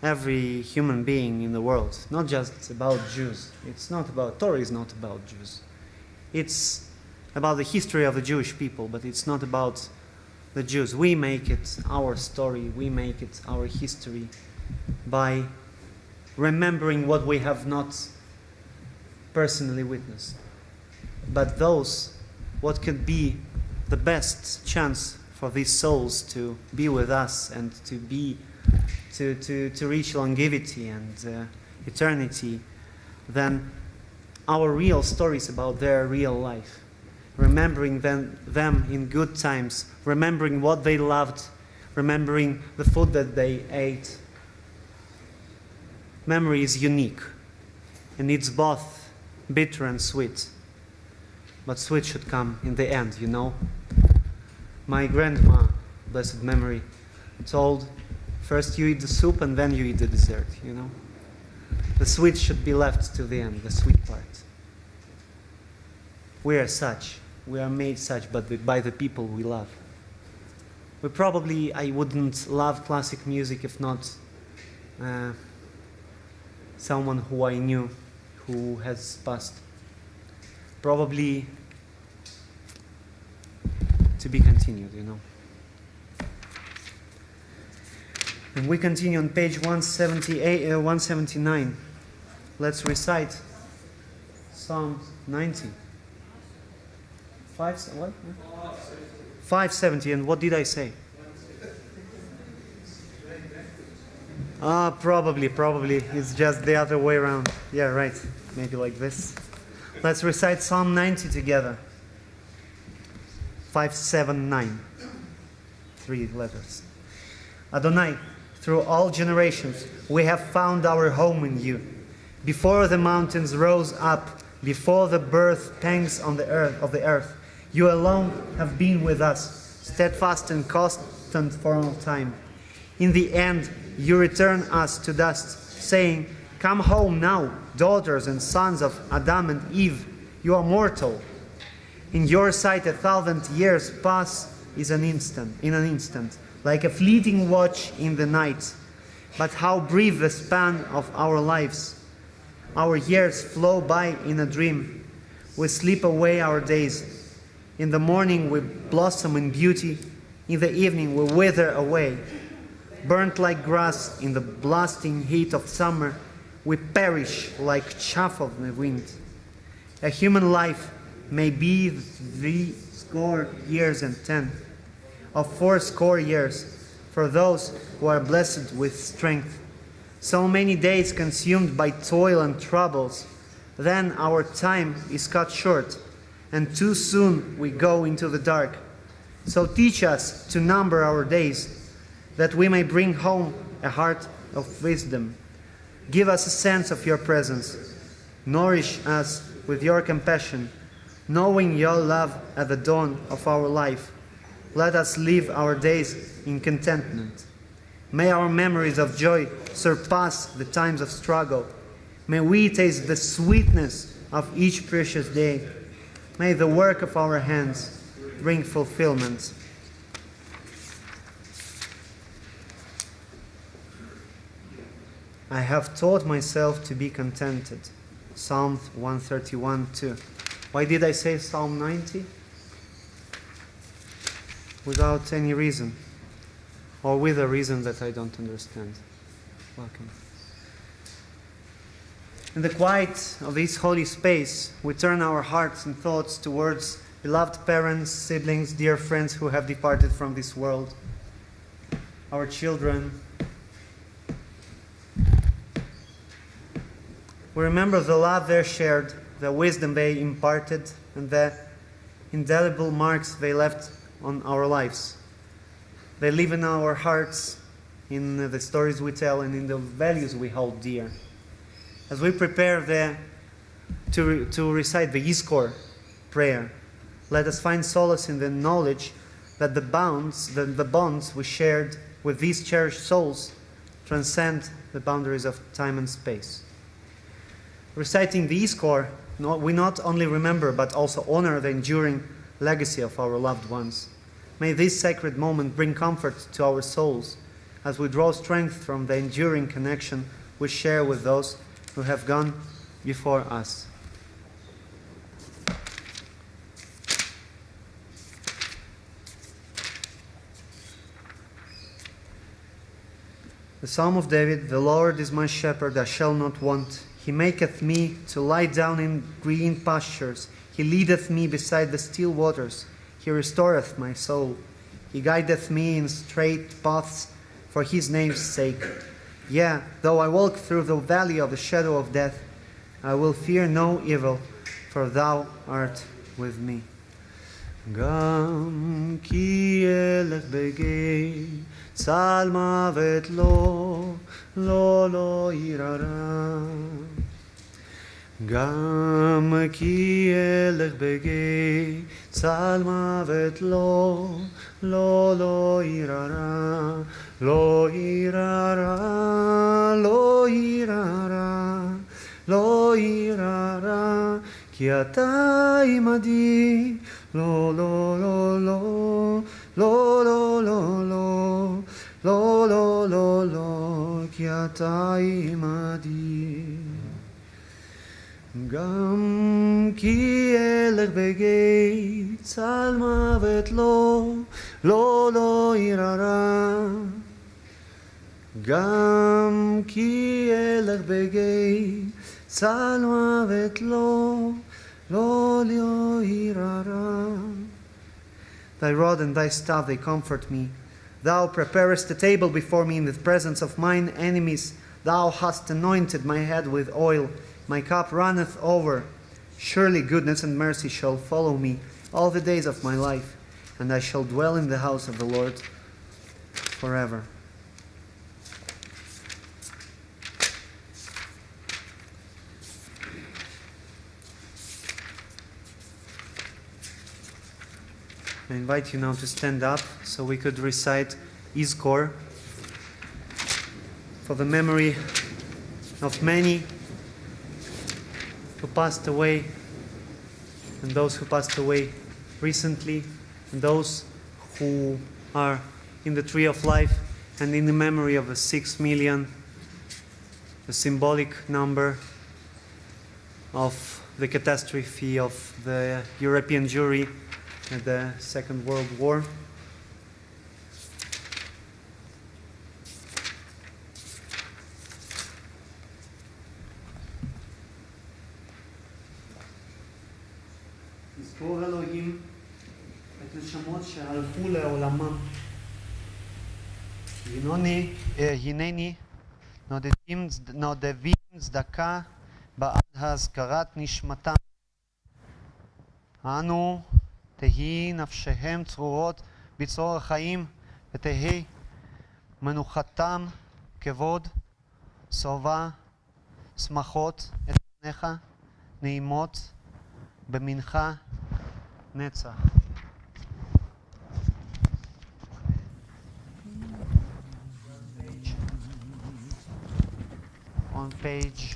every human being in the world, not just about Jews. It's not about, Torah is not about Jews. It's about the history of the Jewish people, but it's not about the Jews. We make it our story, we make it our history by remembering what we have not personally witnessed. But what could be the best chance for these souls to be with us and to reach longevity and eternity, then our real stories about their real life. Remembering them in good times, remembering what they loved, remembering the food that they ate. Memory is unique, and it's both bitter and sweet. But sweet should come in the end, you know. My grandma, blessed memory, told, first you eat the soup and then you eat the dessert, you know. The sweet should be left to the end, the sweet part. We are such. We are made such, but by the people we love. I wouldn't love classic music if not someone who I knew who has passed. Probably to be continued, you know. And we continue on page 179. Let's recite Psalm 90. 570. And what did I say? Probably. It's just the other way around. Yeah, right. Maybe like this. Let's recite Psalm 90 together. 579. 3 letters. Adonai, through all generations, we have found our home in you. Before the mountains rose up, before the birth pangs of the earth, you alone have been with us, steadfast and constant for all time. In the end, you return us to dust, saying, "Come home now, daughters and sons of Adam and Eve. You are mortal. In your sight 1,000 years pass in an instant, like a fleeting watch in the night. But how brief the span of our lives! Our years flow by in a dream. We sleep away our days. In the morning we blossom in beauty. In the evening we wither away. Burnt like grass in the blasting heat of summer, we perish like chaff of the wind. A human life may be 80 years and 10, of 80 years, for those who are blessed with strength. So many days consumed by toil and troubles, then our time is cut short, and too soon we go into the dark. So teach us to number our days, that we may bring home a heart of wisdom. Give us a sense of your presence. Nourish us with your compassion, knowing your love at the dawn of our life. Let us live our days in contentment. May our memories of joy surpass the times of struggle. May we taste the sweetness of each precious day. May the work of our hands bring fulfillment. I have taught myself to be contented. Psalm 131:2. Why did I say Psalm 90? Without any reason, or with a reason that I don't understand. Welcome. In the quiet of this holy space, we turn our hearts and thoughts towards beloved parents, siblings, dear friends who have departed from this world, our children. We remember the love they shared, the wisdom they imparted, and the indelible marks they left on our lives. They live in our hearts, in the stories we tell, and in the values we hold dear. As we prepare to recite the Yizkor prayer, let us find solace in the knowledge that the bonds we shared with these cherished souls transcend the boundaries of time and space. Reciting the Yizkor, we not only remember but also honor the enduring legacy of our loved ones. May this sacred moment bring comfort to our souls as we draw strength from the enduring connection we share with those who have gone before us. The Psalm of David, "The Lord is my shepherd, I shall not want. He maketh me to lie down in green pastures. He leadeth me beside the still waters. He restoreth my soul. He guideth me in straight paths for his name's sake. Yea, though I walk through the valley of the shadow of death, I will fear no evil, for thou art with me. גם כי אלך בגיא צל מוות לא ירא רע. גם כי אלך בגיא צל מוות לא ירא רע. לא ירא רע, לא ירא רע, לא ירא רע, כי אתה עמדי. לא, לא, לא, לא, לא, לא, לא, כי אתה עמדי. גם כי אלך בגיא צל מוות לא ירא רע. גם כי אלך בגיא צל מוות לא ירא רע. Thy rod and thy staff, they comfort me. Thou preparest a table before me in the presence of mine enemies. Thou hast anointed my head with oil. My cup runneth over. Surely goodness and mercy shall follow me all the days of my life, and I shall dwell in the house of the Lord forever. I invite you now to stand up so we could recite Izkor for the memory of many who passed away, and those who passed away recently, and those who are in the tree of life, and in the memory of the 6 million, the symbolic number of the catastrophe of the European Jewry at the Second World War. יזכור אלוהים את נשמות שהלכו לעולמם. הנני נודבים צדקה בעד הזכרת נשמתם. אנו תהי נפשהם צרורות בצרור החיים, ותהי מנוחתם כבוד, שובע, שמחות את פניך, נעימות, במנחה נצח. On page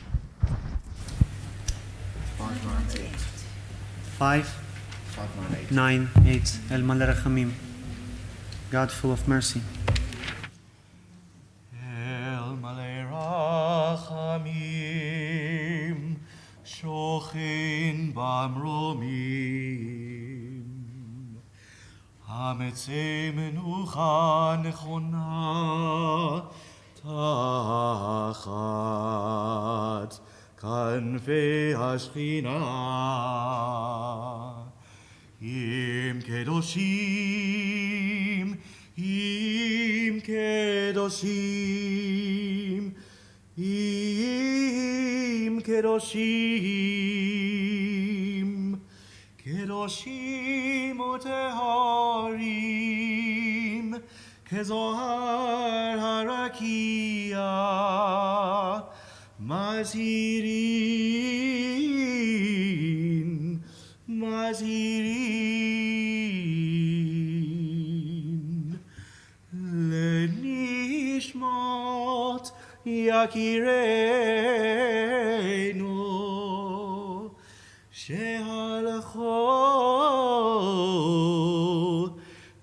598. El Malé Rachamim. God full of mercy. El Malé Rachamim, Shochin Bamromim, Hametzei Menucha Nechona Tachat Kanfei Hashchina. Im Kedoshim, Im Kedoshim, Im Kedoshim, Kedoshim Uteharim, Kezohar Harakia, Mazirin, Mazirin, Lenishmot Yakireinu, Shehalcho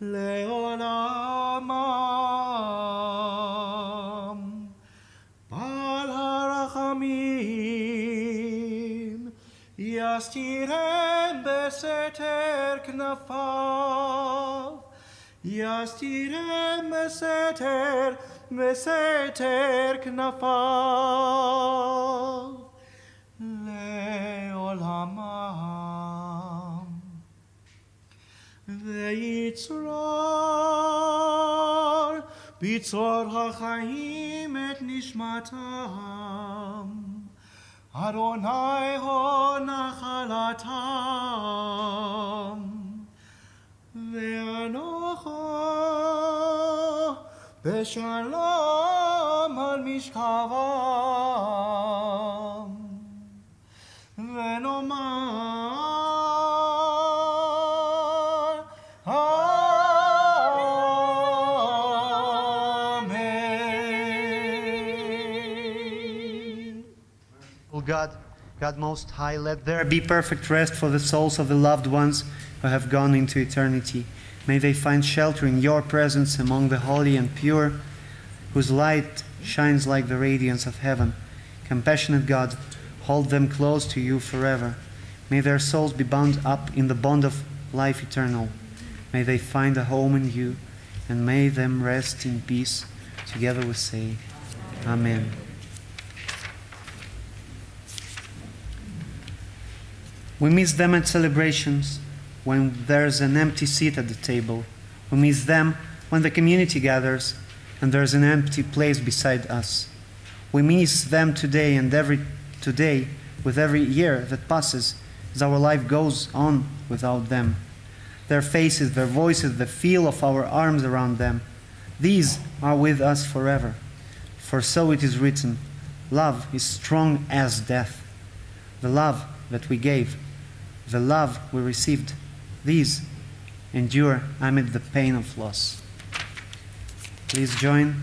Leolamam, Bal Harachamim, Yastirem beseter knafav, Yastirem beseter knafav, Leolamam. Veitzrar bitzor hachaim et nishmatam, Adonai ho nachalatam, ve'anocha beshalom al mishkavam, ve'nomar God Most High, let there be perfect rest for the souls of the loved ones who have gone into eternity. May they find shelter in your presence among the holy and pure, whose light shines like the radiance of heaven. Compassionate God, hold them close to you forever. May their souls be bound up in the bond of life eternal. May they find a home in you, and may them rest in peace. Together we say, Amen. We miss them at celebrations when there's an empty seat at the table. We miss them when the community gathers and there's an empty place beside us. We miss them today and today with every year that passes as our life goes on without them. Their faces, their voices, the feel of our arms around them, these are with us forever. For so it is written, love is strong as death. The love that we gave, the love we received, these endure amid the pain of loss. Please join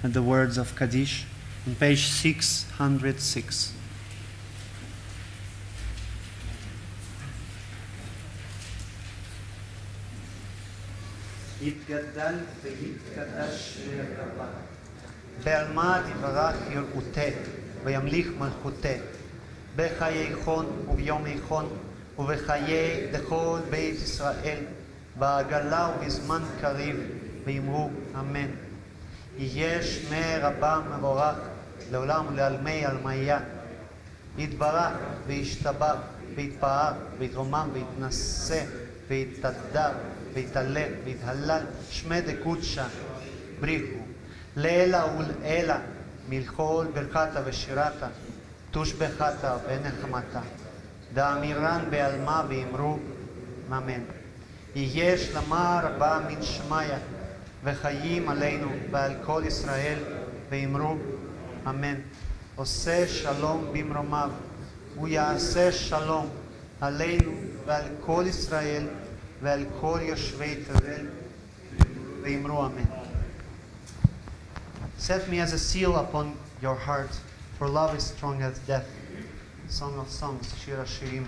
at the words of Kaddish on page 606. יתגדל ויתקדש לרבה. בעלמא תברך יראותה, וימליך מלכותה. בחיי חון וביומי חון, ובחיי לכל בית ישראל, בעגלה ובזמן קריב, ואמרו אמן. יהיה שמי רבה מבורך, לעולם ולעלמי עלמיה. יתברך וישתבח, ויתפאר, ויתרומם, ויתנשא, ויתתדר, ויתעלה, ויתהלל, שמי דקודשא, בריחו. לעילא ולעילא, מלכול ברכתה ושירתה, תושבחתה ונחמתה. דאמירן בעלמא ואמרו אמן. יהיה שלמה רבה מן שמיא, וחיים עלינו ועל כל ישראל, ואמרו אמן. עושה שלום במרומיו, הוא יעשה שלום עלינו ועל כל ישראל ועל כל יושבי תבל, ואמרו אמן. Set me as a seal upon your heart, for love is strong as death. Song of Songs, Shir HaShirim.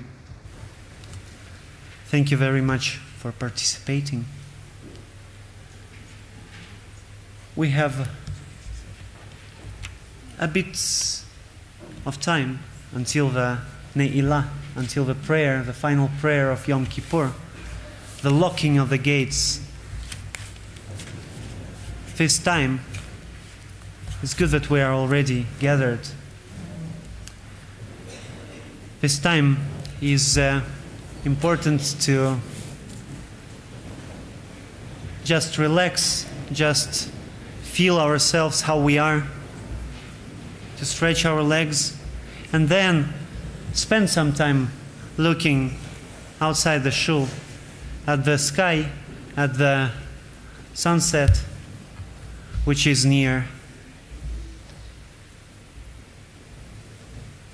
Thank you very much for participating. We have a bit of time until the Ne'ilah, until the prayer, the final prayer of Yom Kippur, the locking of the gates. This time, it's good that we are already gathered. This time is important to just relax, just feel ourselves how we are, to stretch our legs, and then spend some time looking outside the shul, at the sky, at the sunset, which is near.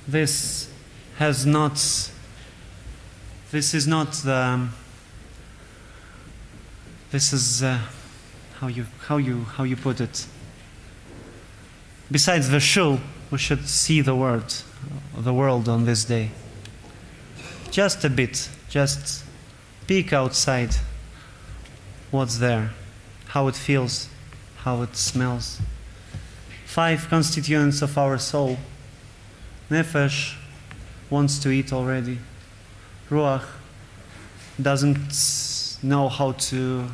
This is not the. This is how you put it. Besides the shul, we should see the world on this day. Just a bit, just peek outside. What's there? How it feels, how it smells. 5 constituents of our soul. Nefesh wants to eat already. Ruach doesn't know how to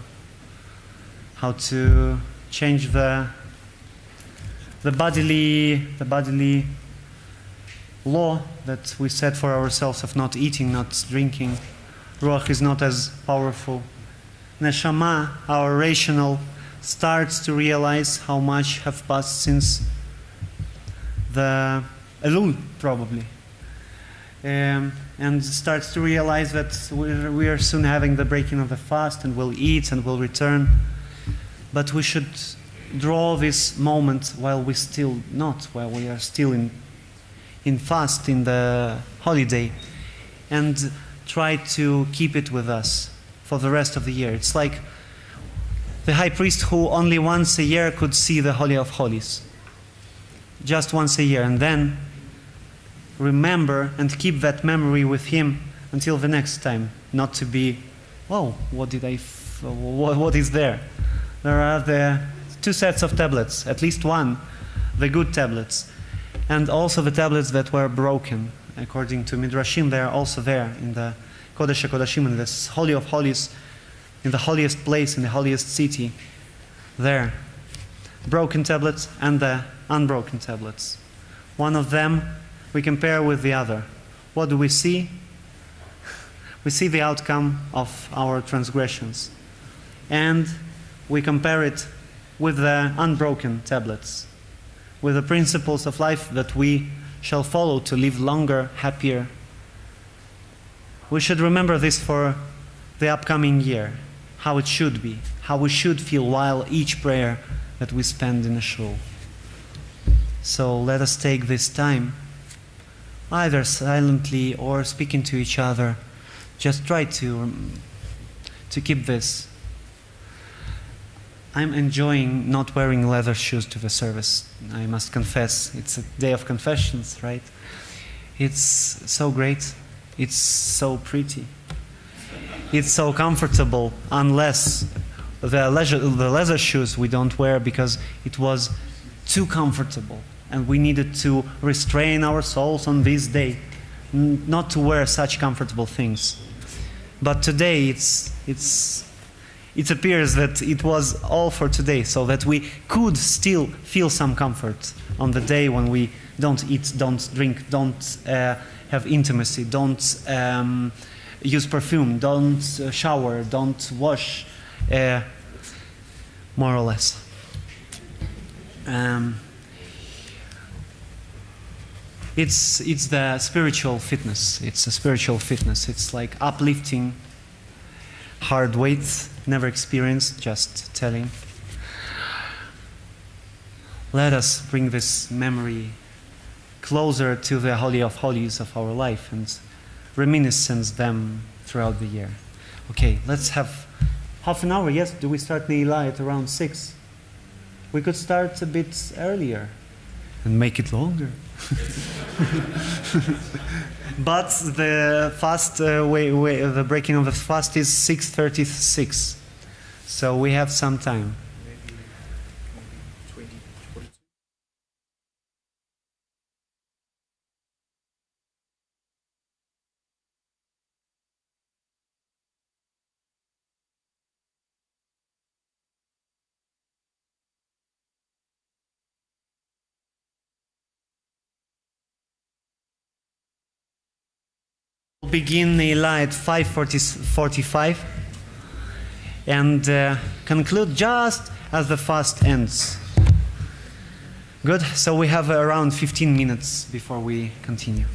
change the bodily law that we set for ourselves of not eating, not drinking. Ruach is not as powerful. Neshama, our rational, starts to realize how much have passed since the Elul, probably. And starts to realize that we are soon having the breaking of the fast and we'll eat and we'll return. But we should draw this moment while we are still in fast, in the holiday, and try to keep it with us for the rest of the year. It's like the high priest who only once a year could see the Holy of Holies. Just once a year, and then remember and keep that memory with him until the next time. Not to be, what is there? There are the 2 sets of tablets, at least one the good tablets, and also the tablets that were broken. According to Midrashim, they are also there in the Kodesh HaKodashim, in this Holy of Holies, in the holiest place, in the holiest city. There, broken tablets and the unbroken tablets. One of them we compare with the other. What do we see? We see the outcome of our transgressions. And we compare it with the unbroken tablets, with the principles of life that we shall follow to live longer, happier. We should remember this for the upcoming year, how it should be, how we should feel while each prayer that we spend in a shul. So let us take this time, either silently or speaking to each other. Just try to keep this. I'm enjoying not wearing leather shoes to the service. I must confess, it's a day of confessions, right? It's so great. It's so pretty. It's so comfortable, unless the leather shoes we don't wear because it was too comfortable and we needed to restrain our souls on this day not to wear such comfortable things. But today it appears that it was all for today, so that we could still feel some comfort on the day when we don't eat, don't drink, don't have intimacy, don't use perfume, don't shower, don't wash, more or less. It's the spiritual fitness. It's a spiritual fitness. It's like uplifting hard weights, never experienced, just telling. Let us bring this memory closer to the Holy of Holies of our life and reminiscence them throughout the year. Okay, let's have half an hour. Yes, do we start Ne'ilah at around 6? We could start a bit earlier and make it longer. But the fast the breaking of the fast is 6:36, so we have some time. We'll begin Ne'ilah at 5:45 and conclude just as the fast ends. Good? So we have around 15 minutes before we continue.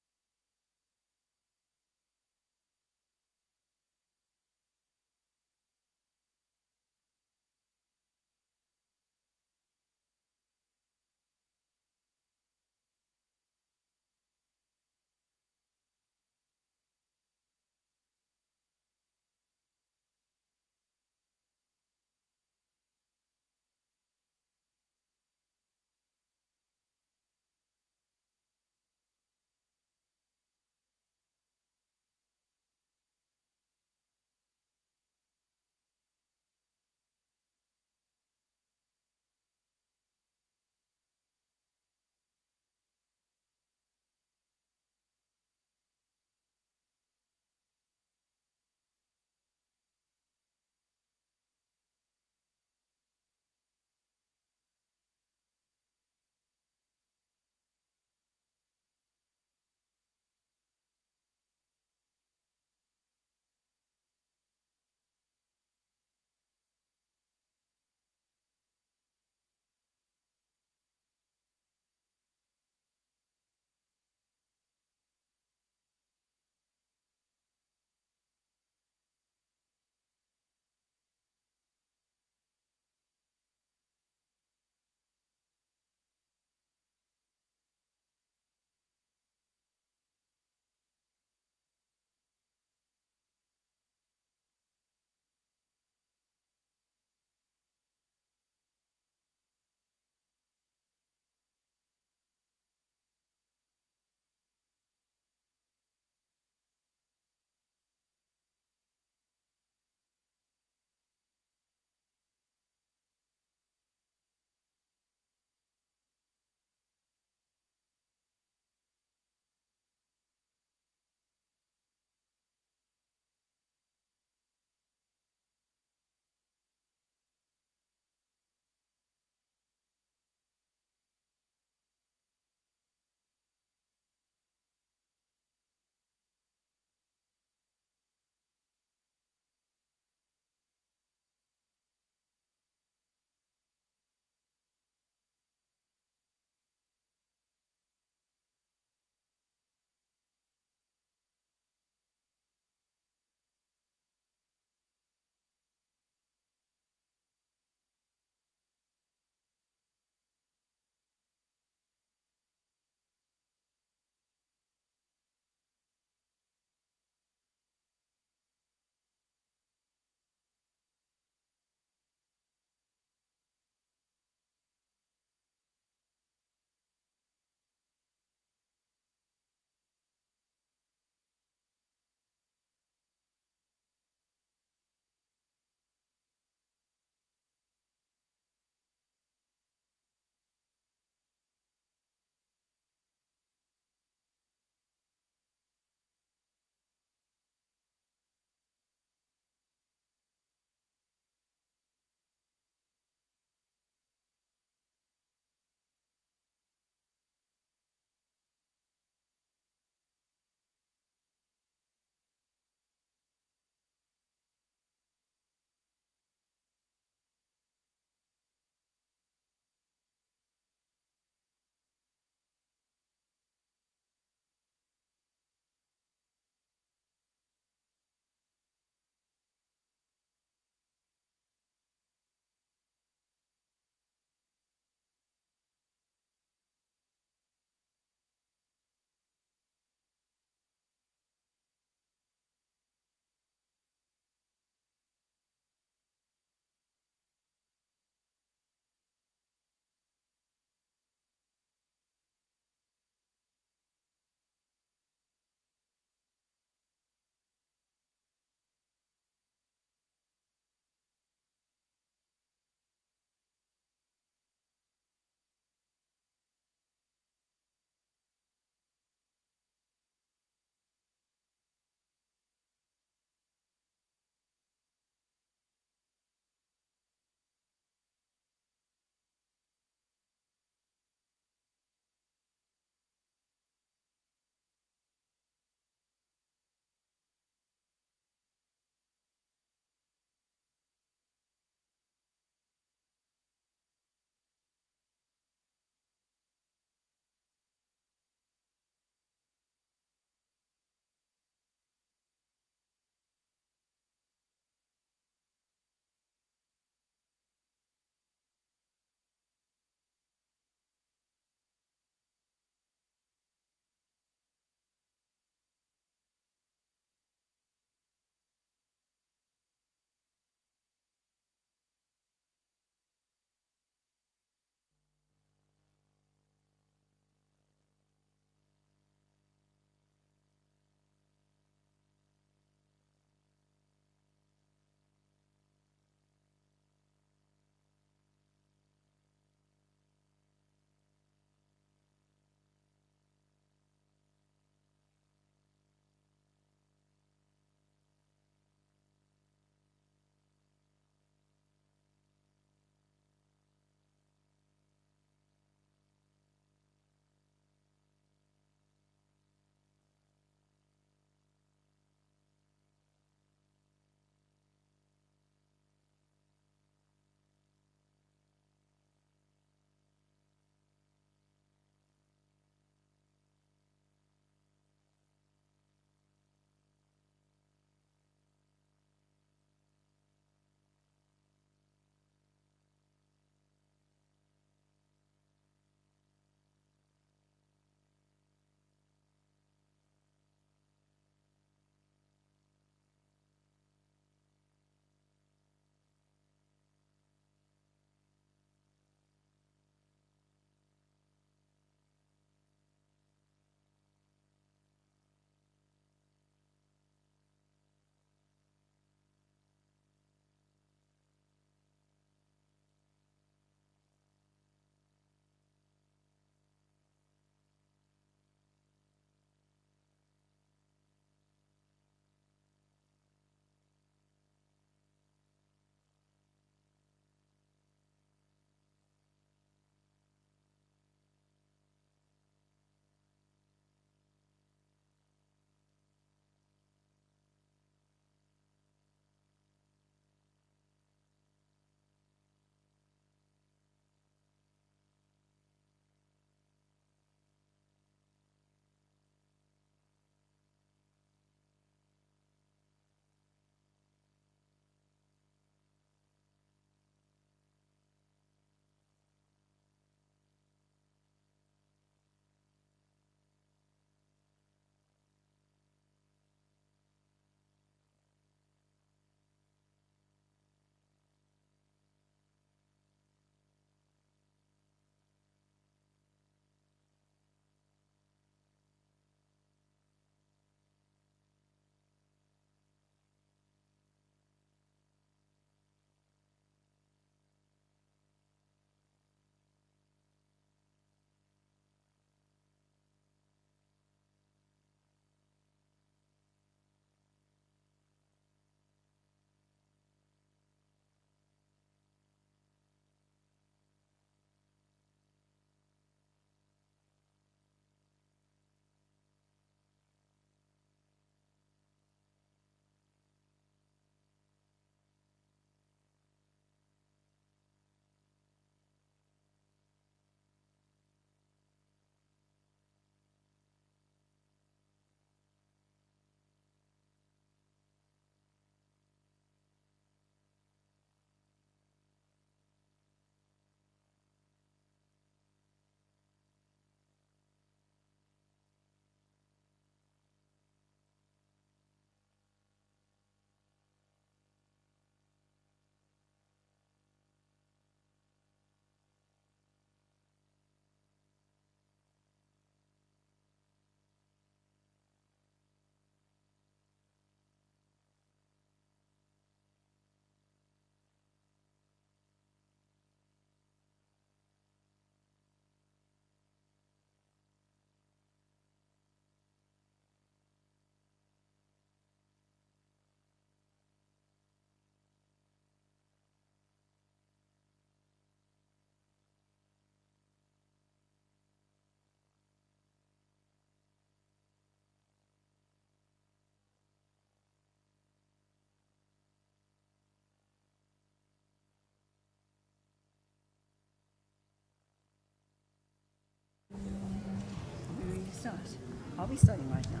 Are we starting right now?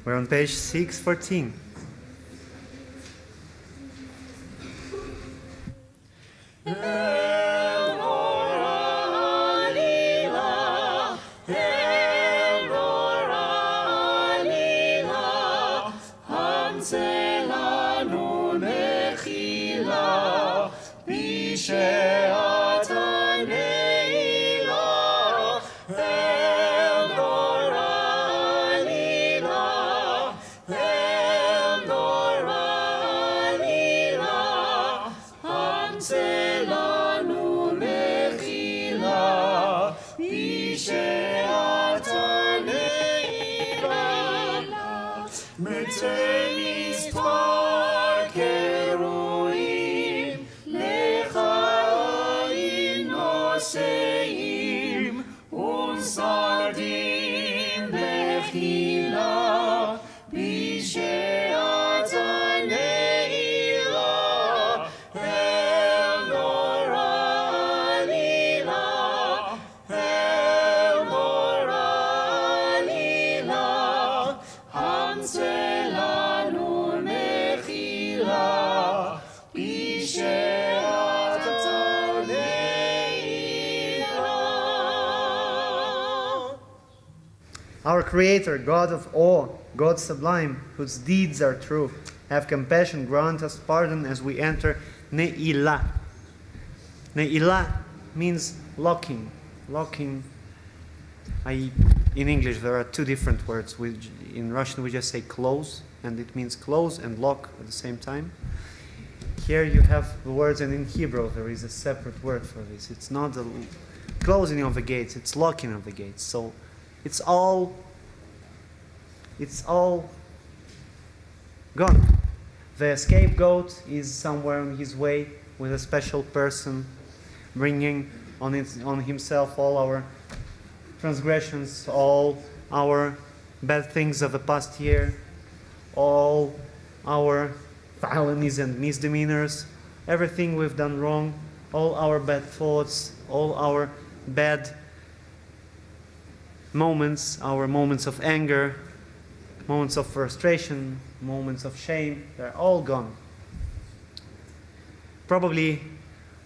We're on page 614. Our Creator, God of awe, God sublime, whose deeds are true, have compassion, grant us pardon as we enter Ne'ilah. Ne'ilah means locking. Locking. In English there are two different words. In Russian we just say close, and it means close and lock at the same time. Here you have the words, and in Hebrew there is a separate word for this. It's not the closing of the gates, it's locking of the gates. So it's all gone. The scapegoat is somewhere on his way with a special person, bringing on himself all our transgressions, all our bad things of the past year, all our felonies and misdemeanors, everything we've done wrong, all our bad thoughts, all our bad moments, our moments of anger, moments of frustration, moments of shame, they're all gone. Probably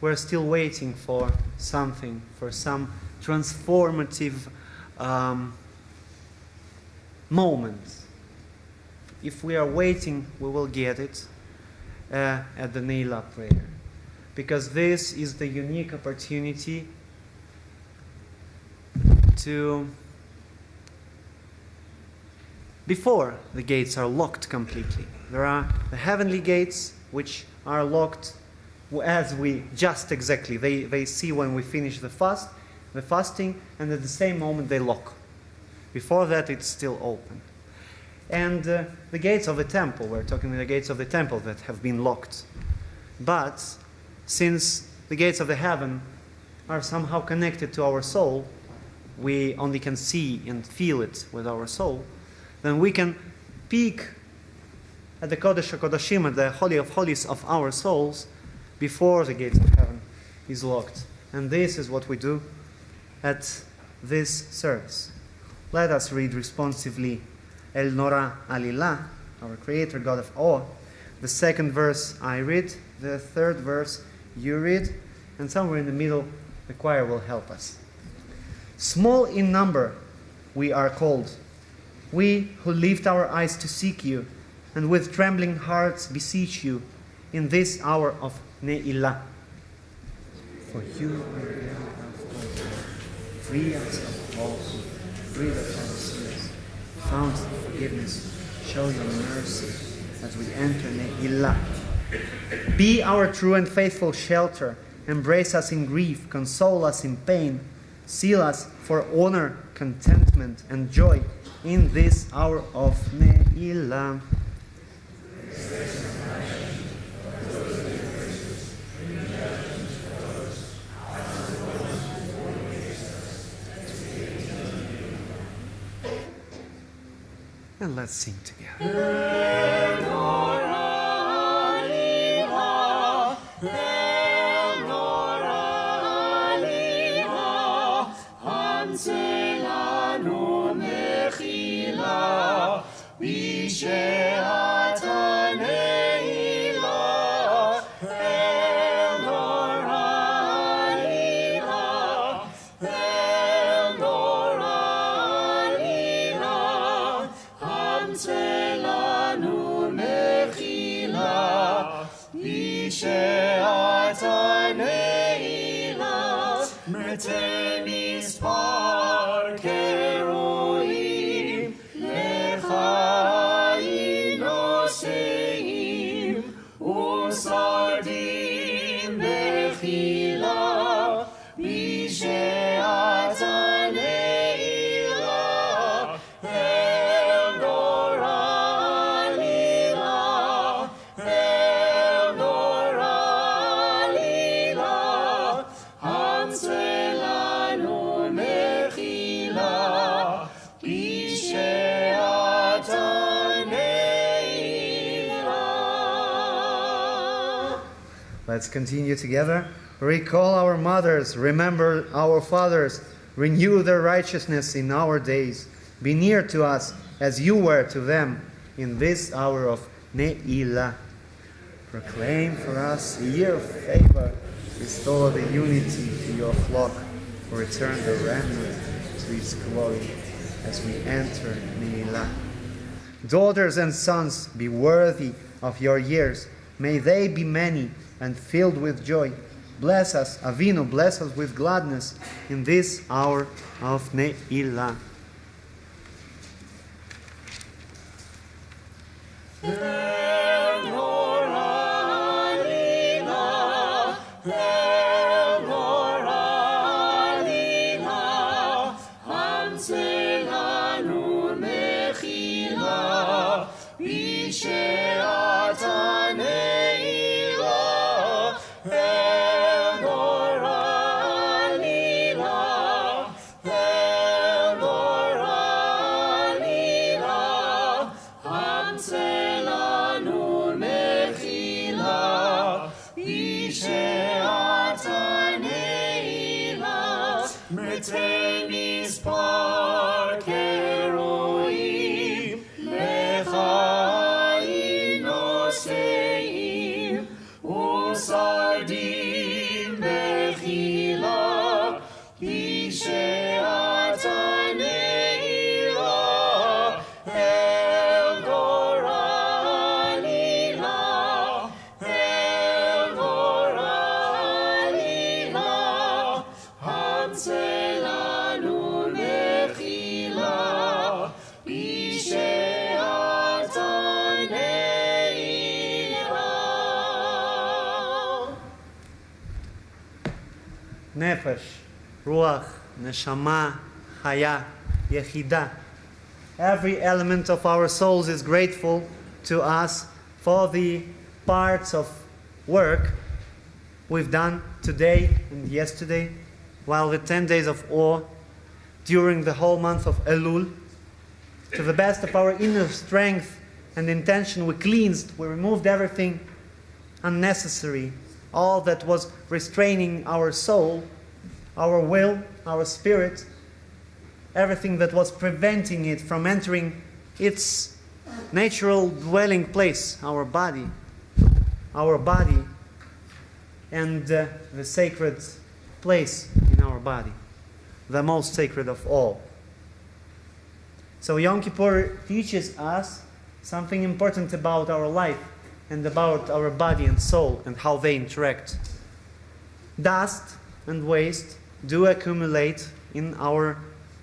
we're still waiting for something, for some transformative moment. If we are waiting, we will get it at the Ne'ilah prayer. Because this is the unique opportunity to, before the gates are locked completely. There are the heavenly gates which are locked as we just exactly, they see when we finish the fasting, and at the same moment they lock. Before that it's still open. And the gates of the temple, we're talking the gates of the temple that have been locked. But since the gates of the heaven are somehow connected to our soul, we only can see and feel it with our soul, then we can peek at the Kodesh HaKodashim, at the Holy of Holies of our souls, before the gates of heaven is locked. And this is what we do at this service. Let us read responsively El Nora Alila, our Creator, God of awe. The second verse I read, the third verse you read, and somewhere in the middle the choir will help us. Small in number we are called, we who lift our eyes to seek you, and with trembling hearts beseech you in this hour of Ne'ilah. For you free us of all, free us of our sins, found forgiveness, show your mercy as we enter Ne'ilah. Be our true and faithful shelter, embrace us in grief, console us in pain, seal us for honor, contentment, and joy in this hour of Ne'ilah. And let's sing together. Let's continue together. Recall our mothers, remember our fathers, renew their righteousness in our days. Be near to us as you were to them in this hour of Ne'ilah. Proclaim for us a year of favor. Restore the unity to your flock. Return the remnant to its glory as we enter Ne'ilah. Daughters and sons, be worthy of your years. May they be many and filled with joy. Bless us, Avinu, bless us with gladness in this hour of Ne'ilah. Nefesh, Ruach, Neshama, Chaya, Yechidah. Every element of our souls is grateful to us for the parts of work we've done today and yesterday, while the 10 days of awe, during the whole month of Elul, to the best of our inner strength and intention, we cleansed, we removed everything unnecessary, all that was restraining our soul, our will, our spirit, everything that was preventing it from entering its natural dwelling place, our body, and the sacred place in our body, the most sacred of all. So Yom Kippur teaches us something important about our life and about our body and soul and how they interact. Dust and waste do accumulate in our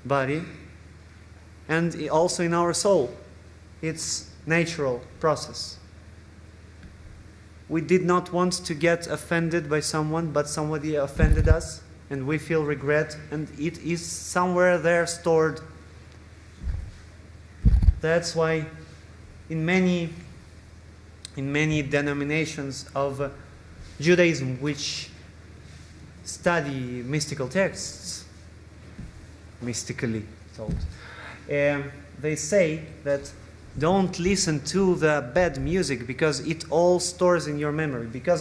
body and also in our soul. It's natural process. We did not want to get offended by someone, but somebody offended us, and we feel regret, and it is somewhere there stored. That's why in many denominations of Judaism which study mystical texts, mystically told, they say that don't listen to the bad music because it all stores in your memory. Because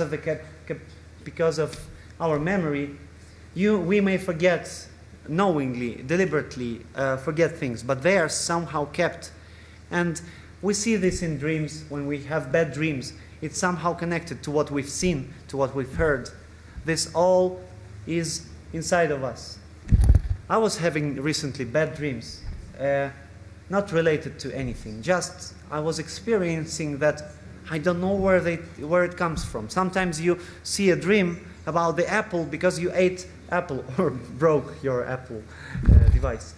of our memory, we may forget knowingly, deliberately forget things, but they are somehow kept. And we see this in dreams. When we have bad dreams, it's somehow connected to what we've seen, to what we've heard. This all is inside of us. I was having recently bad dreams, not related to anything. Just I was experiencing that I don't know where it comes from. Sometimes you see a dream about the apple because you ate apple or broke your Apple device.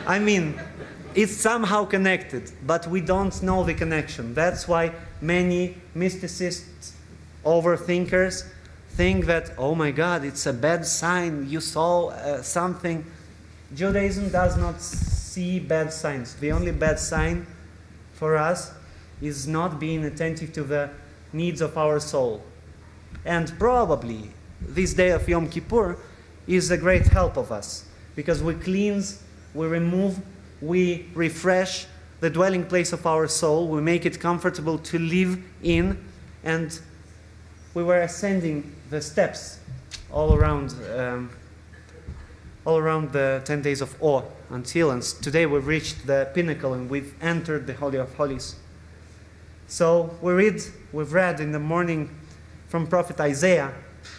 I mean, it's somehow connected, but we don't know the connection. That's why many mysticists, overthinkers, think that, oh my God, it's a bad sign, you saw something. Judaism does not see bad signs. The only bad sign for us is not being attentive to the needs of our soul. And probably this day of Yom Kippur is a great help of us, because we cleanse, we remove, we refresh the dwelling place of our soul, we make it comfortable to live in, and we were ascending the steps all around the 10 days of awe until, and today we've reached the pinnacle and we've entered the Holy of Holies. So we've read in the morning from Prophet Isaiah,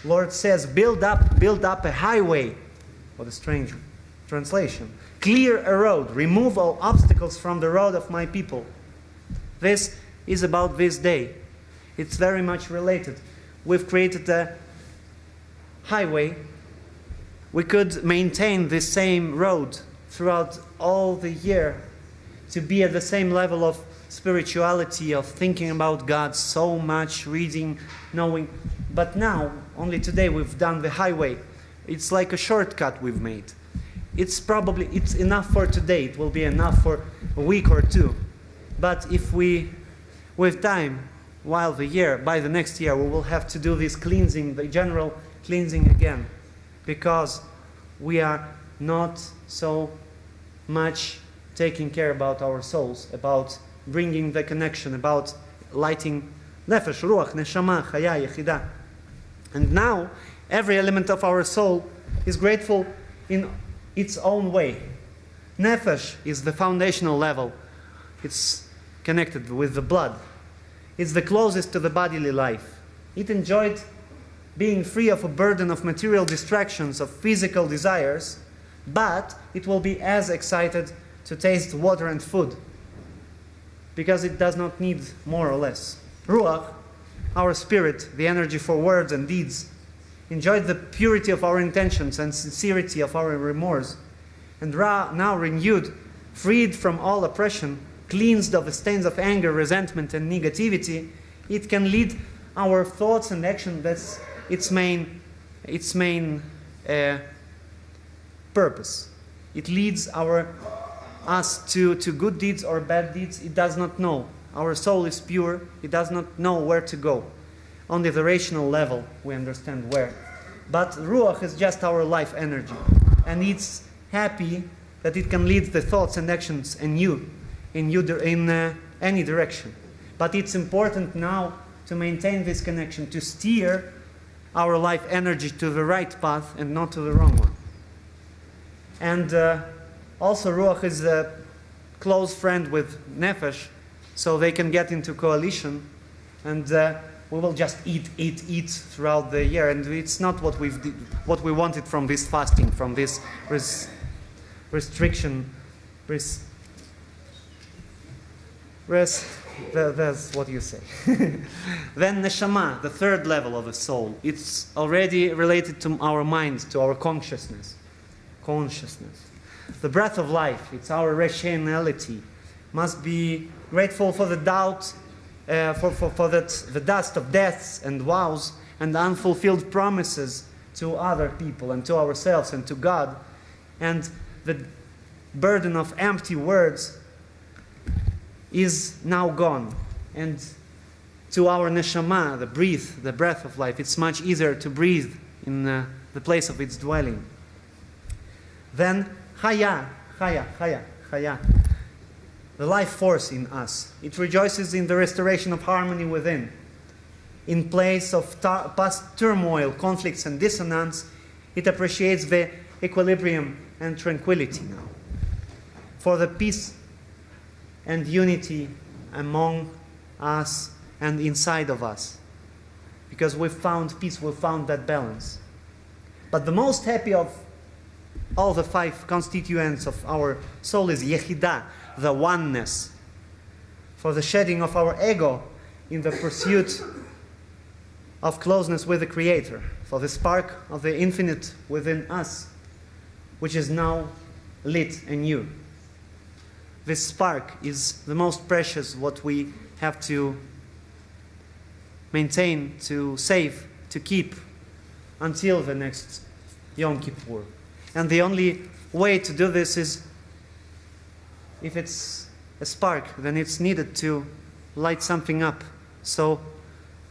Lord says, build up a highway. What a strange translation. Clear a road, remove all obstacles from the road of my people. This is about this day. It's very much related. We've created a highway. We could maintain the same road throughout all the year to be at the same level of spirituality, of thinking about God so much, reading, knowing. But now, only today, we've done the highway. It's like a shortcut we've made. It's enough for today. It will be enough for a week or two. But if with time, while by the next year, we will have to do this cleansing, the general cleansing again, because we are not so much taking care about our souls, about bringing the connection, about lighting nefesh, ruach, neshama, chaya, yechidah. And now, every element of our soul is grateful in its own way. Nefesh is the foundational level. It's connected with the blood. It's the closest to the bodily life. It enjoyed being free of a burden of material distractions, of physical desires, but it will be as excited to taste water and food, because it does not need more or less. Ruach, our spirit, the energy for words and deeds, enjoyed the purity of our intentions and sincerity of our remorse, and now renewed, freed from all oppression, cleansed of the stains of anger, resentment, and negativity, it can lead our thoughts and action. That's its main purpose. It leads us to good deeds or bad deeds. It does not know. Our soul is pure. It does not know where to go. only the rational level we understand where. But Ruach is just our life energy. And it's happy that it can lead the thoughts and actions in any direction. But it's important now to maintain this connection, to steer our life energy to the right path and not to the wrong one. And also Ruach is a close friend with Nefesh, so they can get into coalition, and we will just eat throughout the year. And it's not what we wanted from this fasting, from this restriction. That's what you say. Then Neshama, the third level of the soul. It's already related to our mind, to our consciousness. The breath of life, it's our rationality. Must be grateful for the doubt, the dust of deaths and vows and unfulfilled promises to other people and to ourselves and to God. And the burden of empty words is now gone. And to our neshama, the breath of life, it's much easier to breathe in the place of its dwelling. Then Chaya, the life force in us. It rejoices in the restoration of harmony within. In place of past turmoil, conflicts, and dissonance, it appreciates the equilibrium and tranquility now. For the peace and unity among us and inside of us. Because we've found peace, we've found that balance. But the most happy of all the 5 constituents of our soul is Yechidah, the oneness. For the shedding of our ego in the pursuit of closeness with the Creator. For the spark of the infinite within us, which is now lit anew. This spark is the most precious, what we have to maintain, to save, to keep until the next Yom Kippur. And the only way to do this is, if it's a spark, then it's needed to light something up. So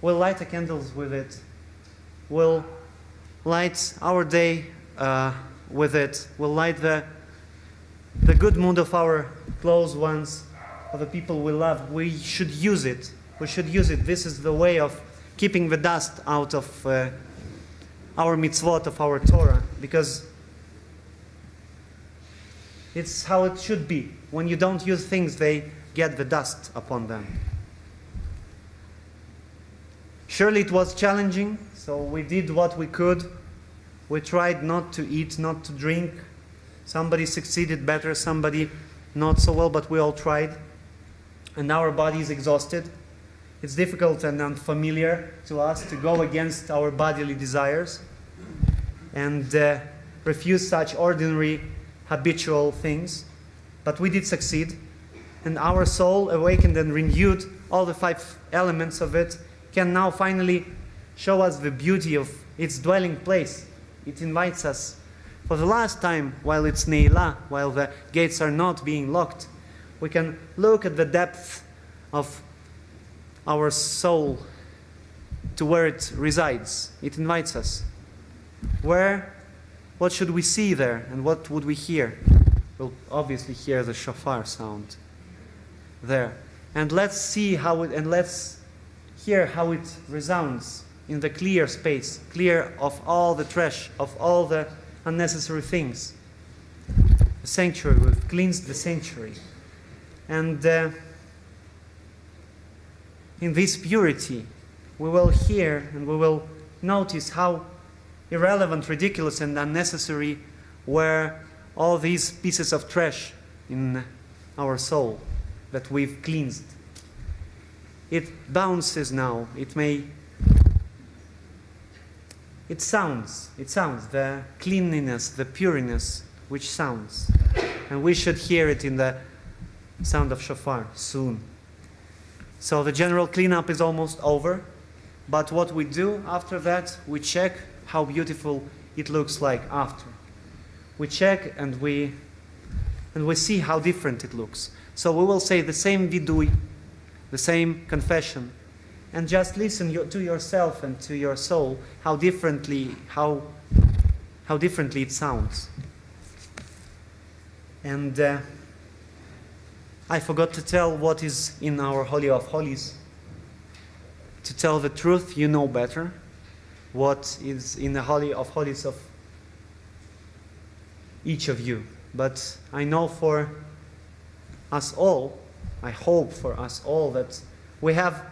we'll light the candles with it. We'll light our day with it. We'll light the good mood of our close ones, of the people we love. We should use it. We should use it. This is the way of keeping the dust out of our mitzvot, of our Torah, because it's how it should be. When you don't use things, they get the dust upon them. Surely it was challenging, so we did what we could. We tried not to eat, not to drink. Somebody succeeded better, somebody not so well, but we all tried. And our body is exhausted. It's difficult and unfamiliar to us to go against our bodily desires and refuse such ordinary, habitual things. But we did succeed. And our soul, awakened and renewed, all the 5 elements of it, can now finally show us the beauty of its dwelling place. It invites us for the last time, while it's Ne'ilah, while the gates are not being locked. We can look at the depth of our soul to where it resides. It invites us. What should we see there, and what would we hear? We'll obviously hear the shofar sound there. And let's see let's hear how it resounds in the clear space, clear of all the trash, of all the unnecessary things. The sanctuary, we've cleansed the sanctuary. And in this purity, we will hear and we will notice how irrelevant, ridiculous, and unnecessary were all these pieces of trash in our soul that we've cleansed. It bounces now. It sounds, the cleanliness, the pureness, which sounds. And we should hear it in the sound of shofar soon. So the general cleanup is almost over. But what we do after that, we check how beautiful it looks like after. We check and we see how different it looks. So we will say the same vidui, the same confession, and just listen to yourself and to your soul how differently it sounds. And I forgot to tell what is in our Holy of Holies. To tell the truth, you know better what is in the Holy of Holies of each of you. But I know for us all, I hope for us all, that we have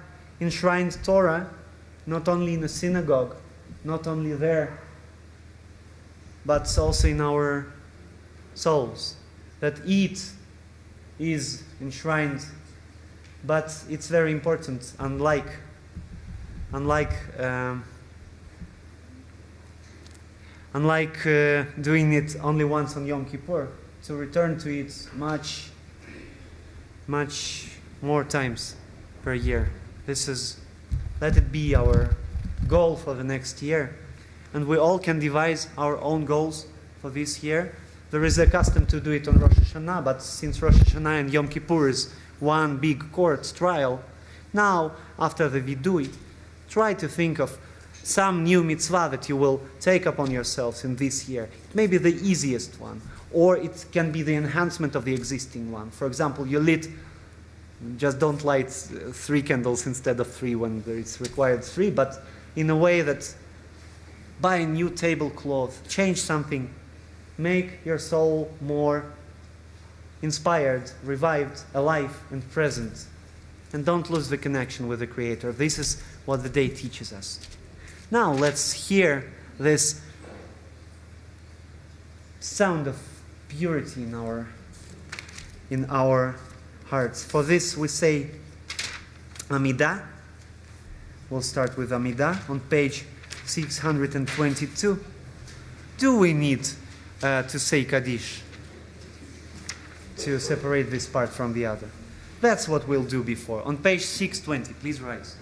enshrined Torah not only in the synagogue, not only there, but also in our souls. That it is enshrined, but it's very important, unlike doing it only once on Yom Kippur, to return to it much more times per year. Let it be our goal for the next year. And we all can devise our own goals for this year. There is a custom to do it on Rosh Hashanah, but since Rosh Hashanah and Yom Kippur is one big court trial, now, after the Vidui, try to think of some new mitzvah that you will take upon yourselves in this year. It may be the easiest one, or it can be the enhancement of the existing one. For example, just don't light 3 candles instead of 3 when there is required 3, but in a way that buy a new tablecloth, change something, make your soul more inspired, revived, alive, and present. And don't lose the connection with the Creator. This is what the day teaches us. Now let's hear this sound of purity in our hearts. For this we say Amidah. We'll start with Amidah on page 622. Do we need to say Kaddish to separate this part from the other? That's what we'll do before. On page 620, please rise.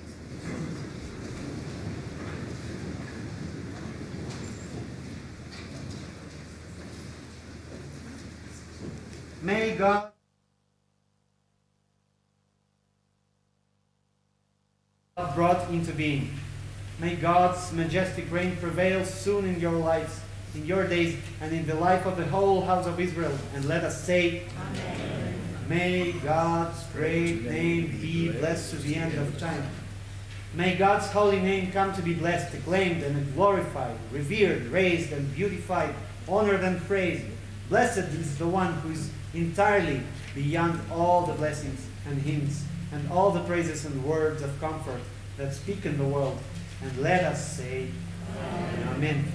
May God brought into being. May God's majestic reign prevail soon in your lives, in your days, and in the life of the whole house of Israel. And let us say, Amen. May God's great name be blessed to the end of time. May God's holy name come to be blessed, acclaimed, and glorified, revered, raised, and beautified, honored, and praised. Blessed is the one who is entirely beyond all the blessings and hymns and all the praises and words of comfort that speak in the world. And let us say, Amen. Amen.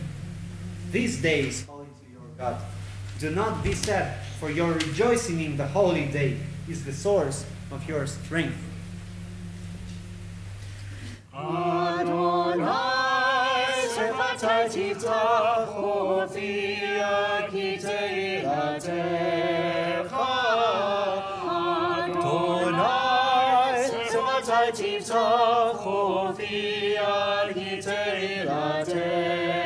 These days, holy to your God, do not be sad, for your rejoicing in the holy day is the source of your strength. Adonai, sevatai tiftachu fi teilatecha. Adonai, sevatai tiftachu fi teilatecha.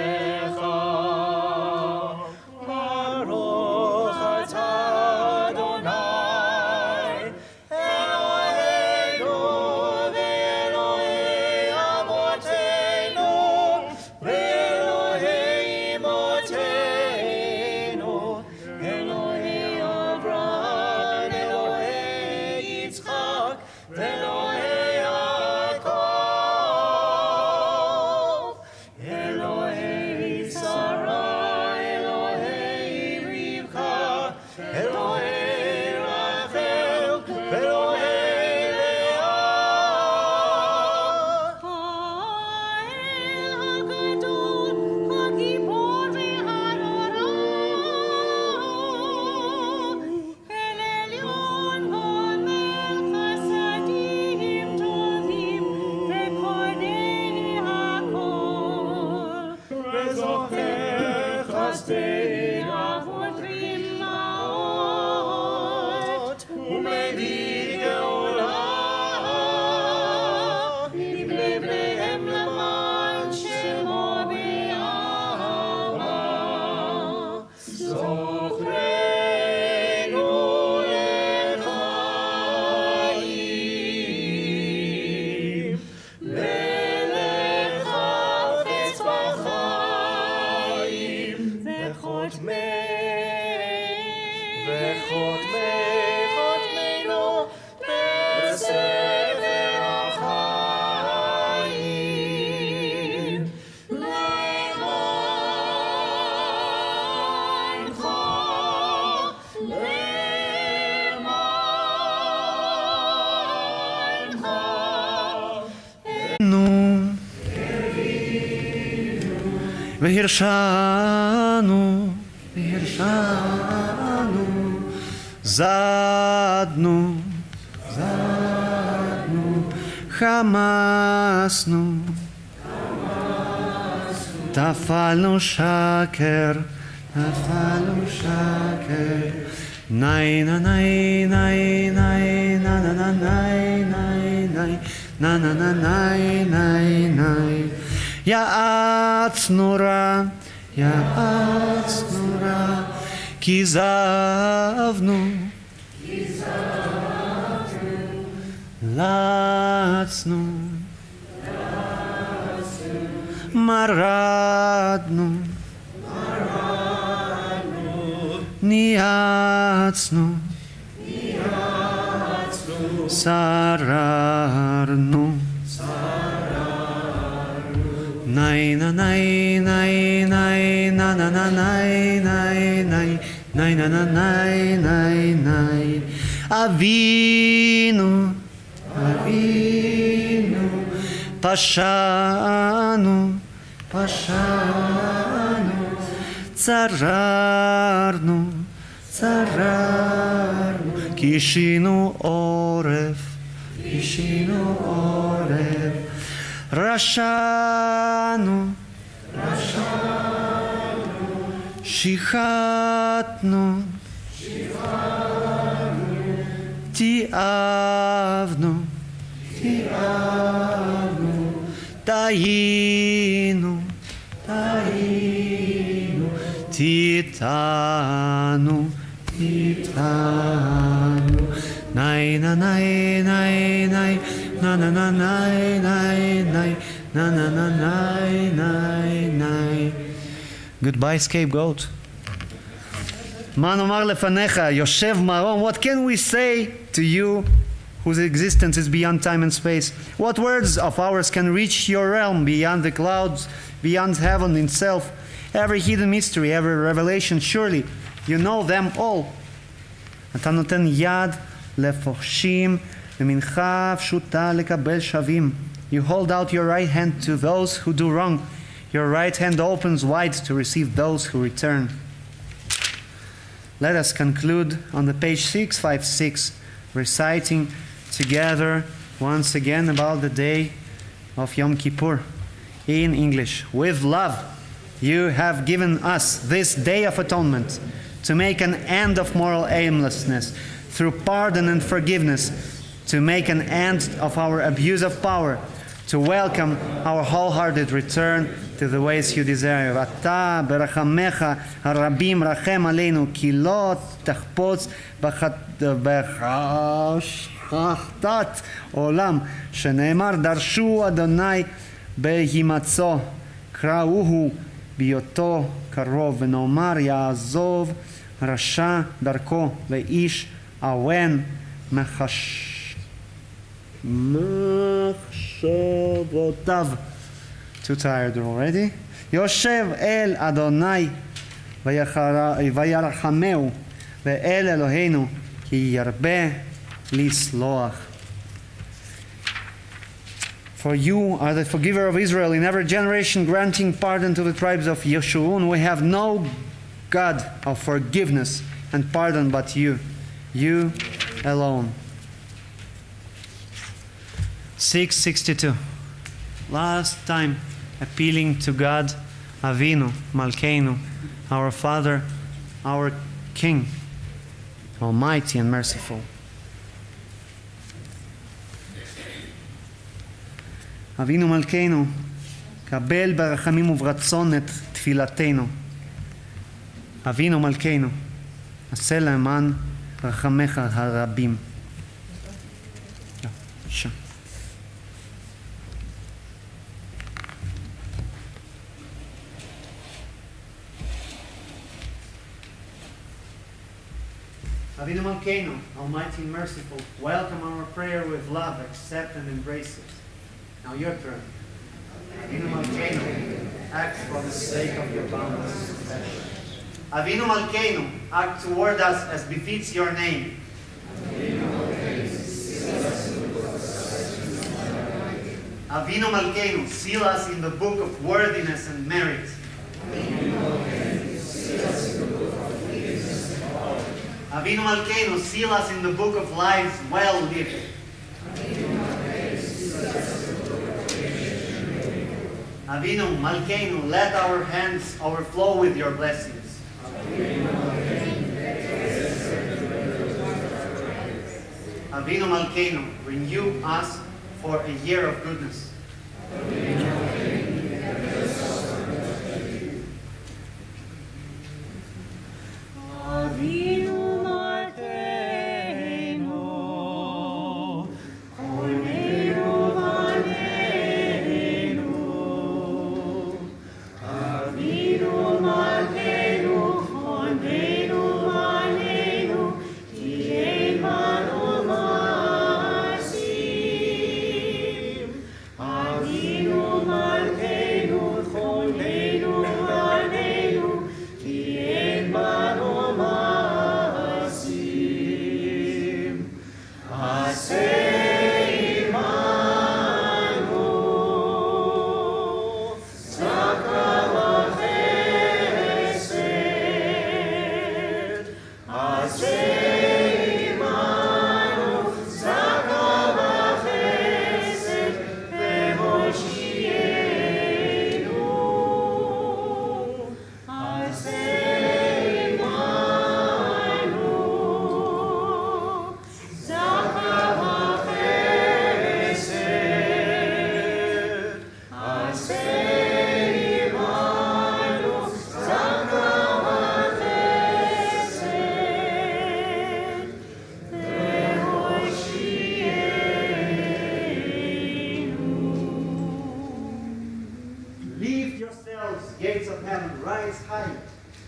וחותמנו בספר החיים. למענך, והרשענו, זדנו, חמסנו, טפלנו שקר, ניי נה ניי ניי ניי נה נה נה ניי ניי ניי נה נה נה ניי ניי ניי יעצנו רע, כיזבנו, לצנו, מרדנו, ניאצנו, שררנו, ניי נה ניי ניי ניי נה נה נה ניי ניי ניי ניי נה נה ניי ניי ניי אבינו, פשענו, צררנו, קישינו עורף, רשענו, שיחתנו, תיעבנו, טעינו, תיתנו, ניי נה ניי ניי ניי נה נה נה ניי ניי ניי נה נה נה ניי ניי ניי. Goodbye scapegoat. מה נאמר לפניך, יושב מרום? What can we say to you whose existence is beyond time and space? What words of ours can reach your realm beyond the clouds, beyond heaven itself? Every hidden mystery, every revelation, surely you know them all. אתה נותן יד לפורשים ומנחה פשוטה לקבל שווים. You hold out your right hand to those who do wrong. Your right hand opens wide to receive those who return. Let us conclude on the page 656, reciting together once again about the day of Yom Kippur in English. With love, you have given us this day of atonement to make an end of moral aimlessness, through pardon and forgiveness, to make an end of our abuse of power, to welcome our wholehearted return to the ways you desire. ואתה ברחמך הרבים רחם עלינו, כי לא תחפוץ בחשכת עולם, שנאמר דרשו אדוני בהימצאו, קראוהו בהיותו קרוב, ונאמר יעזוב רשע דרכו ואיש עוון מחשבותיו. Too tired already. יושב אל אדוני וירחמהו, ואל אלוהינו כי ירבה לסלוח. For you are the forgiver of Israel in every generation, granting pardon to the tribes of Yeshurun. We have no God of forgiveness and pardon but you, you alone. 662. Last time, appealing to God, Avinu, Malkeinu, our Father, our King, Almighty and merciful. אבינו מלכנו, קבל ברחמים וברצון את תפילתנו. אבינו מלכנו, עשה למען רחמך הרבים. שם. Avinu Malkeinu, Almighty and merciful, welcome our prayer with love, accept and embrace it. Now your turn. Avinu Malkeinu, act for the sake of your boundless compassion. Avinu Malkeinu, act toward us as befits your name. Avinu Malkeinu, seal us in the book of worthiness and merit. Avinu Malkeinu, seal us in the book of lives well lived. Avinu Malkeinu, let our hands overflow with your blessings. Avinu Malkeinu, renew us for a year of goodness. Avinu Malkeinu, Choneinu Vaneinu. Avinu Malkeinu, Choneinu Vaneinu, Ki ein banu masim. Avinu Malkeinu, Choneinu Vaneinu, Ki ein banu masim. Aseh imanu, tzedaka v'chesed. Aseh imanu, tzedaka v'chesed, ve'hoshienu. Aseh imanu, tzedaka v'chesed. Aseh imanu, tzedaka v'chesed, Lift yourselves, gates of heaven, rise high.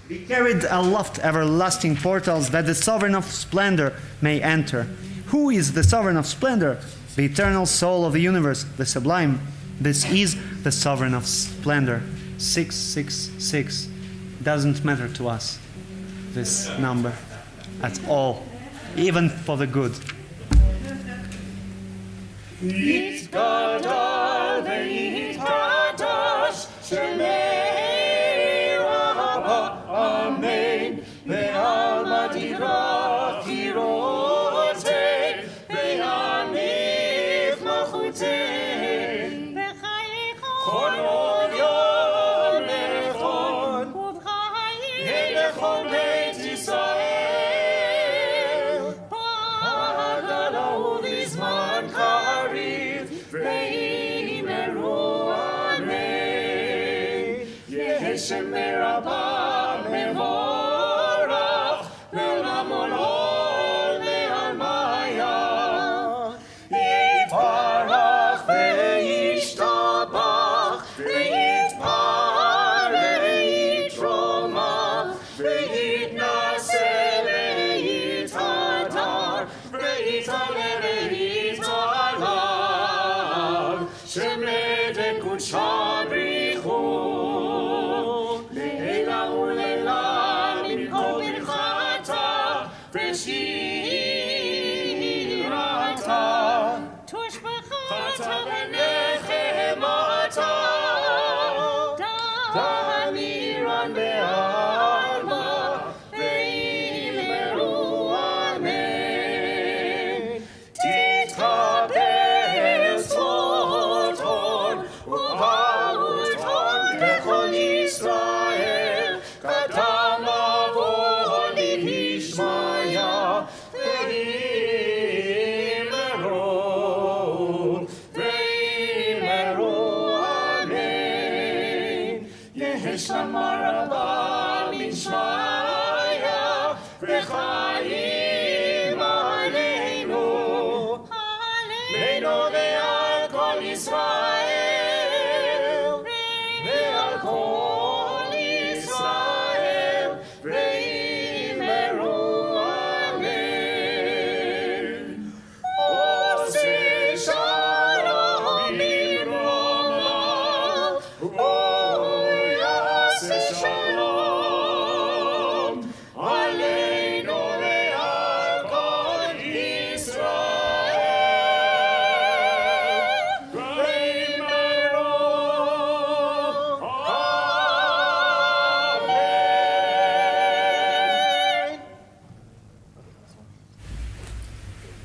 Be carried aloft, everlasting portals, that the sovereign of splendor may enter. Who is the sovereign of splendor? The eternal soul of the universe, the sublime. This is the sovereign of splendor. 666. Doesn't matter to us, this number, at all, even for the good. Yitgadal ve'yitkadash Shemei Rabba, Amen. Ve'alma dira kirotei, ve'anif malchutei. Chol yom lechon, lechon Beit Yisrael. Hagala u'lizman kariv, ve'imeru amen. Yeheshem merabah mevorach, ve'lamon ol ve'almaya. Yitbarach ve'yishtabach, ve'yitpar ve'yitromach, ve'yitnaseh ve'yitadar, ve'yitaleh ve'yitalav. Shemedek u'shabrichu, le'ela u'le'ela min kol birchata, ve'shirata. Tushbachata ve'nechemata, damiran be'alma, ve'imeru amen.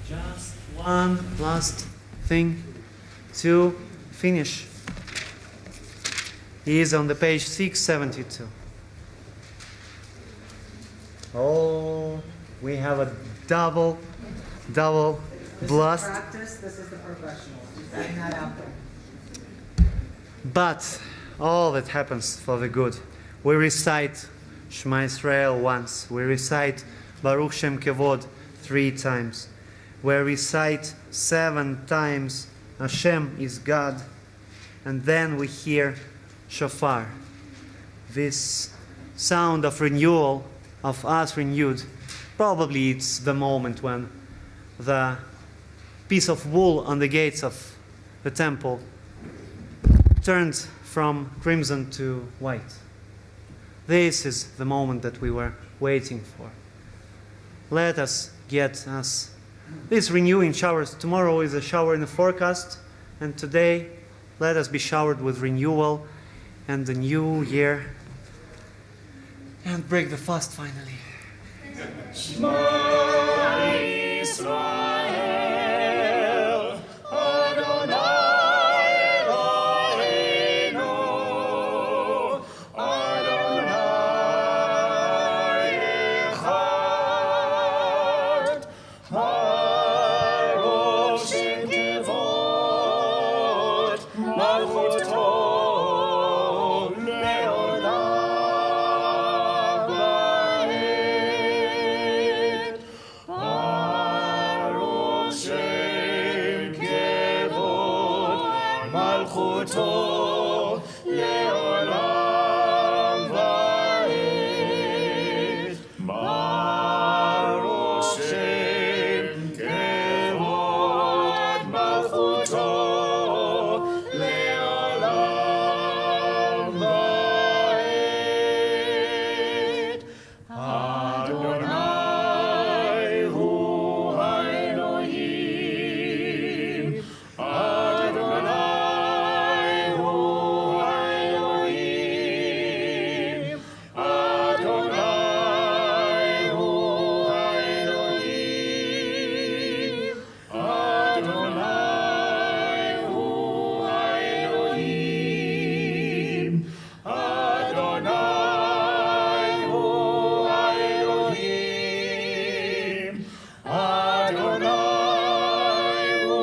Just one last thing to finish. He is on the page 672. Oh, we have a double blast. Practice, this is the professional. Just putting that out there. But all that happens for the good. We recite Shema Israel once. We recite Baruch Shem Kevod 3 times. We recite 7 times Hashem is God. And then we hear shofar. This sound of renewal, of us renewed. Probably it's the moment when the piece of wool on the gates of the temple turned from crimson to white. This is the moment that we were waiting for. Let us get us these renewing showers. Tomorrow is a shower in the forecast, and today let us be showered with renewal and the new year, and break the fast finally. Shema Yisrael, Adonai Eloheinu, Adonai Echad, Baruch Shem Kevod, Malchuto le'olam va'ed. Baruch Shem Kevod, Malchuto le'olam va'ed. Baruch Shem Kevod, Malchuto le'olam va'ed. Adonai hu Elohim. Adonai hu Elohim. Adonai hu Elohim. Adonai hu Elohim. Adonai hu Elohim. Adonai hu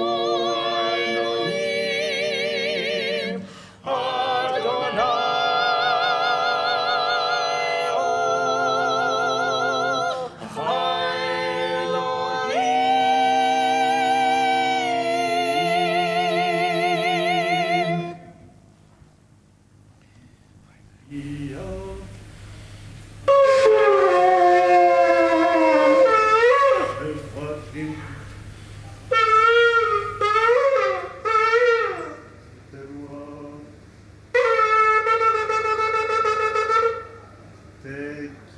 Elohim.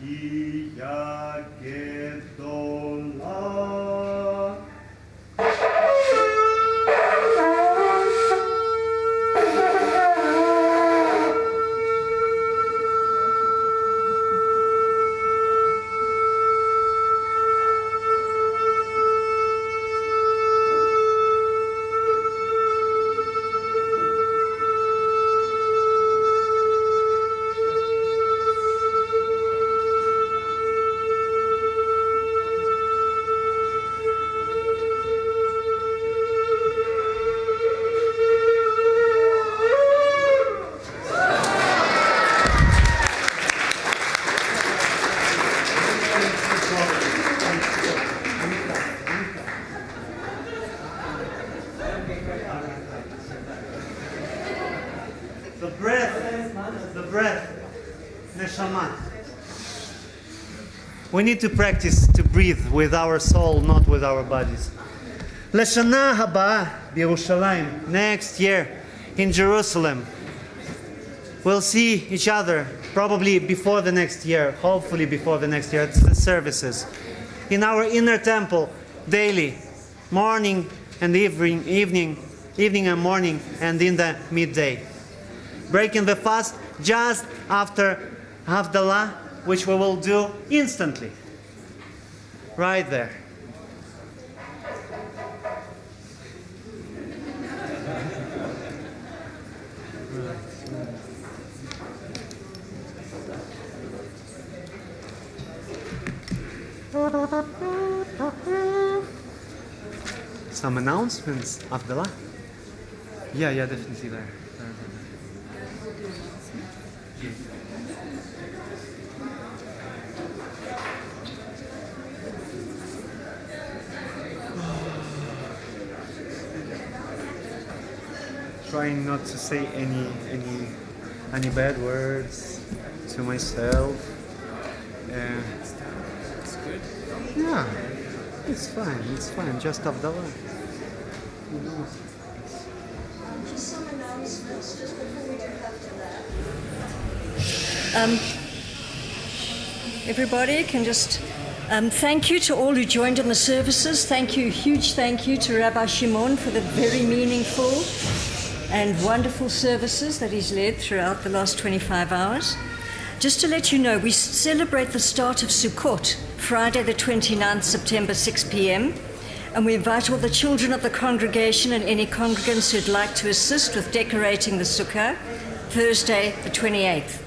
Tekiya Gedolah. The breath, neshama. We need to practice to breathe with our soul, not with our bodies. Lashana haba Yerushalayim, next year in Jerusalem. We'll see each other probably before the next year, hopefully before the next year, at the services. In our inner temple, daily, morning and evening and morning, and in the midday. Breaking the fast just after Havdalah, which we will do instantly. Right there. Some announcements, Abdullah? Yeah, definitely there. Trying not to say any bad words to myself. It's good. Yeah, it's fine. Just Abdullah. Just some announcements just before we do have to Everybody can just thank you to all who joined in the services. Huge thank you to Rabbi Shimon for the very meaningful and wonderful services that he's led throughout the last 25 hours. Just to let you know, we celebrate the start of Sukkot, Friday the 29th September, 6 p.m., and we invite all the children of the congregation and any congregants who'd like to assist with decorating the Sukkah, Thursday the 28th.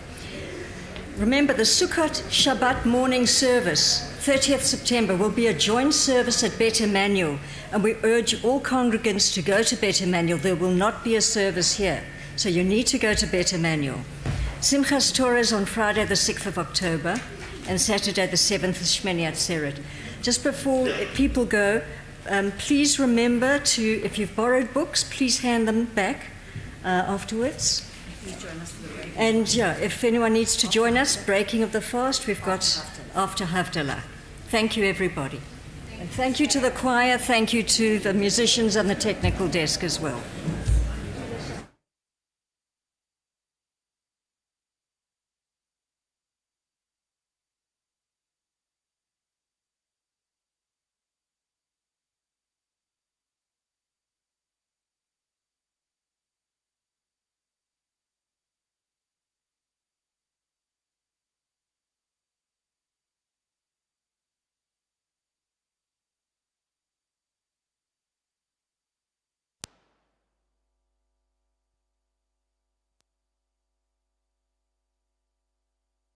Remember, the Sukkot Shabbat morning service, 30th September, will be a joint service at Bet Emmanuel, and we urge all congregants to go to Bet Emmanuel. There will not be a service here, so you need to go to Bet Emmanuel. Simchas Torah is on Friday the 6th of October, and Saturday the 7th is Shmini Atzeret. Just before people go, please remember to, if you've borrowed books, please hand them back afterwards. And if anyone needs to join us, breaking of the fast, we've got after Havdalah. Thank you, everybody. And thank you to the choir, thank you to the musicians and the technical desk as well.